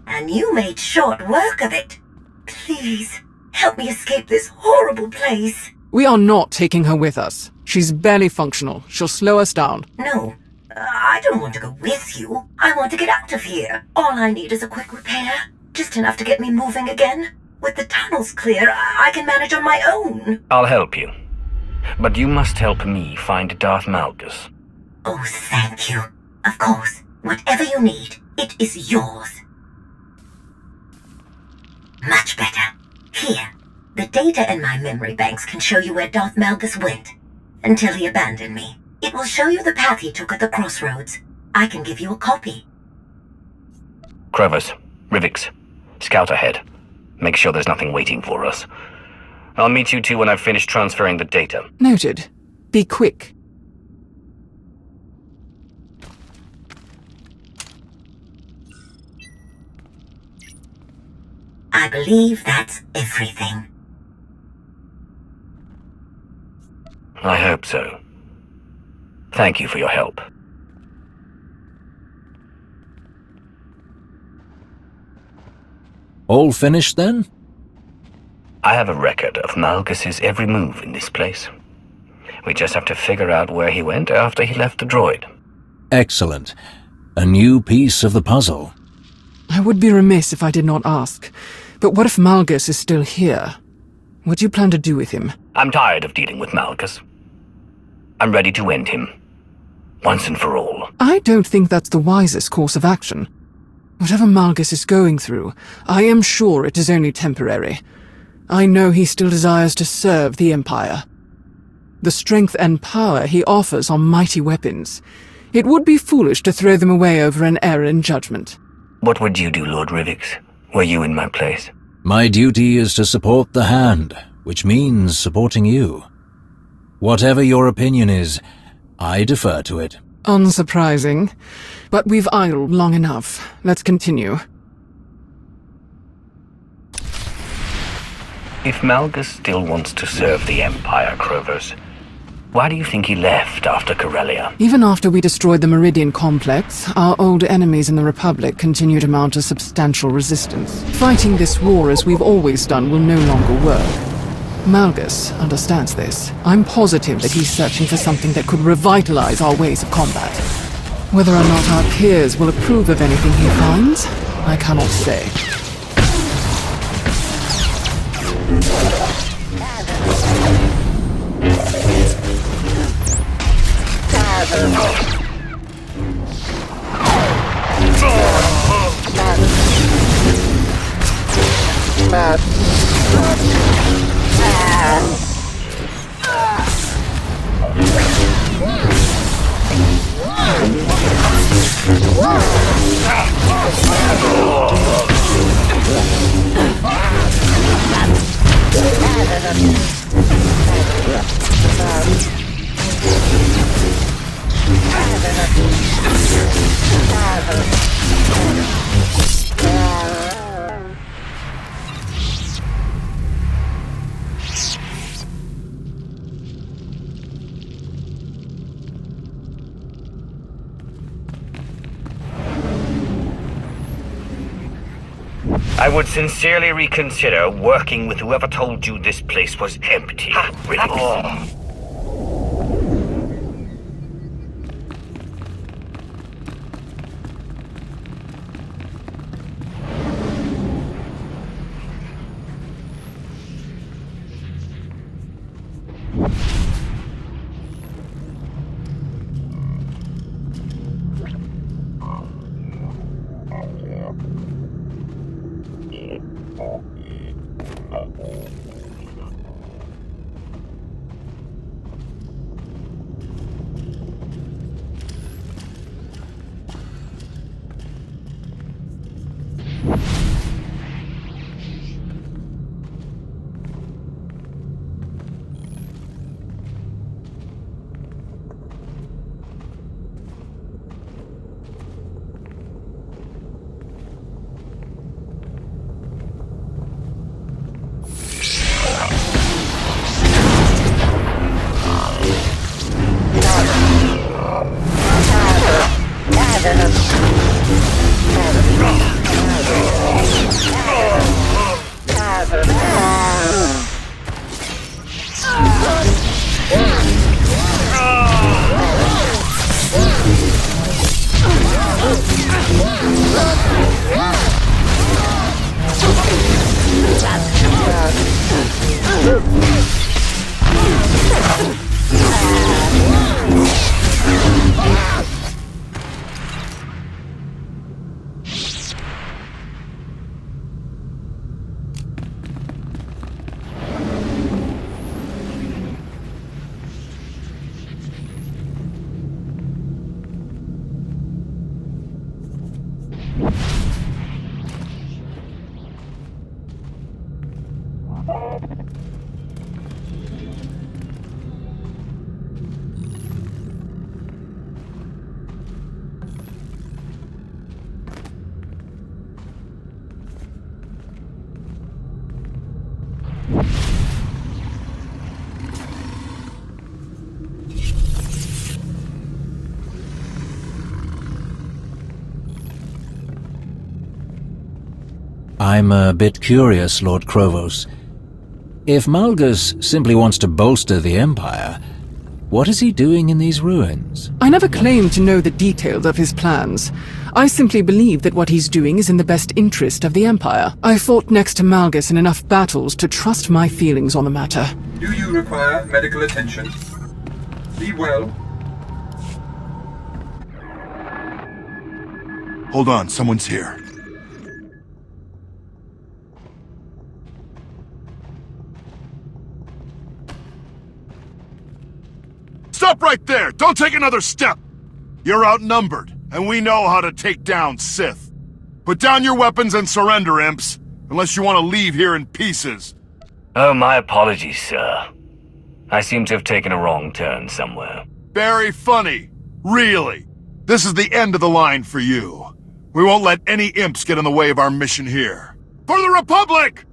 And you made short work of it. Please, help me escape this horrible place. We are not taking her with us. She's barely functional. She'll slow us down. No, I don't want to go with you. I want to get out of here. All I need is a quick repair. Just enough to get me moving again. With the tunnels clear, I can manage on my own. I'll help you. But you must help me find Darth Malgus. Oh, thank you. Of course. Whatever you need, it is yours. Much better. Here. The data in my memory banks can show you where Darth Malgus went. Until he abandoned me. It will show you the path he took at the crossroads. I can give you a copy. Crevers, Rivix, scout ahead. Make sure there's nothing waiting for us. I'll meet you two when I've finished transferring the data. Noted. Be quick. I believe that's everything. I hope so. Thank you for your help. All finished then? I have a record of Malgus's every move in this place. We just have to figure out where he went after he left the droid. Excellent. A new piece of the puzzle. I would be remiss if I did not ask. But what if Malgus is still here? What do you plan to do with him? I'm tired of dealing with Malgus. I'm ready to end him. Once and for all. I don't think that's the wisest course of action. Whatever Malgus is going through, I am sure it is only temporary. I know he still desires to serve the Empire. The strength and power he offers are mighty weapons. It would be foolish to throw them away over an error in judgment. What would you do, Lord Rivix, were you in my place? My duty is to support the Hand, which means supporting you. Whatever your opinion is, I defer to it. Unsurprising. But we've idled long enough. Let's continue. If Malgus still wants to serve the Empire, Crovers, why do you think he left after Corellia? Even after we destroyed the Meridian Complex, our old enemies in the Republic continue to mount a substantial resistance. Fighting this war as we've always done will no longer work. Malgus understands this. I'm positive that he's searching for something that could revitalize our ways of combat. Whether or not our peers will approve of anything he finds, I cannot say. I would sincerely reconsider working with whoever told you this place was empty. Relax. I'm a bit curious, Lord Krovos. If Malgus simply wants to bolster the Empire, what is he doing in these ruins? I never claimed to know the details of his plans. I simply believe that what he's doing is in the best interest of the Empire. I fought next to Malgus in enough battles to trust my feelings on the matter. Do you require medical attention? Be well. Hold on, someone's here. Stop right there! Don't take another step! You're outnumbered, and we know how to take down Sith. Put down your weapons and surrender, imps, unless you want to leave here in pieces. Oh, my apologies, sir. I seem to have taken a wrong turn somewhere. Very funny. Really. This is the end of the line for you. We won't let any imps get in the way of our mission here. For the Republic!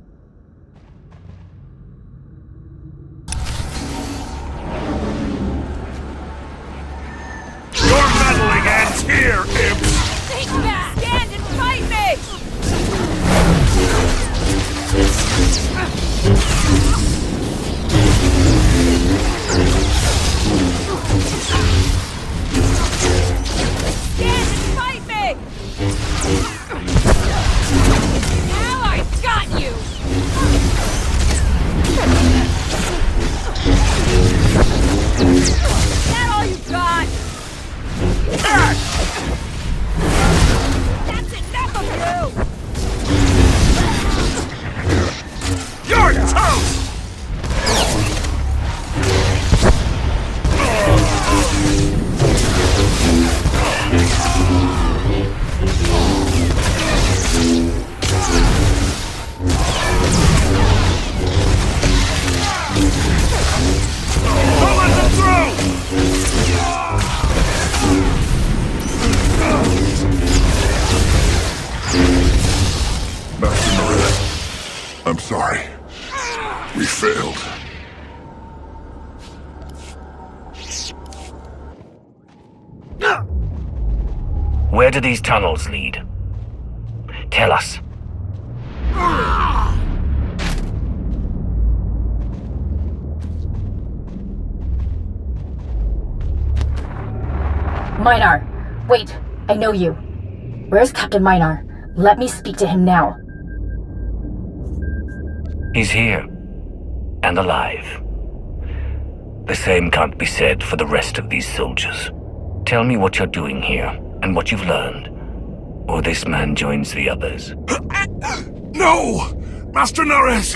Your meddling ends here, imps! Take back! Stand and fight me! Stand and fight me! Now I've got you! Is that all you got? That's enough of you! You're toast! Don't let them through! Master Marilla, I'm sorry. We failed. Where do these tunnels lead? Tell us. Minar! Wait, I know you. Where's Captain Minar? Let me speak to him now. He's here. And alive. The same can't be said for the rest of these soldiers. Tell me what you're doing here, and what you've learned. Or this man joins the others. No! Master Nares!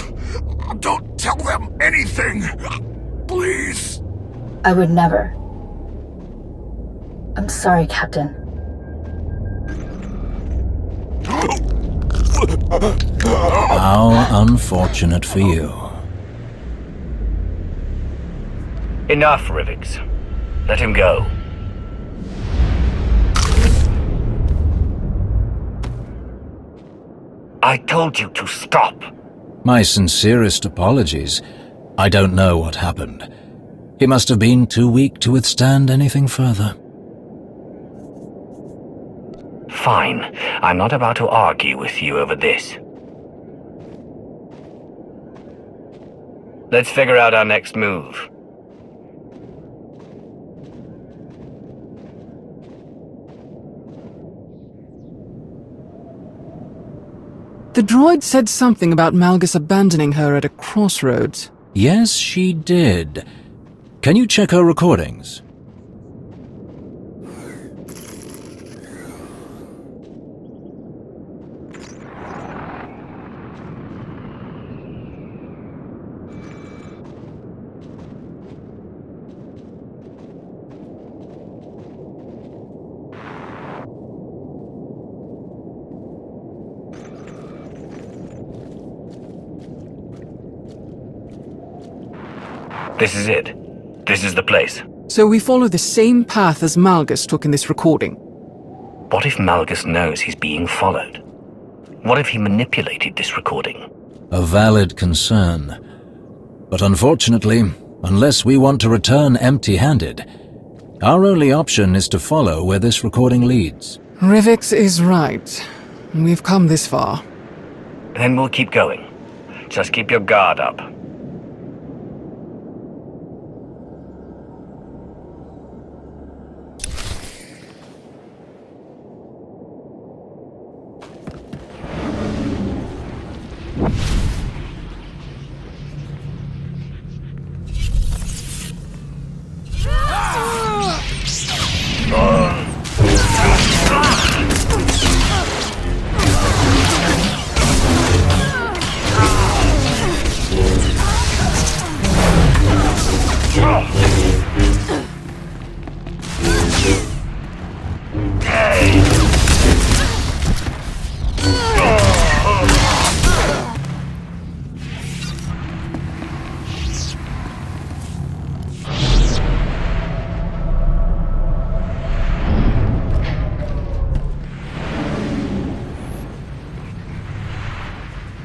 Don't tell them anything! Please! I would never. I'm sorry, Captain. How unfortunate for you. Enough, Rivix. Let him go. I told you to stop. My sincerest apologies. I don't know what happened. He must have been too weak to withstand anything further. Fine. I'm not about to argue with you over this. Let's figure out our next move. The droid said something about Malgus abandoning her at a crossroads. Yes, she did. Can you check her recordings? This is it. This is the place. So we follow the same path as Malgus took in this recording. What if Malgus knows he's being followed? What if he manipulated this recording? A valid concern. But unfortunately, unless we want to return empty-handed, our only option is to follow where this recording leads. Rivix is right. We've come this far. Then we'll keep going. Just keep your guard up.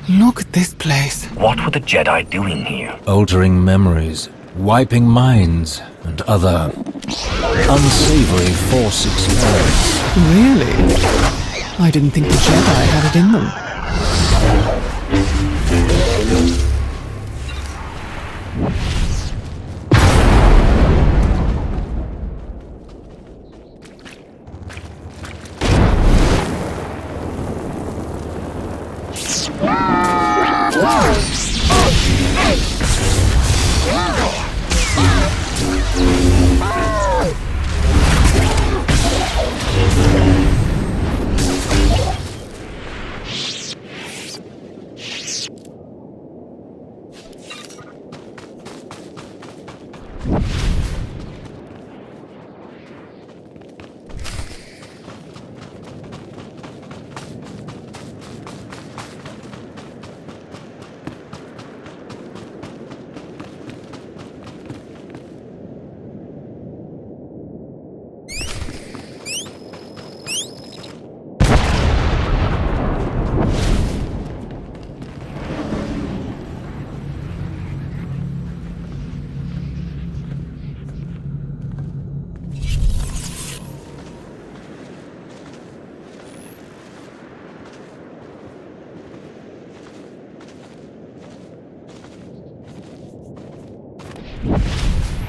Look at this place. What were the Jedi doing here? Altering memories, wiping minds, and other unsavory Force experiments. Really? I didn't think the Jedi had it in them.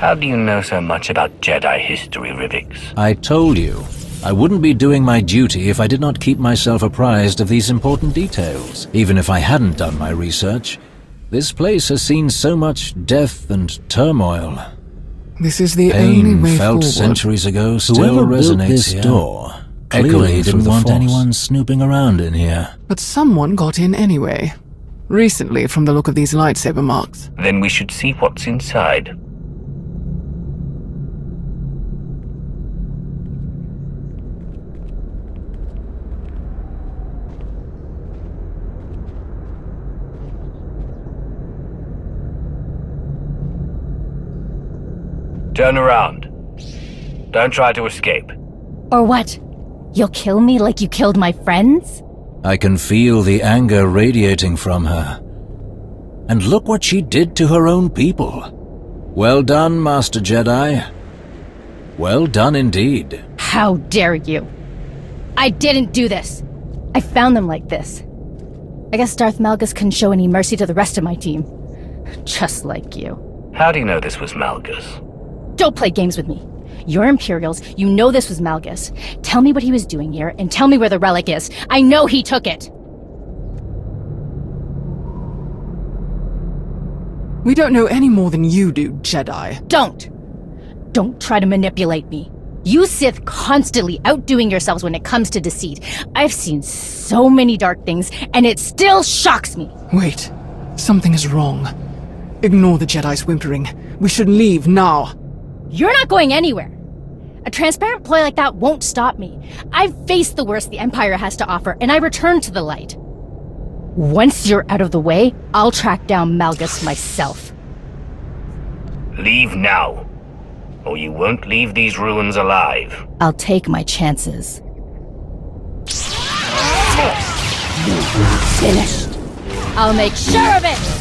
How do you know so much about Jedi history, Rivix? I told you. I wouldn't be doing my duty if I did not keep myself apprised of these important details. Even if I hadn't done my research, this place has seen so much death and turmoil. This is the Pain only way felt forward. centuries ago still Whoever built resonates this here. door Clearly clearly didn't want Force. anyone snooping around in here. But someone got in anyway. Recently, from the look of these lightsaber marks. Then we should see what's inside. Turn around. Don't try to escape. Or what? You'll kill me like you killed my friends? I can feel the anger radiating from her. And look what she did to her own people. Well done, Master Jedi. Well done indeed. How dare you? I didn't do this. I found them like this. I guess Darth Malgus couldn't show any mercy to the rest of my team. Just like you. How do you know this was Malgus? Don't play games with me. You're Imperials, you know this was Malgus. Tell me what he was doing here, and tell me where the relic is. I know he took it! We don't know any more than you do, Jedi. Don't try to manipulate me. You Sith constantly outdoing yourselves when it comes to deceit. I've seen so many dark things, and it still shocks me. Wait, something is wrong. Ignore the Jedi's whimpering. We should leave now. You're not going anywhere. A transparent ploy like that won't stop me. I've faced the worst the Empire has to offer, and I return to the light. Once you're out of the way, I'll track down Malgus myself. Leave now, or you won't leave these ruins alive. I'll take my chances. Finished. I'll make sure of it!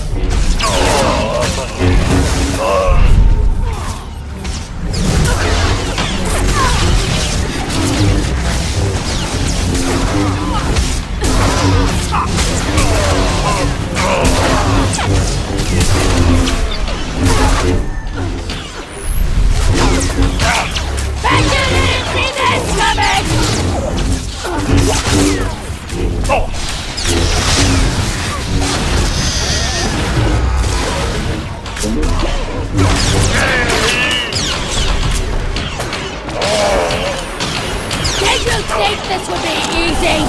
Did you think this would be easy?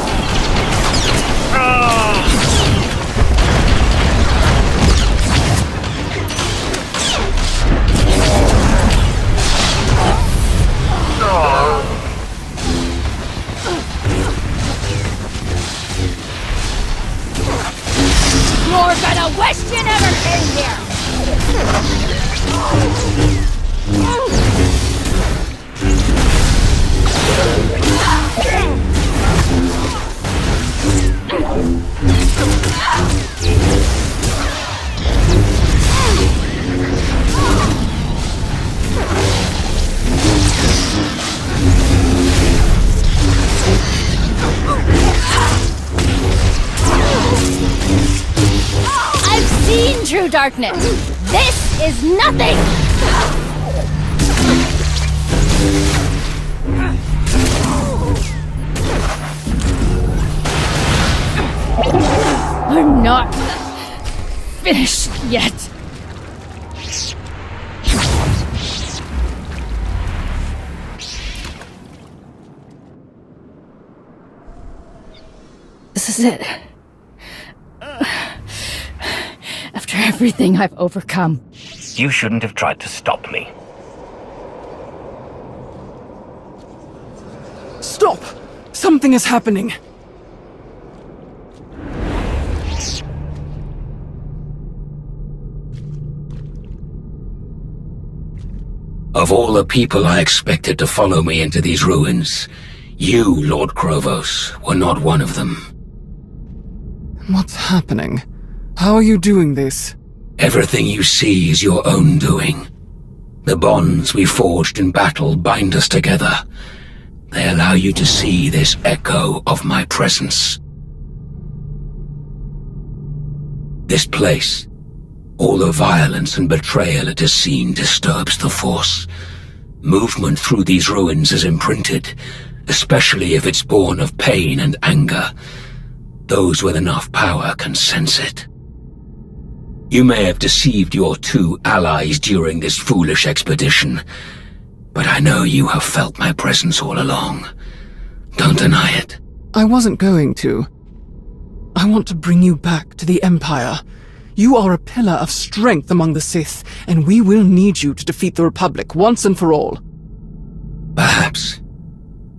You're gonna wish you never came here! I've seen true darkness. This is nothing! We're not finished yet. This is it. After everything I've overcome. You shouldn't have tried to stop me. Stop! Something is happening. Of all the people I expected to follow me into these ruins, you, Lord Krovos, were not one of them. What's happening? How are you doing this? Everything you see is your own doing. The bonds we forged in battle bind us together. They allow you to see this echo of my presence. This place, All the violence and betrayal it has seen disturbs the Force. Movement through these ruins is imprinted, especially if it's born of pain and anger. Those with enough power can sense it. You may have deceived your two allies during this foolish expedition, but I know you have felt my presence all along. Don't deny it. I wasn't going to. I want to bring you back to the Empire. You are a pillar of strength among the Sith, and we will need you to defeat the Republic once and for all. Perhaps.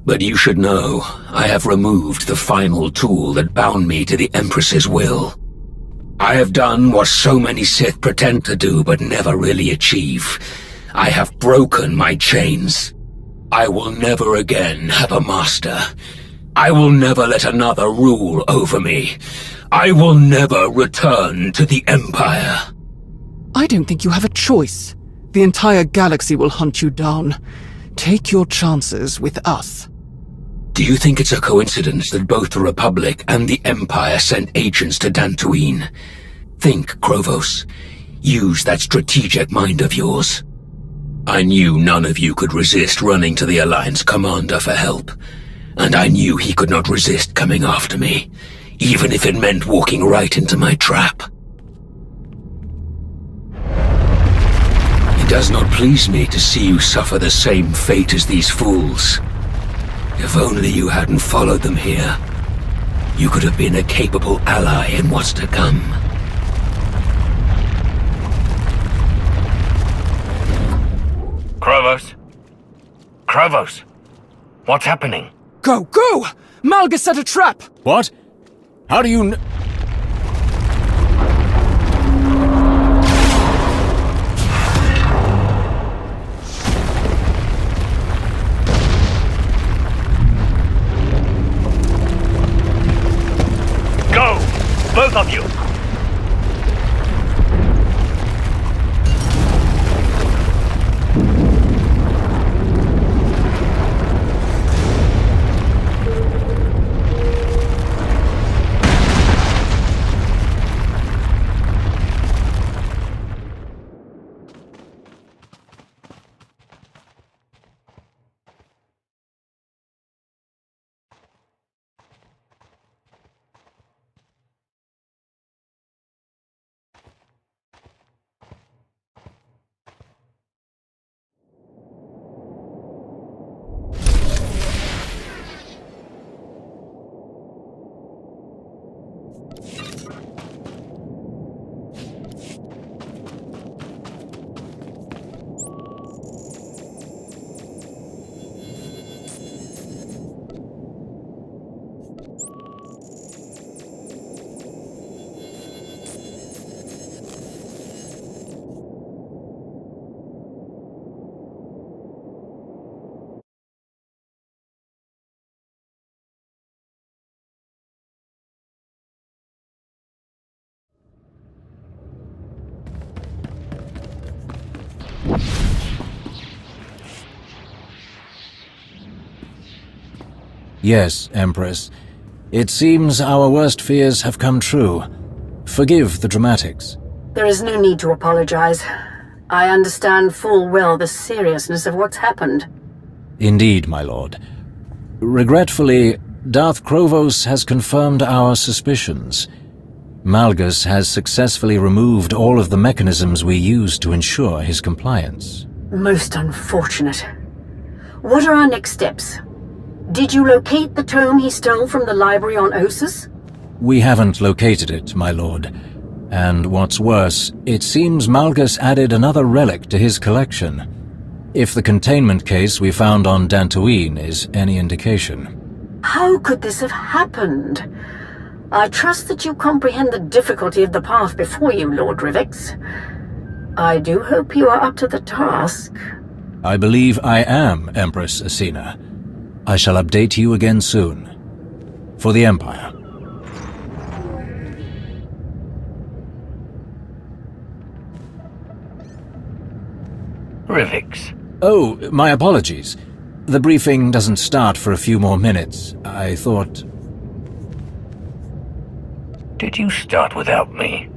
But you should know, I have removed the final tool that bound me to the Empress's will. I have done what so many Sith pretend to do but never really achieve. I have broken my chains. I will never again have a master. I will never let another rule over me. I will never return to the Empire. I don't think you have a choice. The entire galaxy will hunt you down. Take your chances with us. Do you think it's a coincidence that both the Republic and the Empire sent agents to Dantooine? Think, Krovos. Use that strategic mind of yours. I knew none of you could resist running to the Alliance commander for help. And I knew he could not resist coming after me, even if it meant walking right into my trap. It does not please me to see you suffer the same fate as these fools. If only you hadn't followed them here, you could have been a capable ally in what's to come. Krovos? Krovos? What's happening? Go! Go! Malgus set a trap! What? How do you Go! Both of you! Yes, Empress. It seems our worst fears have come true. Forgive the dramatics. There is no need to apologize. I understand full well the seriousness of what's happened. Indeed, my lord. Regretfully, Darth Krovos has confirmed our suspicions. Malgus has successfully removed all of the mechanisms we use to ensure his compliance. Most unfortunate. What are our next steps? Did you locate the tome he stole from the library on Ossus? We haven't located it, my lord. And what's worse, it seems Malgus added another relic to his collection. If the containment case we found on Dantooine is any indication. How could this have happened? I trust that you comprehend the difficulty of the path before you, Lord Rivix. I do hope you are up to the task. I believe I am, Empress Asina. I shall update you again soon. For the Empire. Rivix. Oh, my apologies. The briefing doesn't start for a few more minutes. I thought... Did you start without me?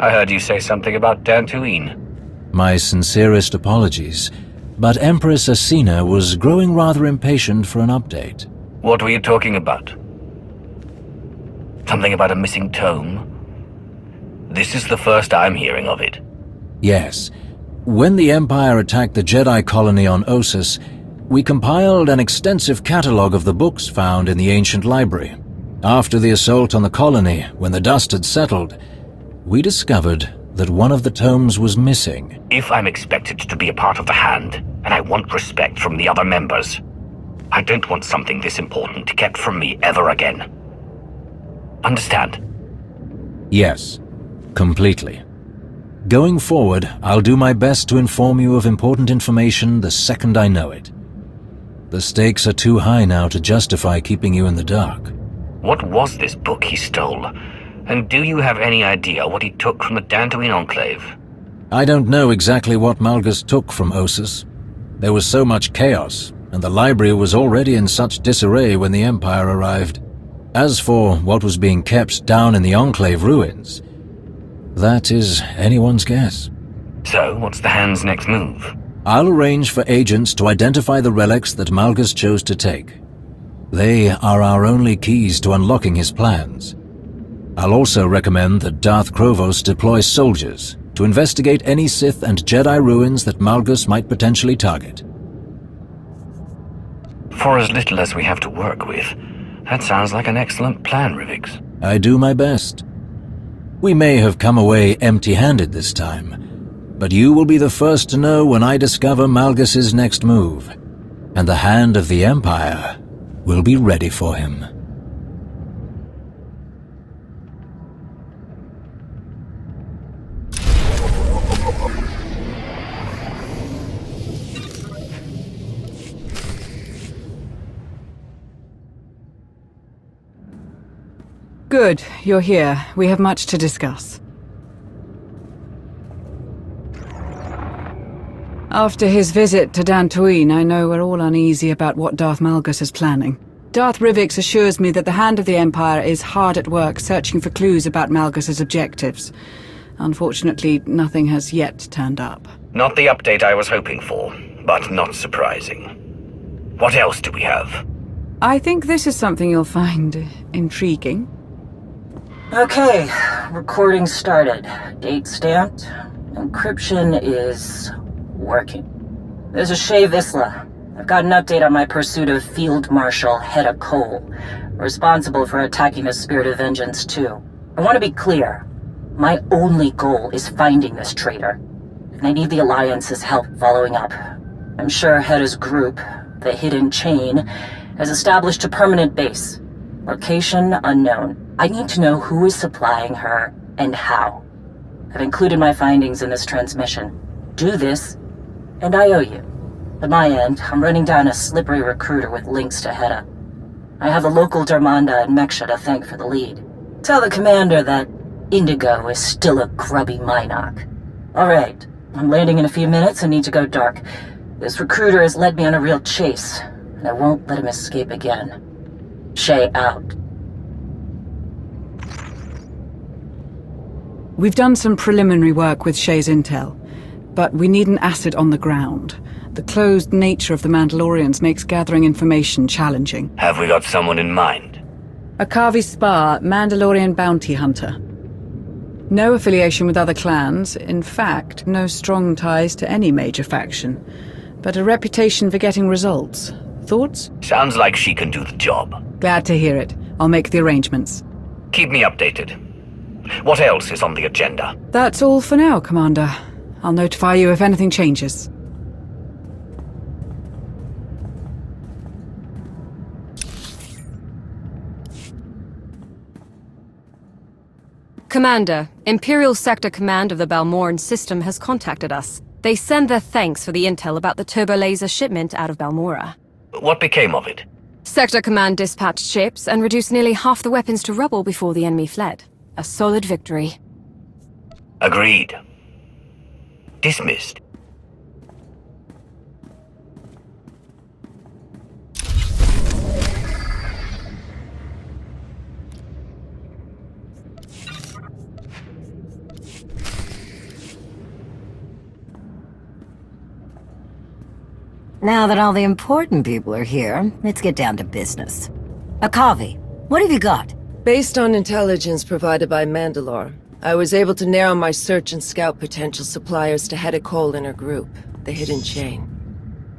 I heard you say something about Dantooine. My sincerest apologies, but Empress Asina was growing rather impatient for an update. What were you talking about? Something about a missing tome? This is the first I'm hearing of it. Yes. When the Empire attacked the Jedi colony on Ossus, we compiled an extensive catalogue of the books found in the ancient library. After the assault on the colony, when the dust had settled, we discovered that one of the tomes was missing. If I'm expected to be a part of the Hand, and I want respect from the other members, I don't want something this important kept from me ever again. Understand? Yes, completely. Going forward, I'll do my best to inform you of important information the second I know it. The stakes are too high now to justify keeping you in the dark. What was this book he stole? And do you have any idea what he took from the Dantooine Enclave? I don't know exactly what Malgus took from Ossus. There was so much chaos, and the library was already in such disarray when the Empire arrived. As for what was being kept down in the Enclave ruins, that is anyone's guess. So, what's the Hand's next move? I'll arrange for agents to identify the relics that Malgus chose to take. They are our only keys to unlocking his plans. I'll also recommend that Darth Krovos deploy soldiers to investigate any Sith and Jedi ruins that Malgus might potentially target. For as little as we have to work with, that sounds like an excellent plan, Rivix. I do my best. We may have come away empty-handed this time, but you will be the first to know when I discover Malgus's next move, and the Hand of the Empire will be ready for him. Good, you're here. We have much to discuss. After his visit to Dantooine, I know we're all uneasy about what Darth Malgus is planning. Darth Rivix assures me that the Hand of the Empire is hard at work searching for clues about Malgus's objectives. Unfortunately, nothing has yet turned up. Not the update I was hoping for, but not surprising. What else do we have? I think this is something you'll find intriguing. Okay, recording started. Date stamped. Encryption is working. This is Shay Vizsla. I've got an update on my pursuit of Field Marshal Hedda Cole, responsible for attacking the Spirit of Vengeance 2. I want to be clear. My only goal is finding this traitor, and I need the Alliance's help following up. I'm sure Hedda's group, the Hidden Chain, has established a permanent base. Location unknown. I need to know who is supplying her and how. I've included my findings in this transmission. Do this, and I owe you. At my end, I'm running down a slippery recruiter with links to Hedda. I have the local Darmanda and Meksha to thank for the lead. Tell the commander that Indigo is still a grubby Minoc. Alright, I'm landing in a few minutes and need to go dark. This recruiter has led me on a real chase, and I won't let him escape again. Shay out. We've done some preliminary work with Shay's intel, but we need an asset on the ground. The closed nature of the Mandalorians makes gathering information challenging. Have we got someone in mind? A Kavi Spar, Mandalorian bounty hunter. No affiliation with other clans, in fact, no strong ties to any major faction, but a reputation for getting results. Thoughts? Sounds like she can do the job. Glad to hear it. I'll make the arrangements. Keep me updated. What else is on the agenda? That's all for now, Commander. I'll notify you if anything changes. Commander, Imperial Sector Command of the Balmorran system has contacted us. They send their thanks for the intel about the turbolaser shipment out of Balmorra. What became of it? Sector Command dispatched ships and reduced nearly half the weapons to rubble before the enemy fled. A solid victory. Agreed. Dismissed. Now that all the important people are here, let's get down to business. Akavi, what have you got? Based on intelligence provided by Mandalore, I was able to narrow my search and scout potential suppliers to Hedda Cole and her group, the Hidden Chain.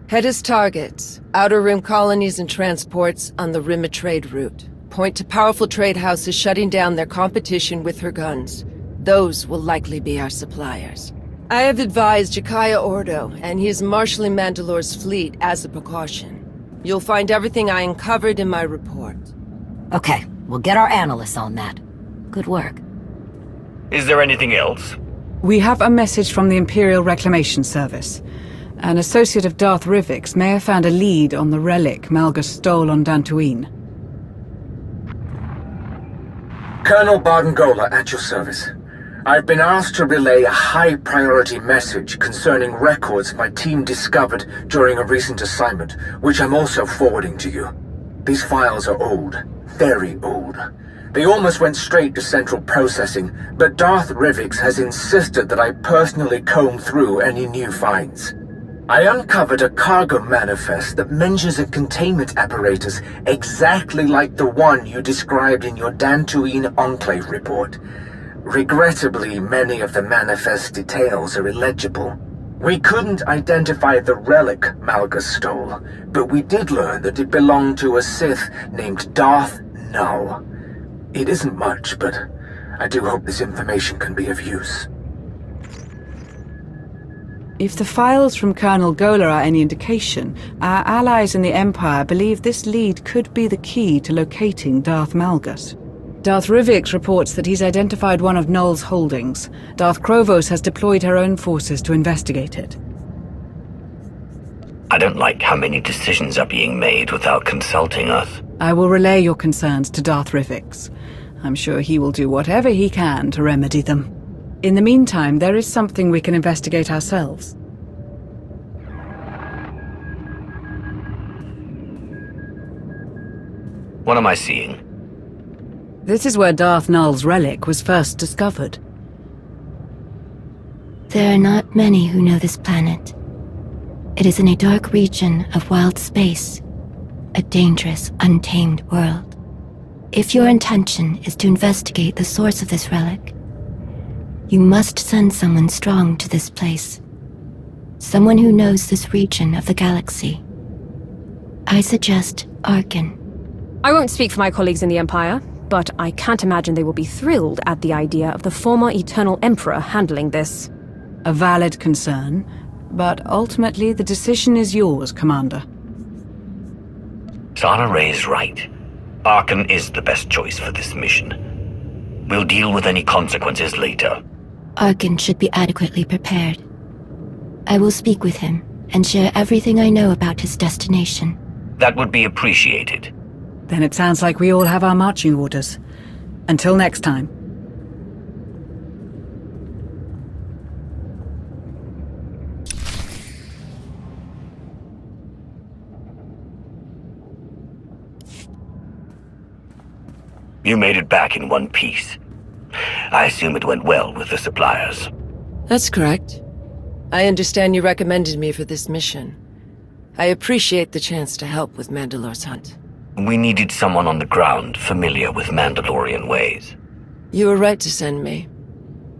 Hedda's targets, Outer Rim colonies and transports on the Rim of Trade route, point to powerful trade houses shutting down their competition with her guns. Those will likely be our suppliers. I have advised Jakaya Ordo, and he is marshalling Mandalore's fleet as a precaution. You'll find everything I uncovered in my report. Okay, we'll get our analysts on that. Good work. Is there anything else? We have a message from the Imperial Reclamation Service. An associate of Darth Rivik's may have found a lead on the relic Malgus stole on Dantooine. Colonel Bardengola at your service. I've been asked to relay a high-priority message concerning records my team discovered during a recent assignment, which I'm also forwarding to you. These files are old, very old. They almost went straight to central processing, but Darth Rivix has insisted that I personally comb through any new finds. I uncovered a cargo manifest that mentions a containment apparatus exactly like the one you described in your Dantooine Enclave report. Regrettably, many of the manifest details are illegible. We couldn't identify the relic Malgus stole, but we did learn that it belonged to a Sith named Darth Null. It isn't much, but I do hope this information can be of use. If the files from Colonel Gola are any indication, our allies in the Empire believe this lead could be the key to locating Darth Malgus. Darth Rivix reports that he's identified one of Null's holdings. Darth Krovos has deployed her own forces to investigate it. I don't like how many decisions are being made without consulting us. I will relay your concerns to Darth Rivix. I'm sure he will do whatever he can to remedy them. In the meantime, there is something we can investigate ourselves. What am I seeing? This is where Darth Null's relic was first discovered. There are not many who know this planet. It is in a dark region of wild space, a dangerous, untamed world. If your intention is to investigate the source of this relic, you must send someone strong to this place. Someone who knows this region of the galaxy. I suggest Arkin. I won't speak for my colleagues in the Empire, but I can't imagine they will be thrilled at the idea of the former Eternal Emperor handling this. A valid concern, but ultimately the decision is yours, Commander. Zara Ray's right. Arkin is the best choice for this mission. We'll deal with any consequences later. Arkin should be adequately prepared. I will speak with him and share everything I know about his destination. That would be appreciated. Then it sounds like we all have our marching orders. Until next time. You made it back in one piece. I assume it went well with the suppliers. That's correct. I understand you recommended me for this mission. I appreciate the chance to help with Mandalore's hunt. We needed someone on the ground familiar with Mandalorian ways. You were right to send me.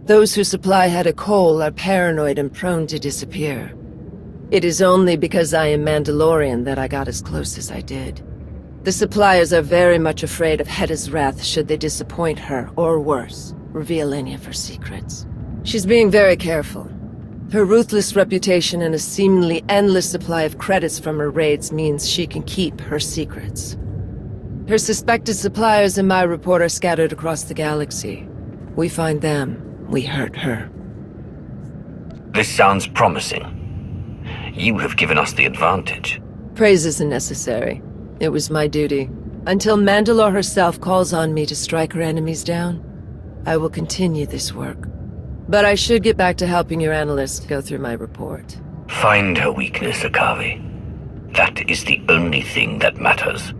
Those who supply Hedda Cole are paranoid and prone to disappear. It is only because I am Mandalorian that I got as close as I did. The suppliers are very much afraid of Hedda's wrath should they disappoint her, or worse, reveal any of her secrets. She's being very careful. Her ruthless reputation and a seemingly endless supply of credits from her raids means she can keep her secrets. Her suspected suppliers in my report are scattered across the galaxy. We find them, we hurt her. This sounds promising. You have given us the advantage. Praise isn't necessary. It was my duty. Until Mandalore herself calls on me to strike her enemies down, I will continue this work. But I should get back to helping your analysts go through my report. Find her weakness, Akavi. That is the only thing that matters.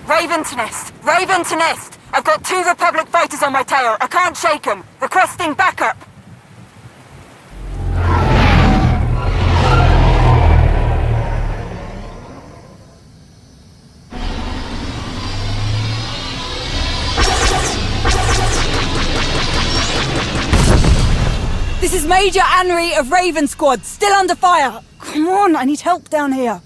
Raven to nest! Raven to nest! I've got 2 Republic fighters on my tail. I can't shake them. Requesting backup. This is Major Henry of Raven Squad, still under fire. Come on, I need help down here.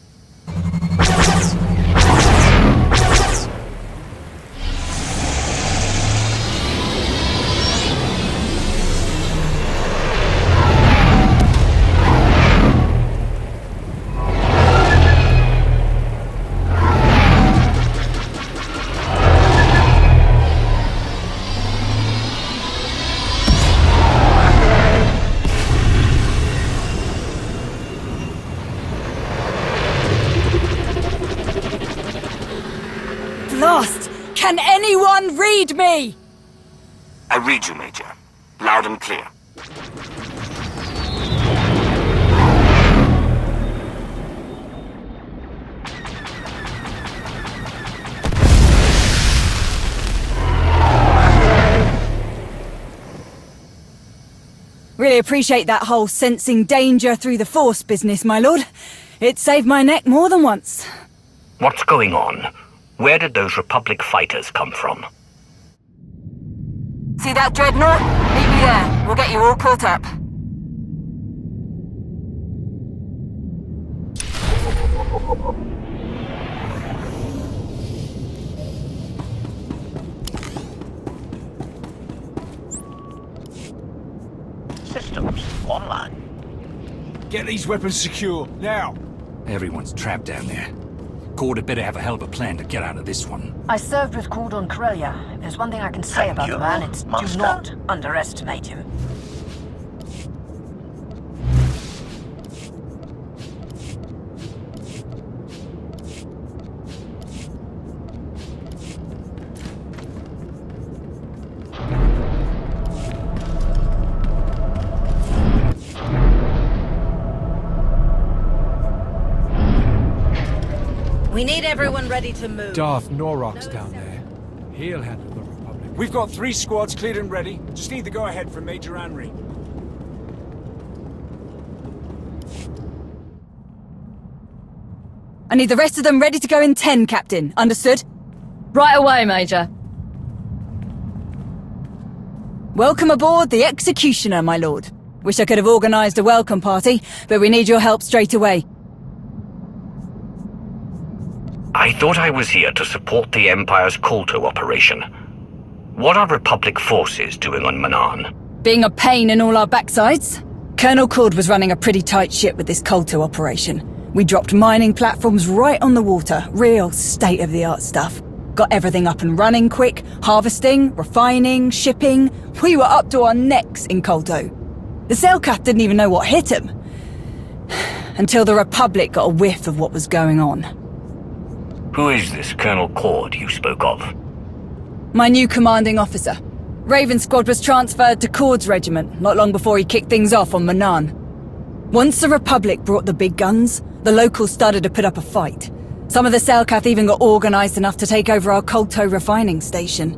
Blast! Can anyone read me? I read you, Major. Loud and clear. Really appreciate that whole sensing danger through the Force business, my lord. It saved my neck more than once. What's going on? Where did those Republic fighters come from? See that dreadnought? Meet me there. We'll get you all caught up. Systems online. Get these weapons secure, now! Everyone's trapped down there. Cord had better have a hell of a plan to get out of this one. I served with Cord on Corellia. If there's one thing I can say about the man, it's do not underestimate him. We need everyone ready to move. Darth Norrock's down there. He'll handle the Republic. We've got 3 squads cleared and ready. Just need the go-ahead from Major Henry. I need the rest of them ready to go in 10, Captain. Understood? Right away, Major. Welcome aboard the Executioner, my lord. Wish I could have organised a welcome party, but we need your help straight away. I thought I was here to support the Empire's Kolto operation. What are Republic forces doing on Manaan? Being a pain in all our backsides? Colonel Cord was running a pretty tight ship with this Kolto operation. We dropped mining platforms right on the water, real state-of-the-art stuff. Got everything up and running quick, harvesting, refining, shipping. We were up to our necks in Kolto. The Selkath didn't even know what hit him. Until the Republic got a whiff of what was going on. Who is this Colonel Cord you spoke of? My new commanding officer. Raven Squad was transferred to Cord's regiment not long before he kicked things off on Manaan. Once the Republic brought the big guns, the locals started to put up a fight. Some of the Selkath even got organised enough to take over our Kolto refining station.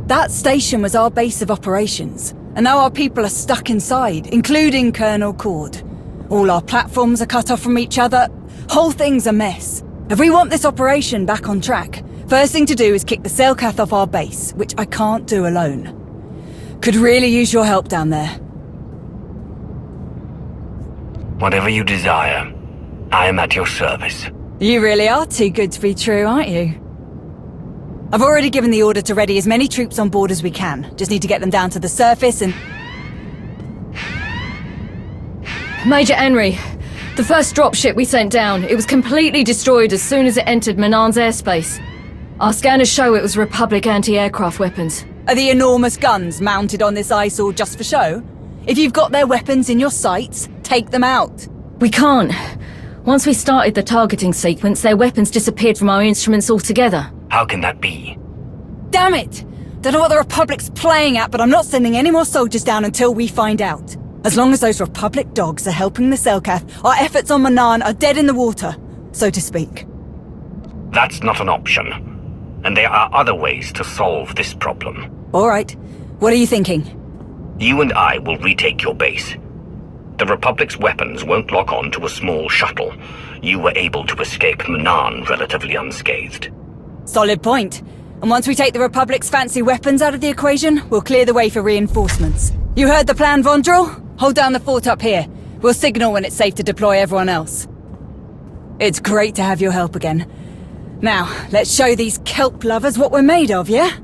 That station was our base of operations, and now our people are stuck inside, including Colonel Cord. All our platforms are cut off from each other. Whole thing's a mess. If we want this operation back on track, first thing to do is kick the Selkath off our base, which I can't do alone. Could really use your help down there. Whatever you desire, I am at your service. You really are too good to be true, aren't you? I've already given the order to ready as many troops on board as we can. Just need to get them down to the surface and... Major Henry, the first dropship we sent down, it was completely destroyed as soon as it entered Manaan's airspace. Our scanners show it was Republic anti-aircraft weapons. Are the enormous guns mounted on this eyesore just for show? If you've got their weapons in your sights, take them out. We can't. Once we started the targeting sequence, their weapons disappeared from our instruments altogether. How can that be? Damn it! Don't know what the Republic's playing at, but I'm not sending any more soldiers down until we find out. As long as those Republic dogs are helping the Selkath, our efforts on Manaan are dead in the water, so to speak. That's not an option. and there are other ways to solve this problem. All right. What are you thinking? You and I will retake your base. The Republic's weapons won't lock on to a small shuttle. You were able to escape Manan relatively unscathed. Solid point. And once we take the Republic's fancy weapons out of the equation, we'll clear the way for reinforcements. You heard the plan, Vondrel? Hold down the fort up here. We'll signal when it's safe to deploy everyone else. It's great to have your help again. Now, let's show these kelp lovers what we're made of, yeah?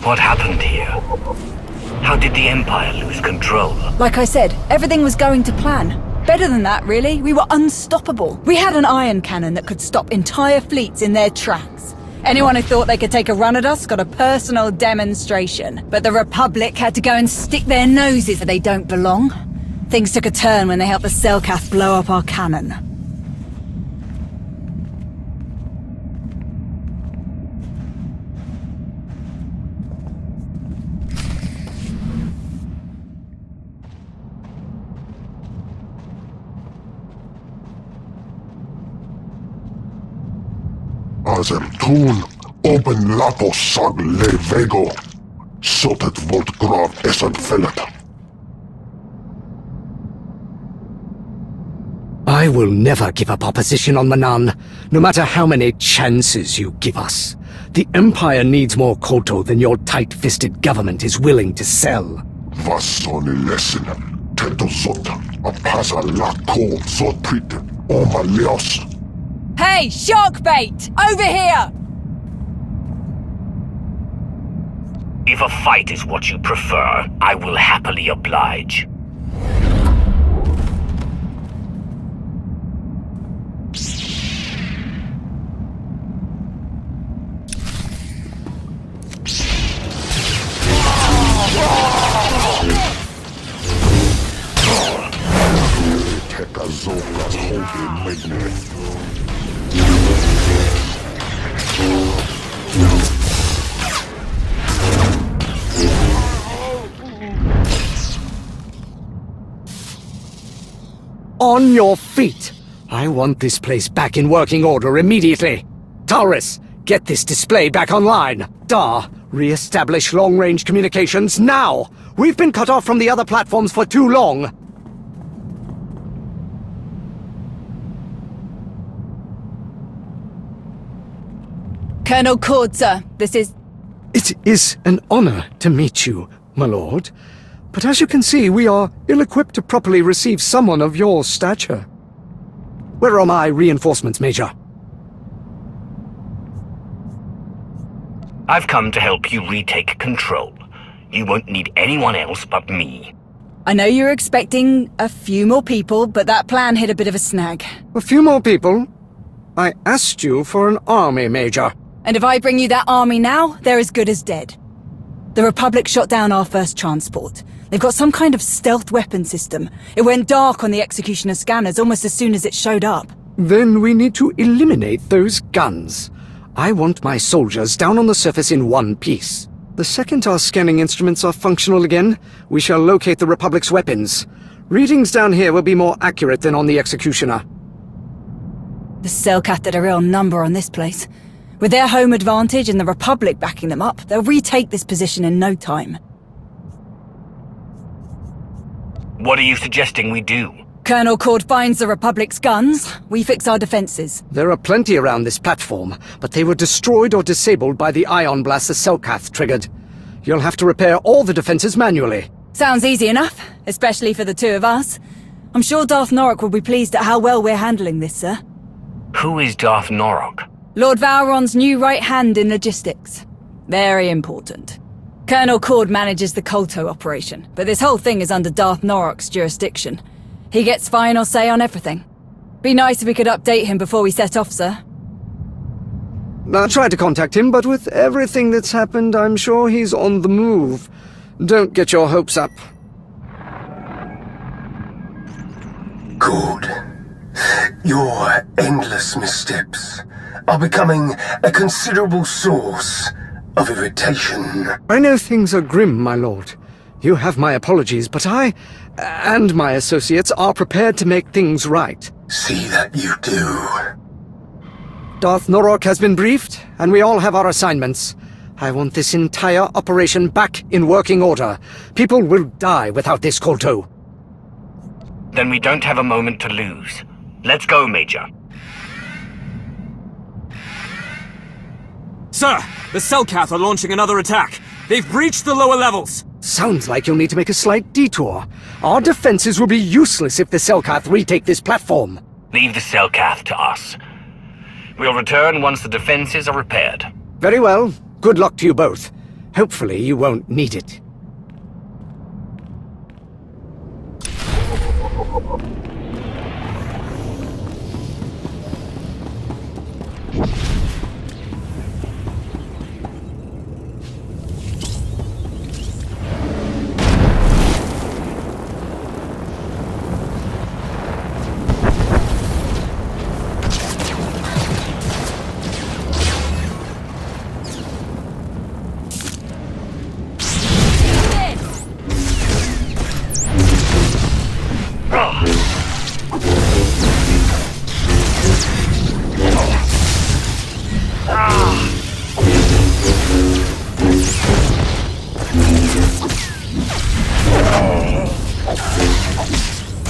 What happened here? How did the Empire lose control? Like I said, everything was going to plan. Better than that, really. We were unstoppable. We had an ion cannon that could stop entire fleets in their tracks. Anyone who thought they could take a run at us got a personal demonstration. But the Republic had to go and stick their noses where they don't belong. Things took a turn when they helped the Selkath blow up our cannon. Azem tun, oben lapos sag le vego, sotet volt grav esad felata. I will never give up our position on Manan, no matter how many chances you give us. The Empire needs more Koto than your tight-fisted government is willing to sell. Vassoni lesson, teto zota, apasa la ko zotprit, oma leos. Hey, shark bait! Over here! If a fight is what you prefer, I will happily oblige. Azoka's holy magnet. On your feet! I want this place back in working order immediately. Taurus, get this display back online. Dar, re-establish long-range communications now! We've been cut off from the other platforms for too long. Colonel Cord, sir, this is... It is an honor to meet you, my lord. But as you can see, we are ill-equipped to properly receive someone of your stature. Where are my reinforcements, Major? I've come to help you retake control. You won't need anyone else but me. I know you're expecting a few more people, but that plan hit a bit of a snag. A few more people? I asked you for an army, Major. And if I bring you that army now, they're as good as dead. The Republic shot down our first transport. They've got some kind of stealth weapon system. It went dark on the Executioner scanners almost as soon as it showed up. Then we need to eliminate those guns. I want my soldiers down on the surface in one piece. The second our scanning instruments are functional again, we shall locate the Republic's weapons. Readings down here will be more accurate than on the Executioner. The Selkath did a real number on this place. With their home advantage and the Republic backing them up, they'll retake this position in no time. What are you suggesting we do? Colonel Cord finds the Republic's guns, we fix our defenses. There are plenty around this platform, but they were destroyed or disabled by the ion blast the Selkath triggered. You'll have to repair all the defenses manually. Sounds easy enough, especially for the two of us. I'm sure Darth Norok will be pleased at how well we're handling this, sir. Who is Darth Norok? Lord Valron's new right hand in logistics. Very important. Colonel Cord manages the Kolto operation, but this whole thing is under Darth Norok's jurisdiction. He gets final say on everything. Be nice if we could update him before we set off, sir. I tried to contact him, but with everything that's happened, I'm sure he's on the move. Don't get your hopes up. Good. Your endless missteps are becoming a considerable source of irritation. I know things are grim, my lord. You have my apologies, but I, and my associates, are prepared to make things right. See that you do. Darth Norok has been briefed, and we all have our assignments. I want this entire operation back in working order. People will die without this Kolto. Then we don't have a moment to lose. Let's go, Major. Sir, the Selkath are launching another attack. They've breached the lower levels. Sounds like you'll need to make a slight detour. Our defenses will be useless if the Selkath retake this platform. Leave the Selkath to us. We'll return once the defenses are repaired. Very well. Good luck to you both. Hopefully you won't need it.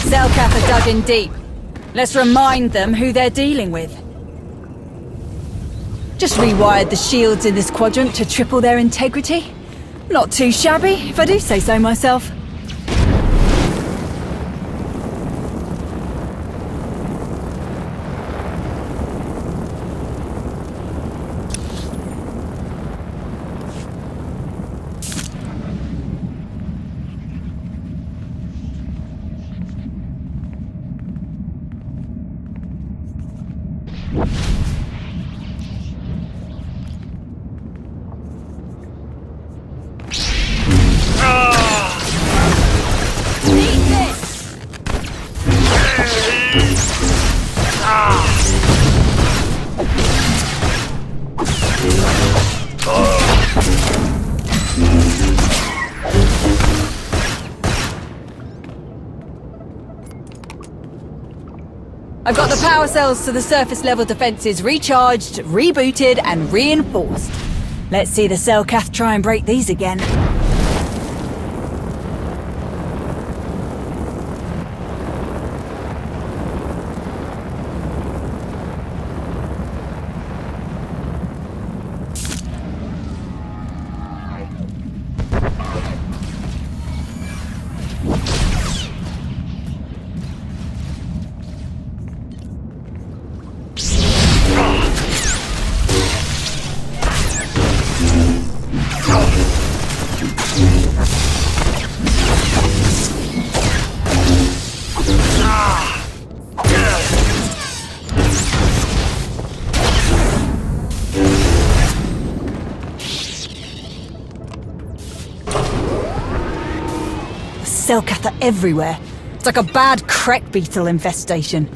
Selkath are dug in deep. Let's remind them who they're dealing with. Just rewired the shields in this quadrant to triple their integrity. Not too shabby, if I do say so myself. I've got the power cells to the surface level defenses recharged, rebooted, and reinforced. Let's see the Selkath try and break these again. Selkath are everywhere. It's like a bad crek beetle infestation.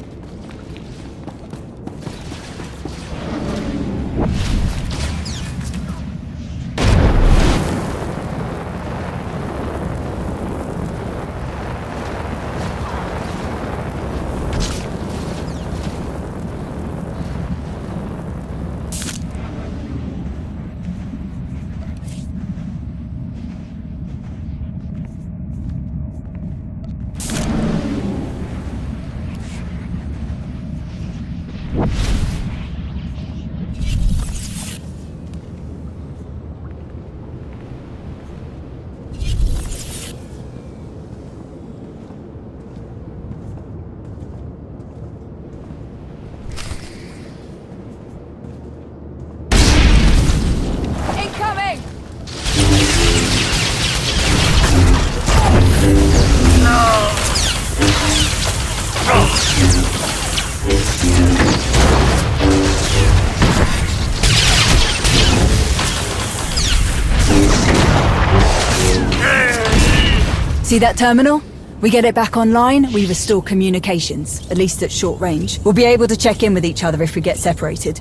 See that terminal? We get it back online, we restore communications, at least at short range. We'll be able to check in with each other if we get separated.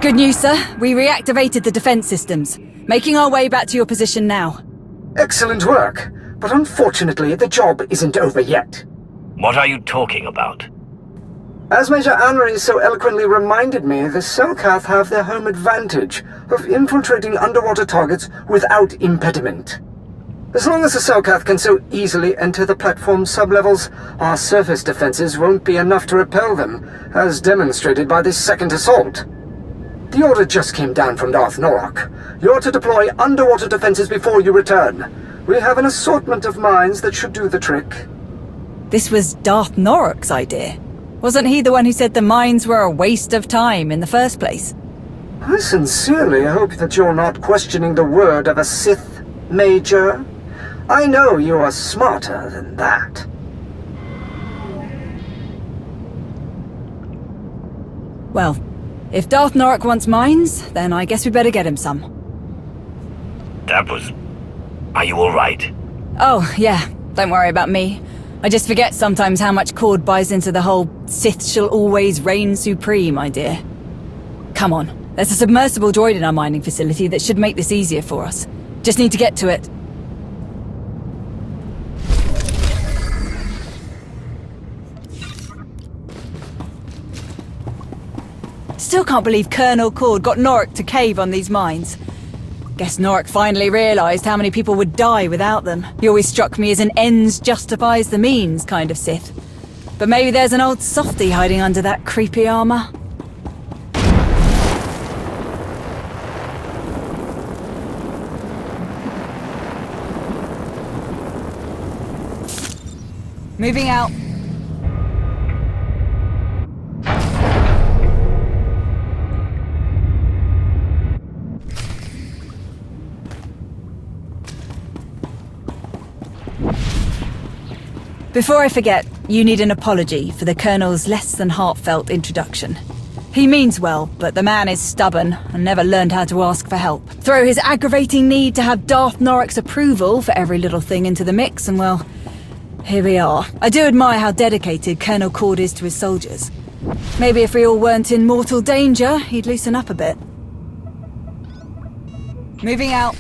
Good news, sir. We reactivated the defense systems. Making our way back to your position now. Excellent work, but unfortunately the job isn't over yet. What are you talking about? As Major Anri so eloquently reminded me, the Selkath have their home advantage of infiltrating underwater targets without impediment. As long as the Selkath can so easily enter the platform sublevels, our surface defenses won't be enough to repel them, as demonstrated by this second assault. The order just came down from Darth Norok. You're to deploy underwater defenses before you return. We have an assortment of mines that should do the trick. This was Darth Norok's idea. Wasn't he the one who said the mines were a waste of time in the first place? I sincerely hope that you're not questioning the word of a Sith, Major. I know you are smarter than that. Well, if Darth Norok wants mines, then I guess we better get him some. That was... Are you alright? Oh, yeah. Don't worry about me. I just forget sometimes how much Cord buys into the whole Sith shall always reign supreme idea. Come on. There's a submersible droid in our mining facility that should make this easier for us. Just need to get to it. Still can't believe Colonel Cord got Norok to cave on these mines. Guess Norok finally realized how many people would die without them. He always struck me as an ends justifies the means kind of Sith. But maybe there's an old softie hiding under that creepy armor. Moving out. Before I forget, you need an apology for the Colonel's less than heartfelt introduction. He means well, but the man is stubborn and never learned how to ask for help. Throw his aggravating need to have Darth Norrick's approval for every little thing into the mix, and well, here we are. I do admire how dedicated Colonel Cord is to his soldiers. Maybe if we all weren't in mortal danger, he'd loosen up a bit. Moving out.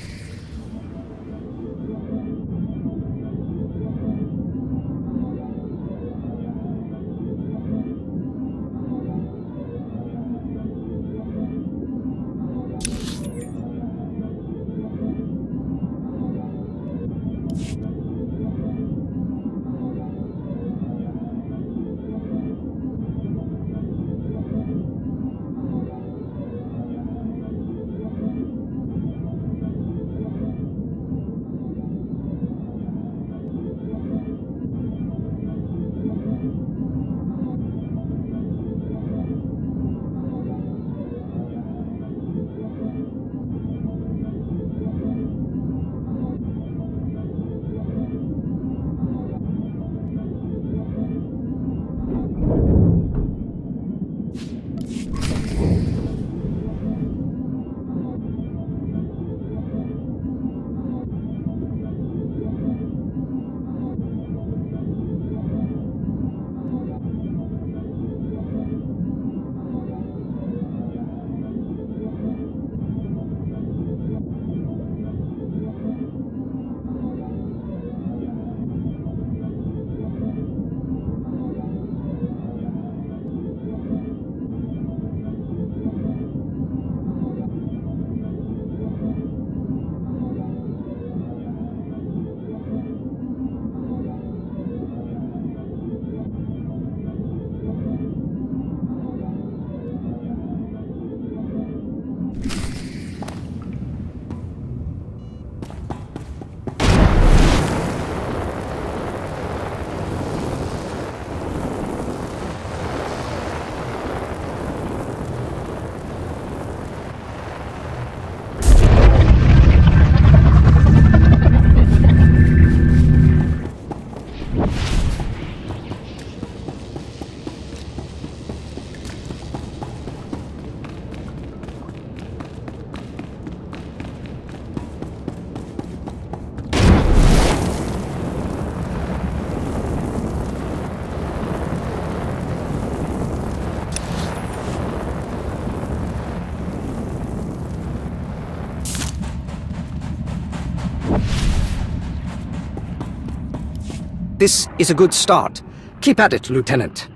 This is a good start. Keep at it, Lieutenant.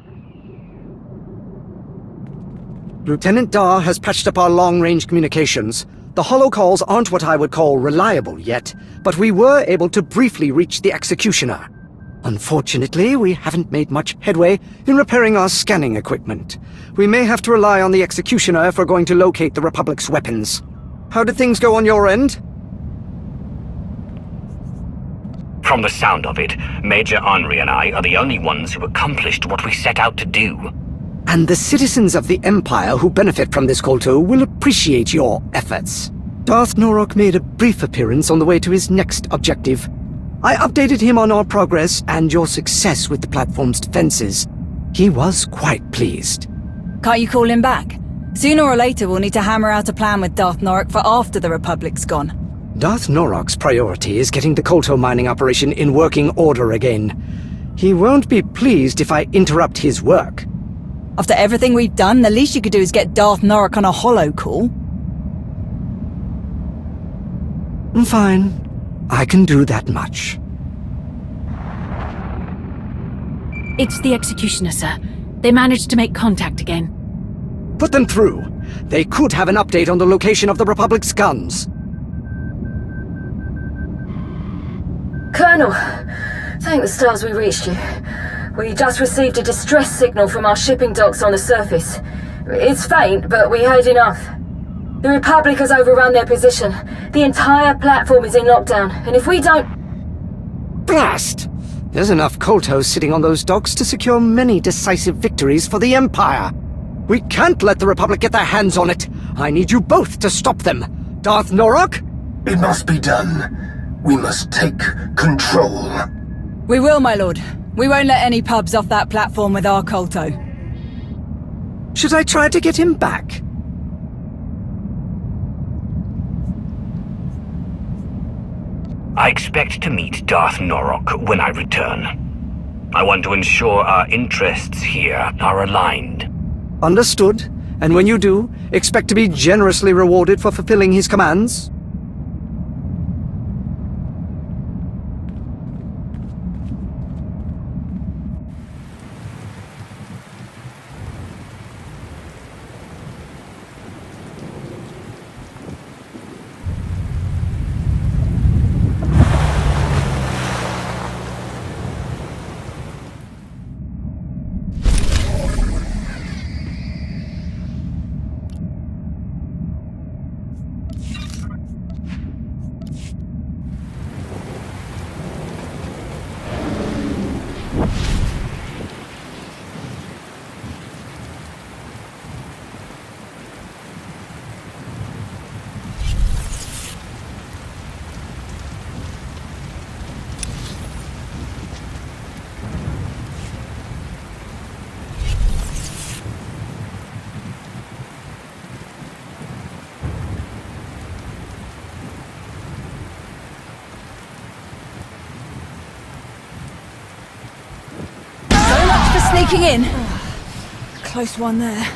Lieutenant Dar has patched up our long-range communications. The holocalls aren't what I would call reliable yet, but we were able to briefly reach the Executioner. Unfortunately, we haven't made much headway in repairing our scanning equipment. We may have to rely on the Executioner if we're going to locate the Republic's weapons. How did things go on your end? From the sound of it, Major Henry and I are the only ones who accomplished what we set out to do. And the citizens of the Empire who benefit from this Kolto will appreciate your efforts. Darth Norok made a brief appearance on the way to his next objective. I updated him on our progress and your success with the platform's defenses. He was quite pleased. Can't you call him back? Sooner or later we'll need to hammer out a plan with Darth Norok for after the Republic's gone. Darth Norok's priority is getting the Kolto mining operation in working order again. He won't be pleased if I interrupt his work. After everything we've done, the least you could do is get Darth Norok on a holo call. Fine. I can do that much. It's the Executioner, sir. They managed to make contact again. Put them through. They could have an update on the location of the Republic's guns. Colonel, thank the stars we reached you. We just received a distress signal from our shipping docks on the surface. It's faint, but we heard enough. The Republic has overrun their position. The entire platform is in lockdown, and if we don't... Blast! There's enough Koltos sitting on those docks to secure many decisive victories for the Empire. We can't let the Republic get their hands on it. I need you both to stop them. Darth Norok? It must be done. We must take control. We will, my lord. We won't let any pubs off that platform with our Kolto. Should I try to get him back? I expect to meet Darth Norok when I return. I want to ensure our interests here are aligned. Understood. And when you do, expect to be generously rewarded for fulfilling his commands? Sneaking in. Close one there.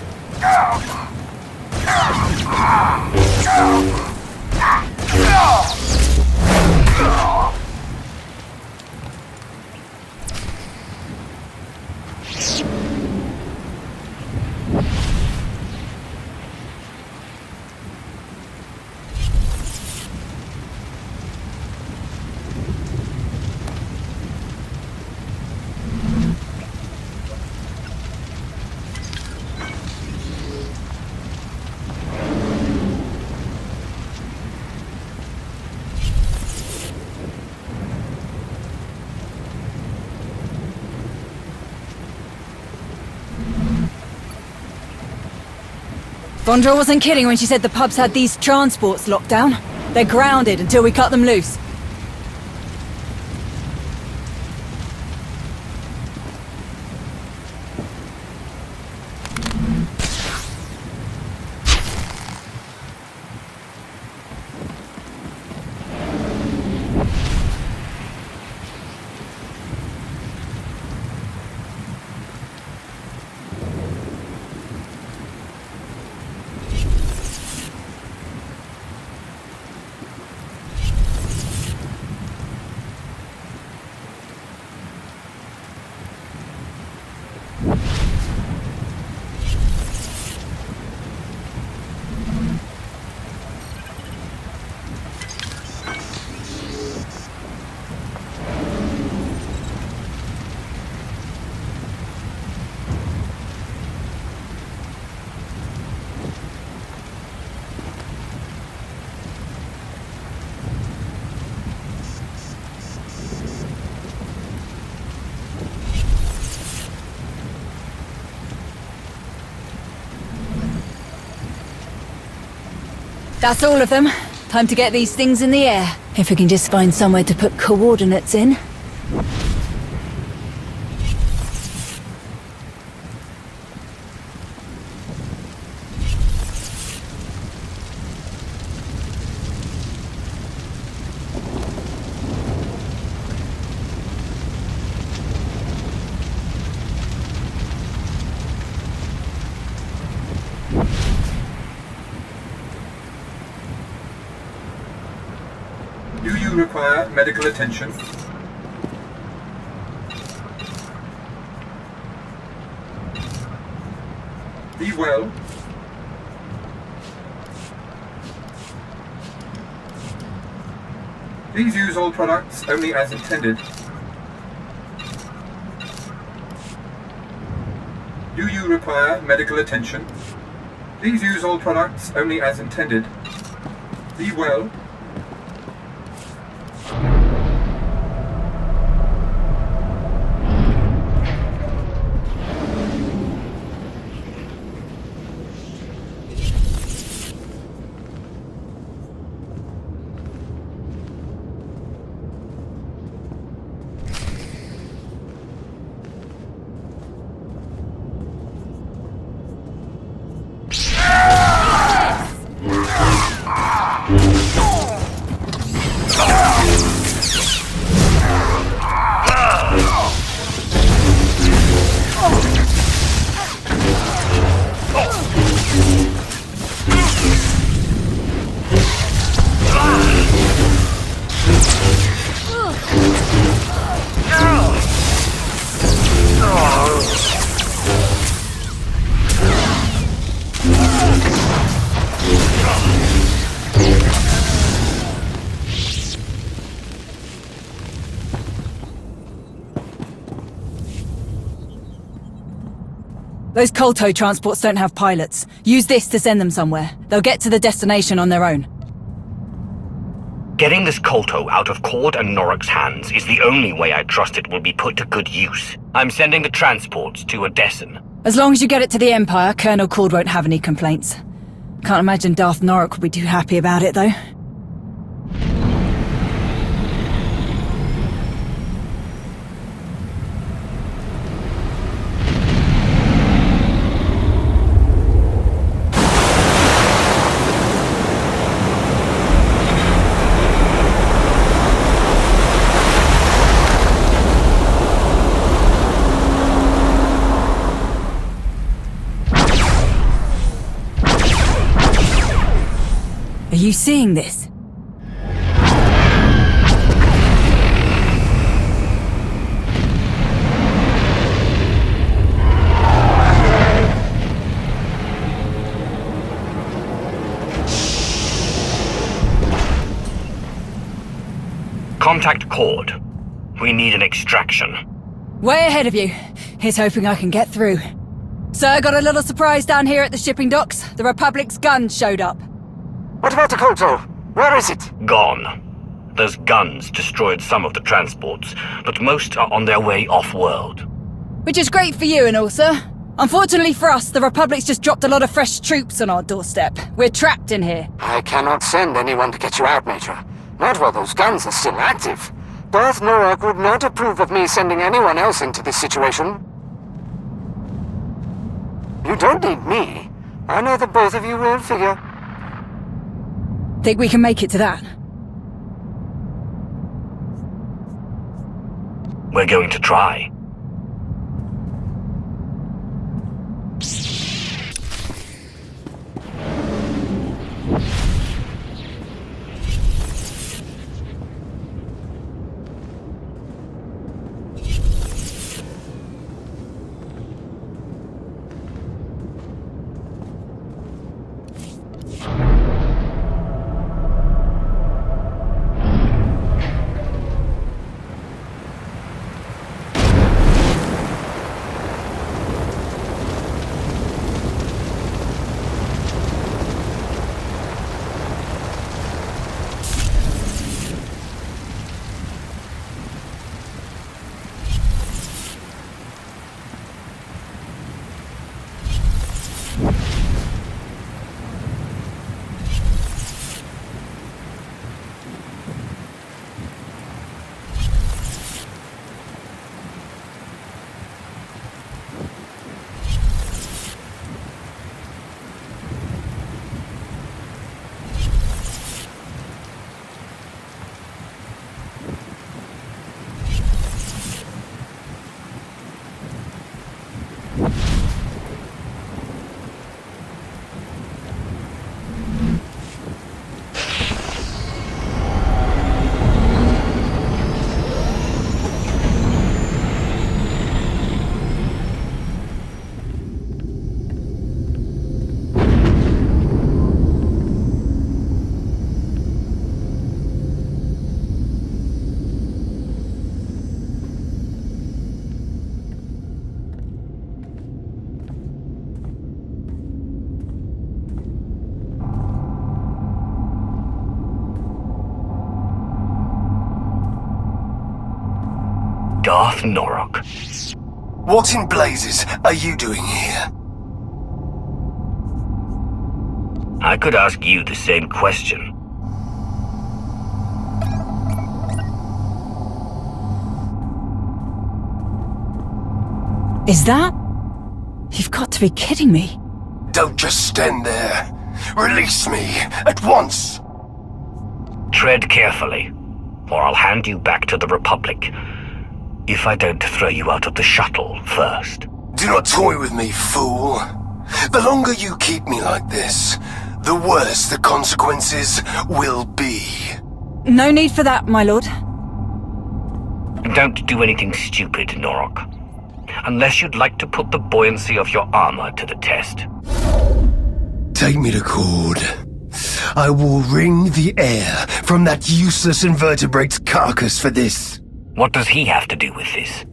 Vondra wasn't kidding when she said the pubs had these transports locked down. They're grounded until we cut them loose. That's all of them. Time to get these things in the air. If we can just find somewhere to put coordinates in. Do you require medical attention? Be well. Please use all products only as intended. Do you require medical attention? Please use all products only as intended. Be well. Those Kolto transports don't have pilots. Use this to send them somewhere. They'll get to the destination on their own. Getting this Kolto out of Cord and Norok's hands is the only way I trust it will be put to good use. I'm sending the transports to Odessen. As long as you get it to the Empire, Colonel Cord won't have any complaints. Can't imagine Darth Norok will be too happy about it, though. Are you seeing this? Contact Cord. We need an extraction. Way ahead of you. Here's hoping I can get through. Sir, got a little surprise down here at the shipping docks. The Republic's guns showed up. What about the Kolto? Where is it? Gone. Those guns destroyed some of the transports, but most are on their way off-world. Which is great for you and all, sir. Unfortunately for us, the Republic's just dropped a lot of fresh troops on our doorstep. We're trapped in here. I cannot send anyone to get you out, Major. Not while those guns are still active. Darth Norok would not approve of me sending anyone else into this situation. You don't need me. I know that both of you will figure. Think we can make it to that? We're going to try. Darth Norok. What in blazes are you doing here? I could ask you the same question. Is that? You've got to be kidding me. Don't just stand there. Release me at once. Tread carefully, or I'll hand you back to the Republic. If I don't throw you out of the shuttle first. Do not toy with me, fool. The longer you keep me like this, the worse the consequences will be. No need for that, my lord. Don't do anything stupid, Norok. Unless you'd like to put the buoyancy of your armor to the test. Take me to Cord. I will wring the air from that useless invertebrate's carcass for this. What does he have to do with this?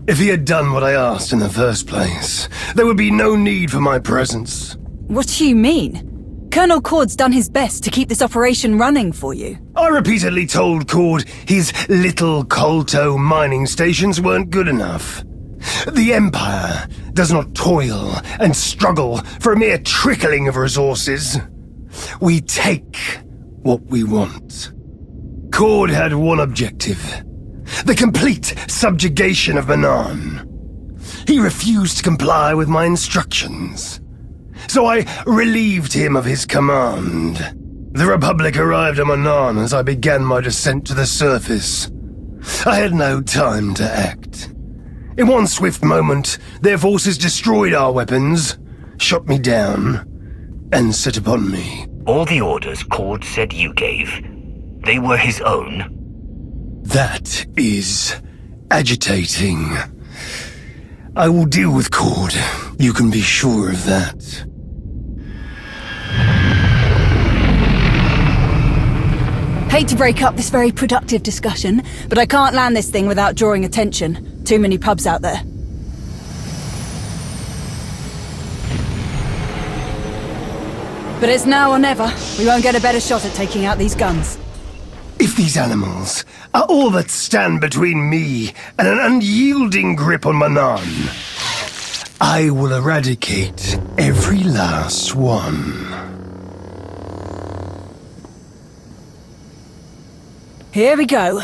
If he had done what I asked in the first place, there would be no need for my presence. What do you mean? Colonel Cord's done his best to keep this operation running for you. I repeatedly told Cord his little Kolto mining stations weren't good enough. The Empire does not toil and struggle for a mere trickling of resources. We take what we want. Cord had one objective: the complete subjugation of Manaan. He refused to comply with my instructions, so I relieved him of his command. The Republic arrived at Manaan as I began my descent to the surface. I had no time to act. In one swift moment, their forces destroyed our weapons, shot me down, and set upon me. All the orders Cord said you gave, they were his own? That is agitating. I will deal with Cord. You can be sure of that. Hate to break up this very productive discussion, but I can't land this thing without drawing attention. Too many pubs out there. But it's now or never. We won't get a better shot at taking out these guns. If these animals are all that stand between me and an unyielding grip on Manaan, I will eradicate every last one. Here we go.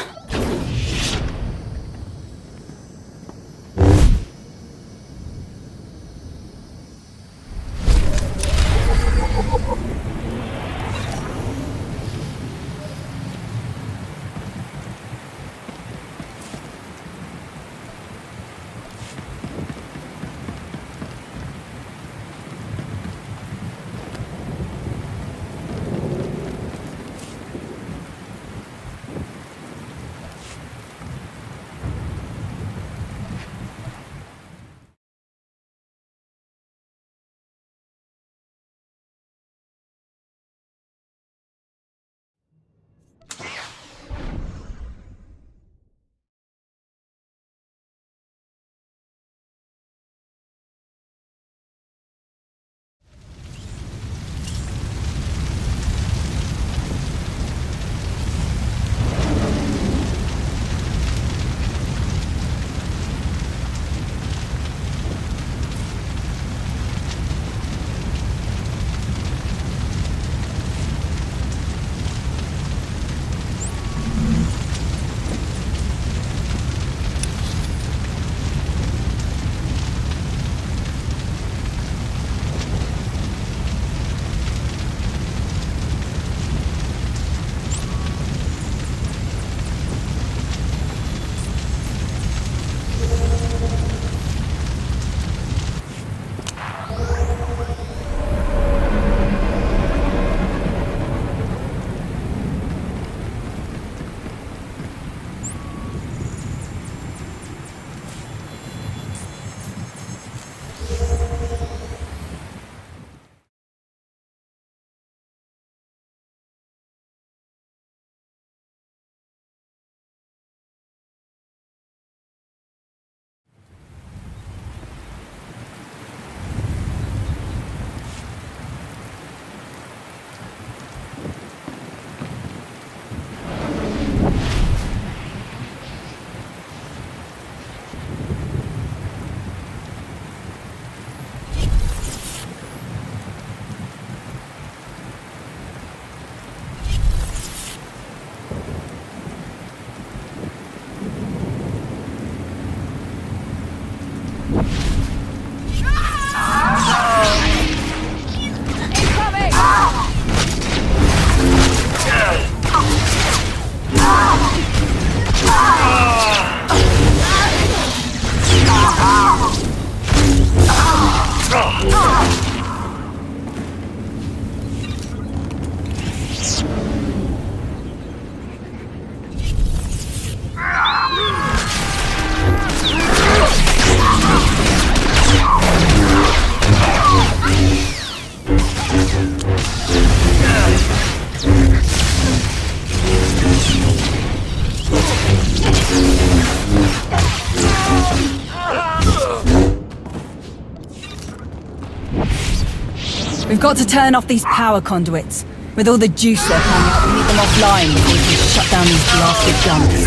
Got to turn off these power conduits. With all the juice they're coming out, we need them offline before we can shut down these blasted guns.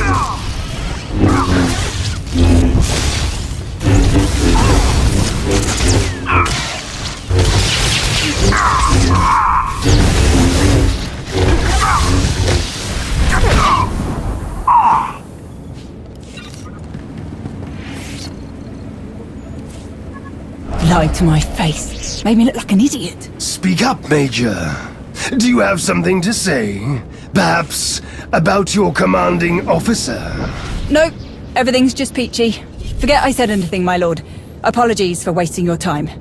Lied to my face. Made me look like an idiot. Speak up, Major. Do you have something to say? Perhaps about your commanding officer? Nope. Everything's just peachy. Forget I said anything, my lord. Apologies for wasting your time. They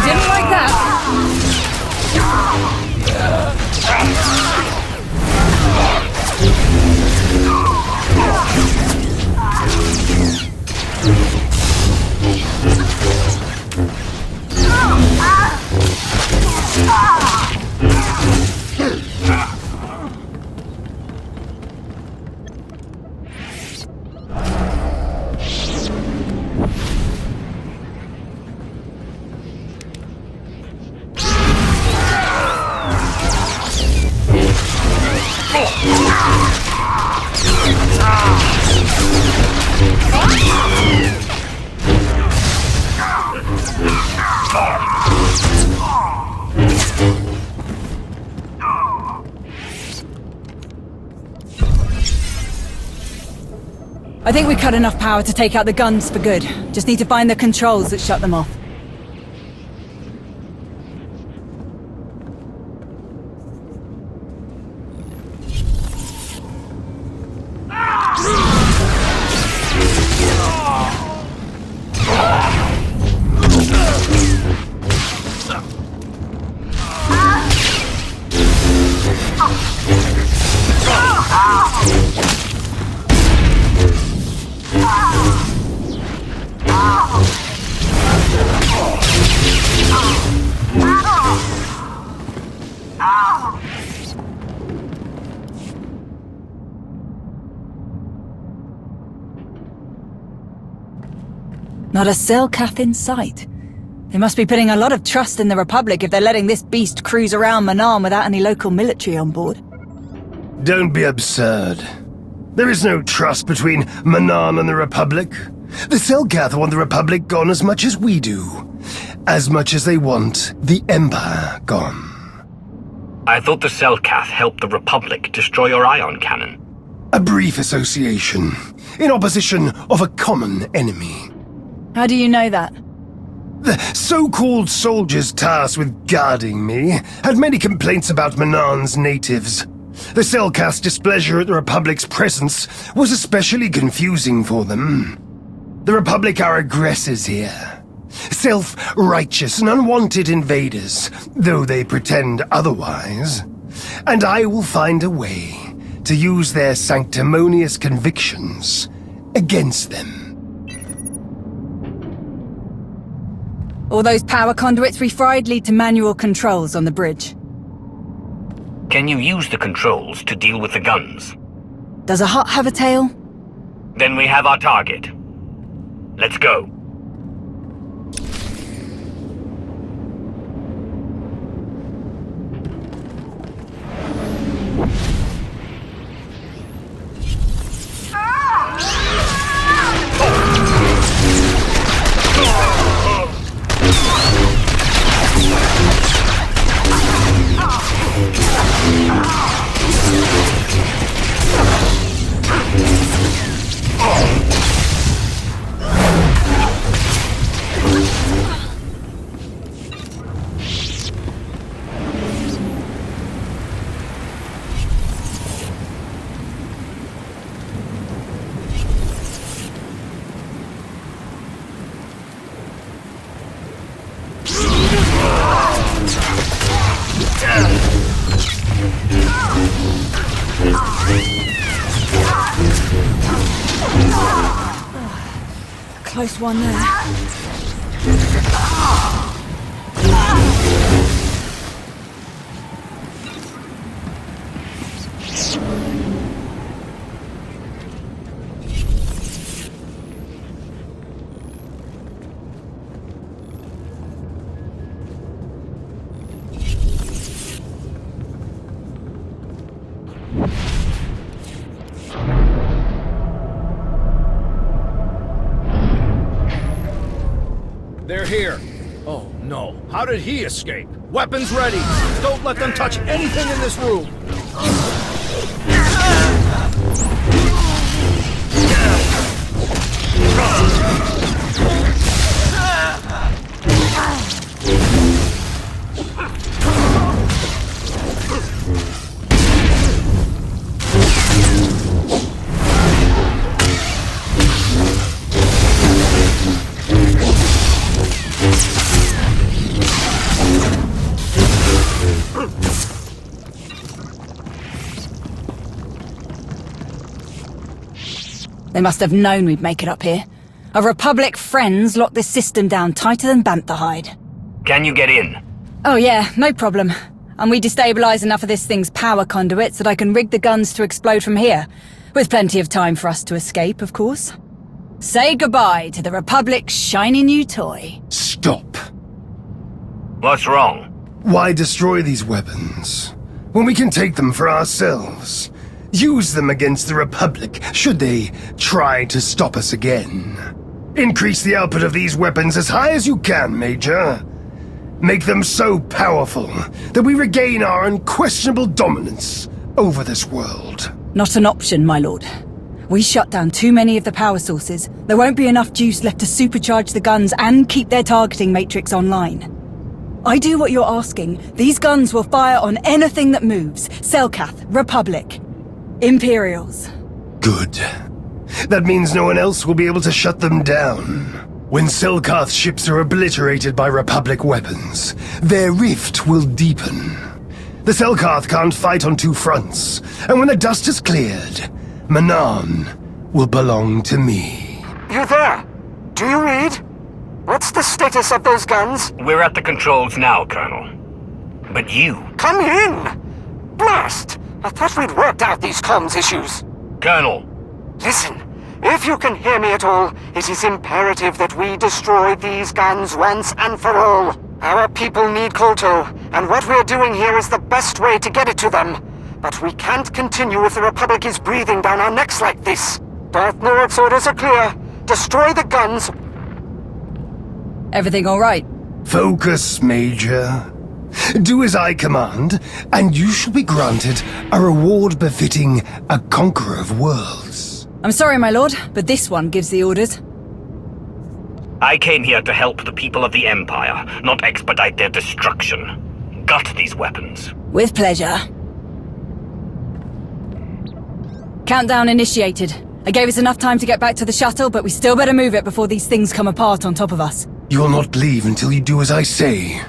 didn't like that. I think we cut enough power to take out the guns for good. Just need to find the controls that shut them off. Not a Selkath in sight. They must be putting a lot of trust in the Republic if they're letting this beast cruise around Manaan without any local military on board. Don't be absurd. There is no trust between Manaan and the Republic. The Selkath want the Republic gone as much as we do. As much as they want the Empire gone. I thought the Selkath helped the Republic destroy your ion cannon. A brief association, in opposition of a common enemy. How do you know that? The so-called soldiers tasked with guarding me had many complaints about Manaan's natives. The Selkath's displeasure at the Republic's presence was especially confusing for them. The Republic are aggressors here. Self-righteous and unwanted invaders, though they pretend otherwise. And I will find a way to use their sanctimonious convictions against them. All those power conduits we fried lead to manual controls on the bridge. Can you use the controls to deal with the guns? Does a hut have a tail? Then we have our target. Let's go. Close one there. here! Oh no, how did he escape? Weapons ready! Don't let them touch anything in this room! They must have known we'd make it up here. Our Republic friends locked this system down tighter than bantha hide. Can you get in? Oh yeah, no problem. And we destabilize enough of this thing's power conduits that I can rig the guns to explode from here. With plenty of time for us to escape, of course. Say goodbye to the Republic's shiny new toy. Stop. What's wrong? Why destroy these weapons when we can take them for ourselves? Use them against the Republic, should they try to stop us again. Increase the output of these weapons as high as you can, Major. Make them so powerful that we regain our unquestionable dominance over this world. Not an option, my lord. We shut down too many of the power sources. There won't be enough juice left to supercharge the guns and keep their targeting matrix online. I do what you're asking. These guns will fire on anything that moves. Selkath, Republic, Imperials. Good. That means no one else will be able to shut them down. When Selkath ships are obliterated by Republic weapons, their rift will deepen. The Selkath can't fight on two fronts, and when the dust is cleared, Manan will belong to me. You there? Do you read? What's the status of those guns? We're at the controls now, Colonel. But you... Come in! Blast! I thought we'd worked out these comms issues. Colonel! Listen, if you can hear me at all, it is imperative that we destroy these guns once and for all. Our people need Kolto, and what we're doing here is the best way to get it to them. But we can't continue if the Republic is breathing down our necks like this. Darth Nuruk's orders are clear. Destroy the guns. Everything all right? Focus, Major. Do as I command, and you shall be granted a reward befitting a conqueror of worlds. I'm sorry, my lord, but this one gives the orders. I came here to help the people of the Empire, not expedite their destruction. Gut these weapons. With pleasure. Countdown initiated. I gave us enough time to get back to the shuttle, but we still better move it before these things come apart on top of us. You will not leave until you do as I say.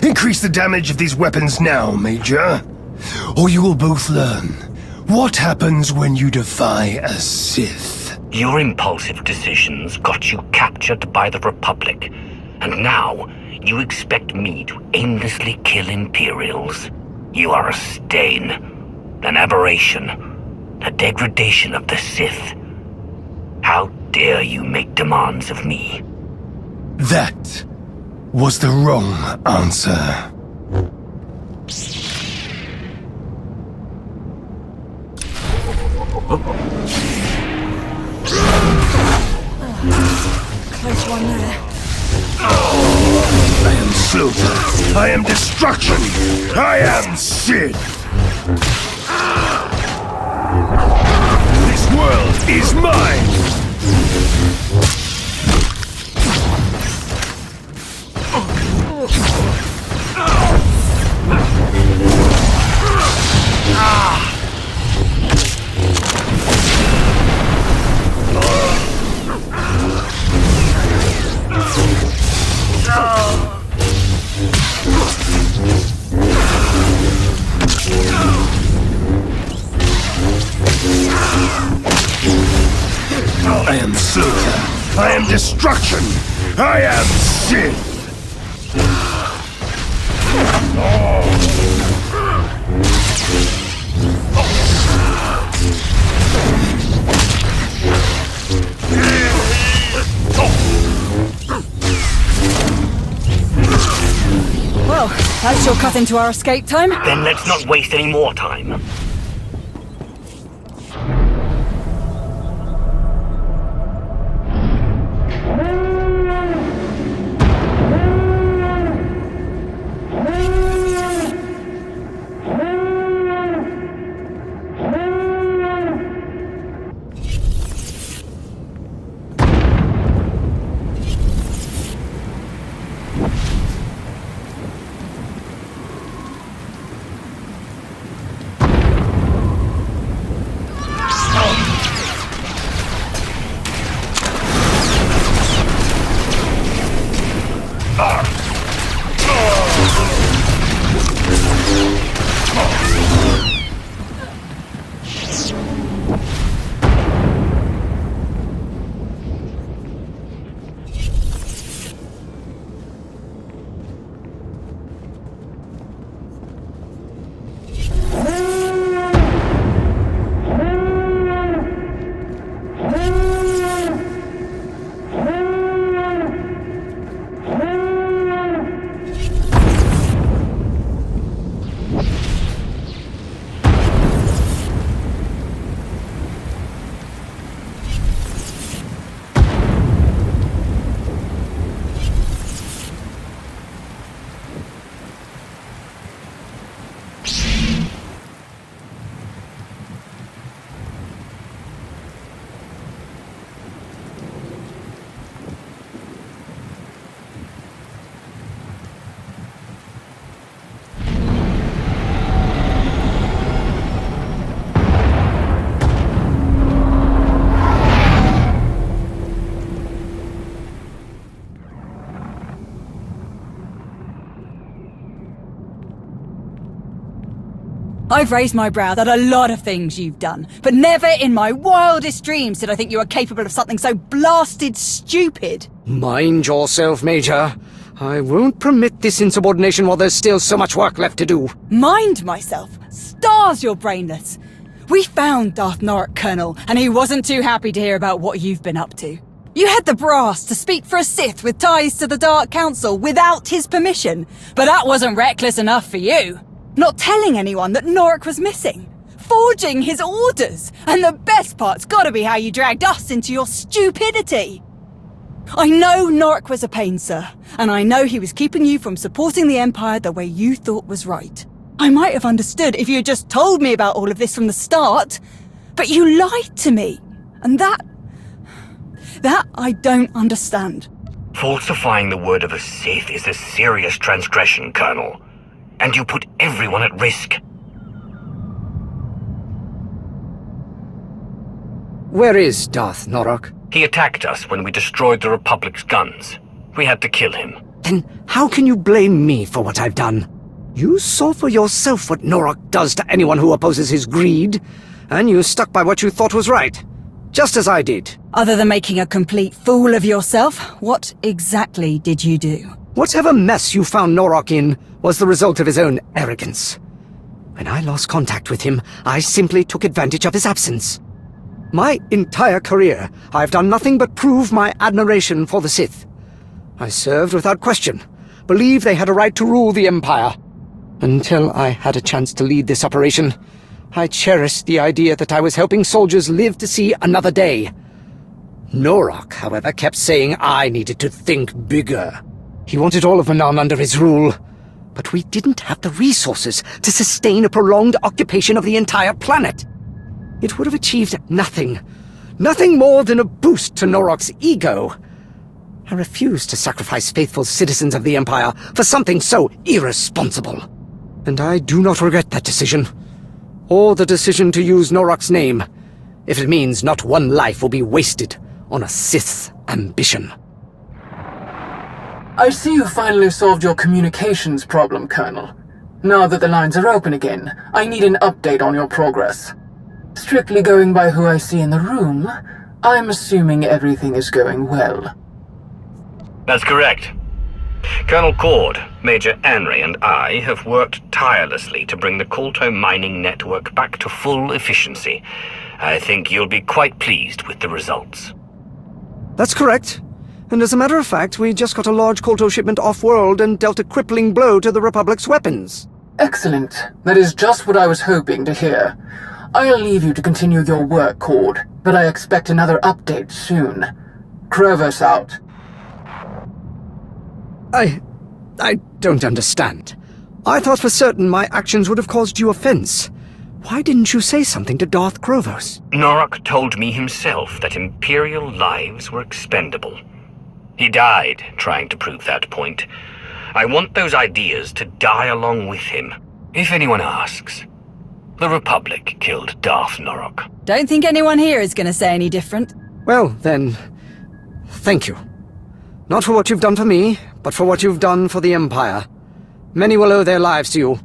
Increase the damage of these weapons now, Major. Or you will both learn what happens when you defy a Sith. Your impulsive decisions got you captured by the Republic, and now you expect me to aimlessly kill Imperials. You are a stain, an aberration, a degradation of the Sith. How dare you make demands of me? That was the wrong answer. Close one there. I am Swtor. I am destruction. I am Sith. This world is mine. I am Swtor. I am destruction. I am Sith. Well, that sure cut into our escape time. Then let's not waste any more time. I've raised my brows at a lot of things you've done, but never in my wildest dreams did I think you were capable of something so blasted stupid. Mind yourself, Major. I won't permit this insubordination while there's still so much work left to do. Mind myself? Stars, you're brainless. We found Darth Norok, Colonel, and he wasn't too happy to hear about what you've been up to. You had the brass to speak for a Sith with ties to the Dark Council without his permission, but that wasn't reckless enough for you. Not telling anyone that Norok was missing. Forging his orders. And the best part's gotta be how you dragged us into your stupidity. I know Norok was a pain, sir, and I know he was keeping you from supporting the Empire the way you thought was right. I might have understood if you had just told me about all of this from the start, but you lied to me, and that I don't understand. Falsifying the word of a Sith is a serious transgression, Colonel. And you put everyone at risk. Where is Darth Norok? He attacked us when we destroyed the Republic's guns. We had to kill him. Then how can you blame me for what I've done? You saw for yourself what Norok does to anyone who opposes his greed, and you stuck by what you thought was right. Just as I did. Other than making a complete fool of yourself, what exactly did you do? Whatever mess you found Norok in was the result of his own arrogance. When I lost contact with him, I simply took advantage of his absence. My entire career, I've done nothing but prove my admiration for the Sith. I served without question, believed they had a right to rule the Empire. Until I had a chance to lead this operation, I cherished the idea that I was helping soldiers live to see another day. Norok, however, kept saying I needed to think bigger. He wanted all of Manan under his rule, but we didn't have the resources to sustain a prolonged occupation of the entire planet. It would have achieved nothing. Nothing more than a boost to Norok's ego. I refused to sacrifice faithful citizens of the Empire for something so irresponsible. And I do not regret that decision. Or the decision to use Norok's name, if it means not one life will be wasted on a Sith's ambition. I see you finally solved your communications problem, Colonel. Now that the lines are open again, I need an update on your progress. Strictly going by who I see in the room, I'm assuming everything is going well. That's correct. Colonel Cord, Major Anry, and I have worked tirelessly to bring the Kolto mining network back to full efficiency. I think you'll be quite pleased with the results. That's correct. And as a matter of fact, we just got a large Kolto shipment off-world and dealt a crippling blow to the Republic's weapons. Excellent. That is just what I was hoping to hear. I'll leave you to continue your work, Cord, but I expect another update soon. Krovos out. I don't understand. I thought for certain my actions would have caused you offense. Why didn't you say something to Darth Krovos? Norok told me himself that Imperial lives were expendable. He died trying to prove that point. I want those ideas to die along with him. If anyone asks, the Republic killed Darth Norok. Don't think anyone here is going to say any different. Well, then, thank you. Not for what you've done for me, but for what you've done for the Empire. Many will owe their lives to you.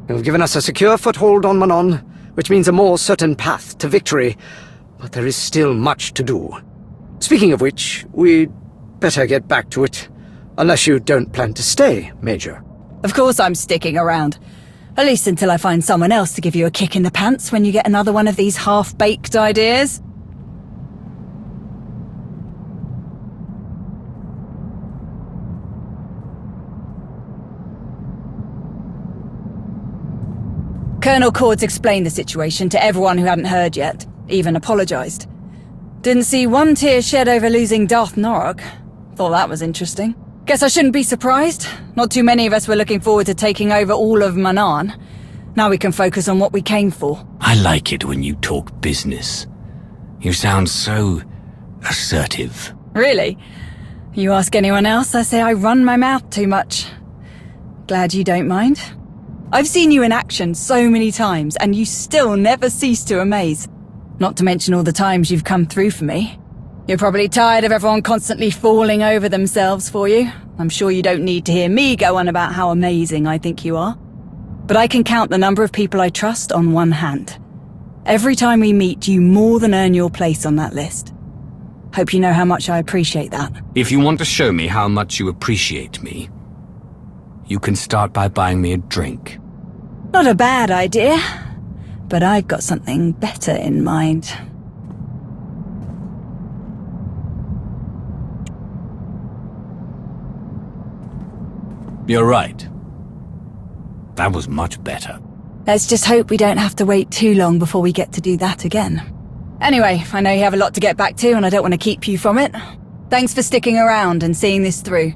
You've given us a secure foothold on Manon, which means a more certain path to victory, but there is still much to do. Speaking of which, we'd better get back to it, unless you don't plan to stay, Major. Of course I'm sticking around. At least until I find someone else to give you a kick in the pants when you get another one of these half-baked ideas. Colonel Cord's explained the situation to everyone who hadn't heard yet, even apologized. Didn't see one tear shed over losing Darth Norok. Thought that was interesting. Guess I shouldn't be surprised. Not too many of us were looking forward to taking over all of Manan. Now we can focus on what we came for. I like it when you talk business. You sound so assertive. Really? You ask anyone else, I say I run my mouth too much. Glad you don't mind. I've seen you in action so many times, and you still never cease to amaze. Not to mention all the times you've come through for me. You're probably tired of everyone constantly falling over themselves for you. I'm sure you don't need to hear me go on about how amazing I think you are. but I can count the number of people I trust on one hand. Every time we meet, you more than earn your place on that list. Hope you know how much I appreciate that. If you want to show me how much you appreciate me, you can start by buying me a drink. Not a bad idea, but I've got something better in mind. You're right. That was much better. Let's just hope we don't have to wait too long before we get to do that again. Anyway, I know you have a lot to get back to and I don't want to keep you from it. Thanks for sticking around and seeing this through.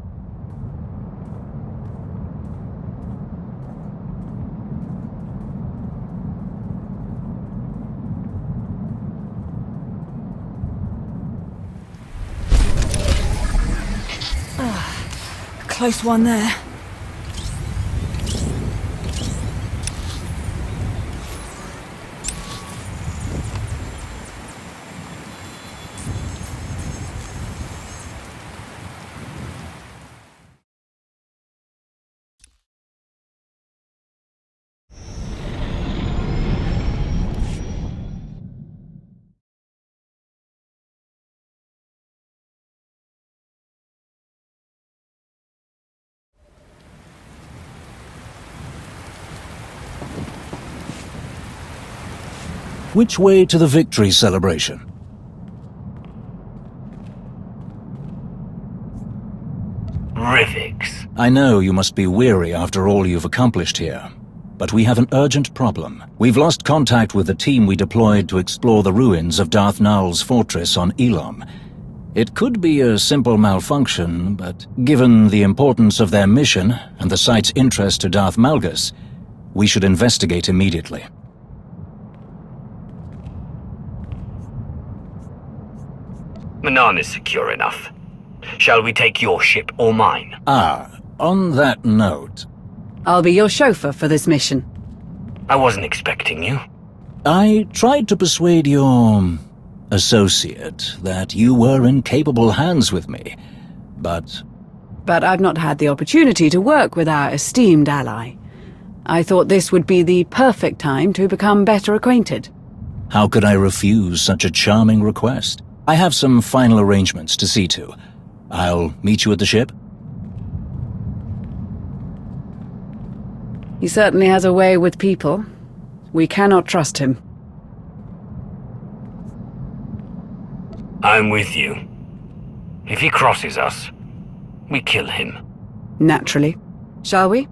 Close one there. Which way to the victory celebration? Rivix. I know you must be weary after all you've accomplished here, but we have an urgent problem. We've lost contact with the team we deployed to explore the ruins of Darth Nowl's fortress on Elam. It could be a simple malfunction, but given the importance of their mission and the site's interest to Darth Malgus, we should investigate immediately. Manan is secure enough. Shall we take your ship or mine? On that note... I'll be your chauffeur for this mission. I wasn't expecting you. I tried to persuade your... associate that you were in capable hands with me, but... But I've not had the opportunity to work with our esteemed ally. I thought this would be the perfect time to become better acquainted. How could I refuse such a charming request? I have some final arrangements to see to. I'll meet you at the ship. He certainly has a way with people. We cannot trust him. I'm with you. If he crosses us, we kill him. Naturally. Shall we?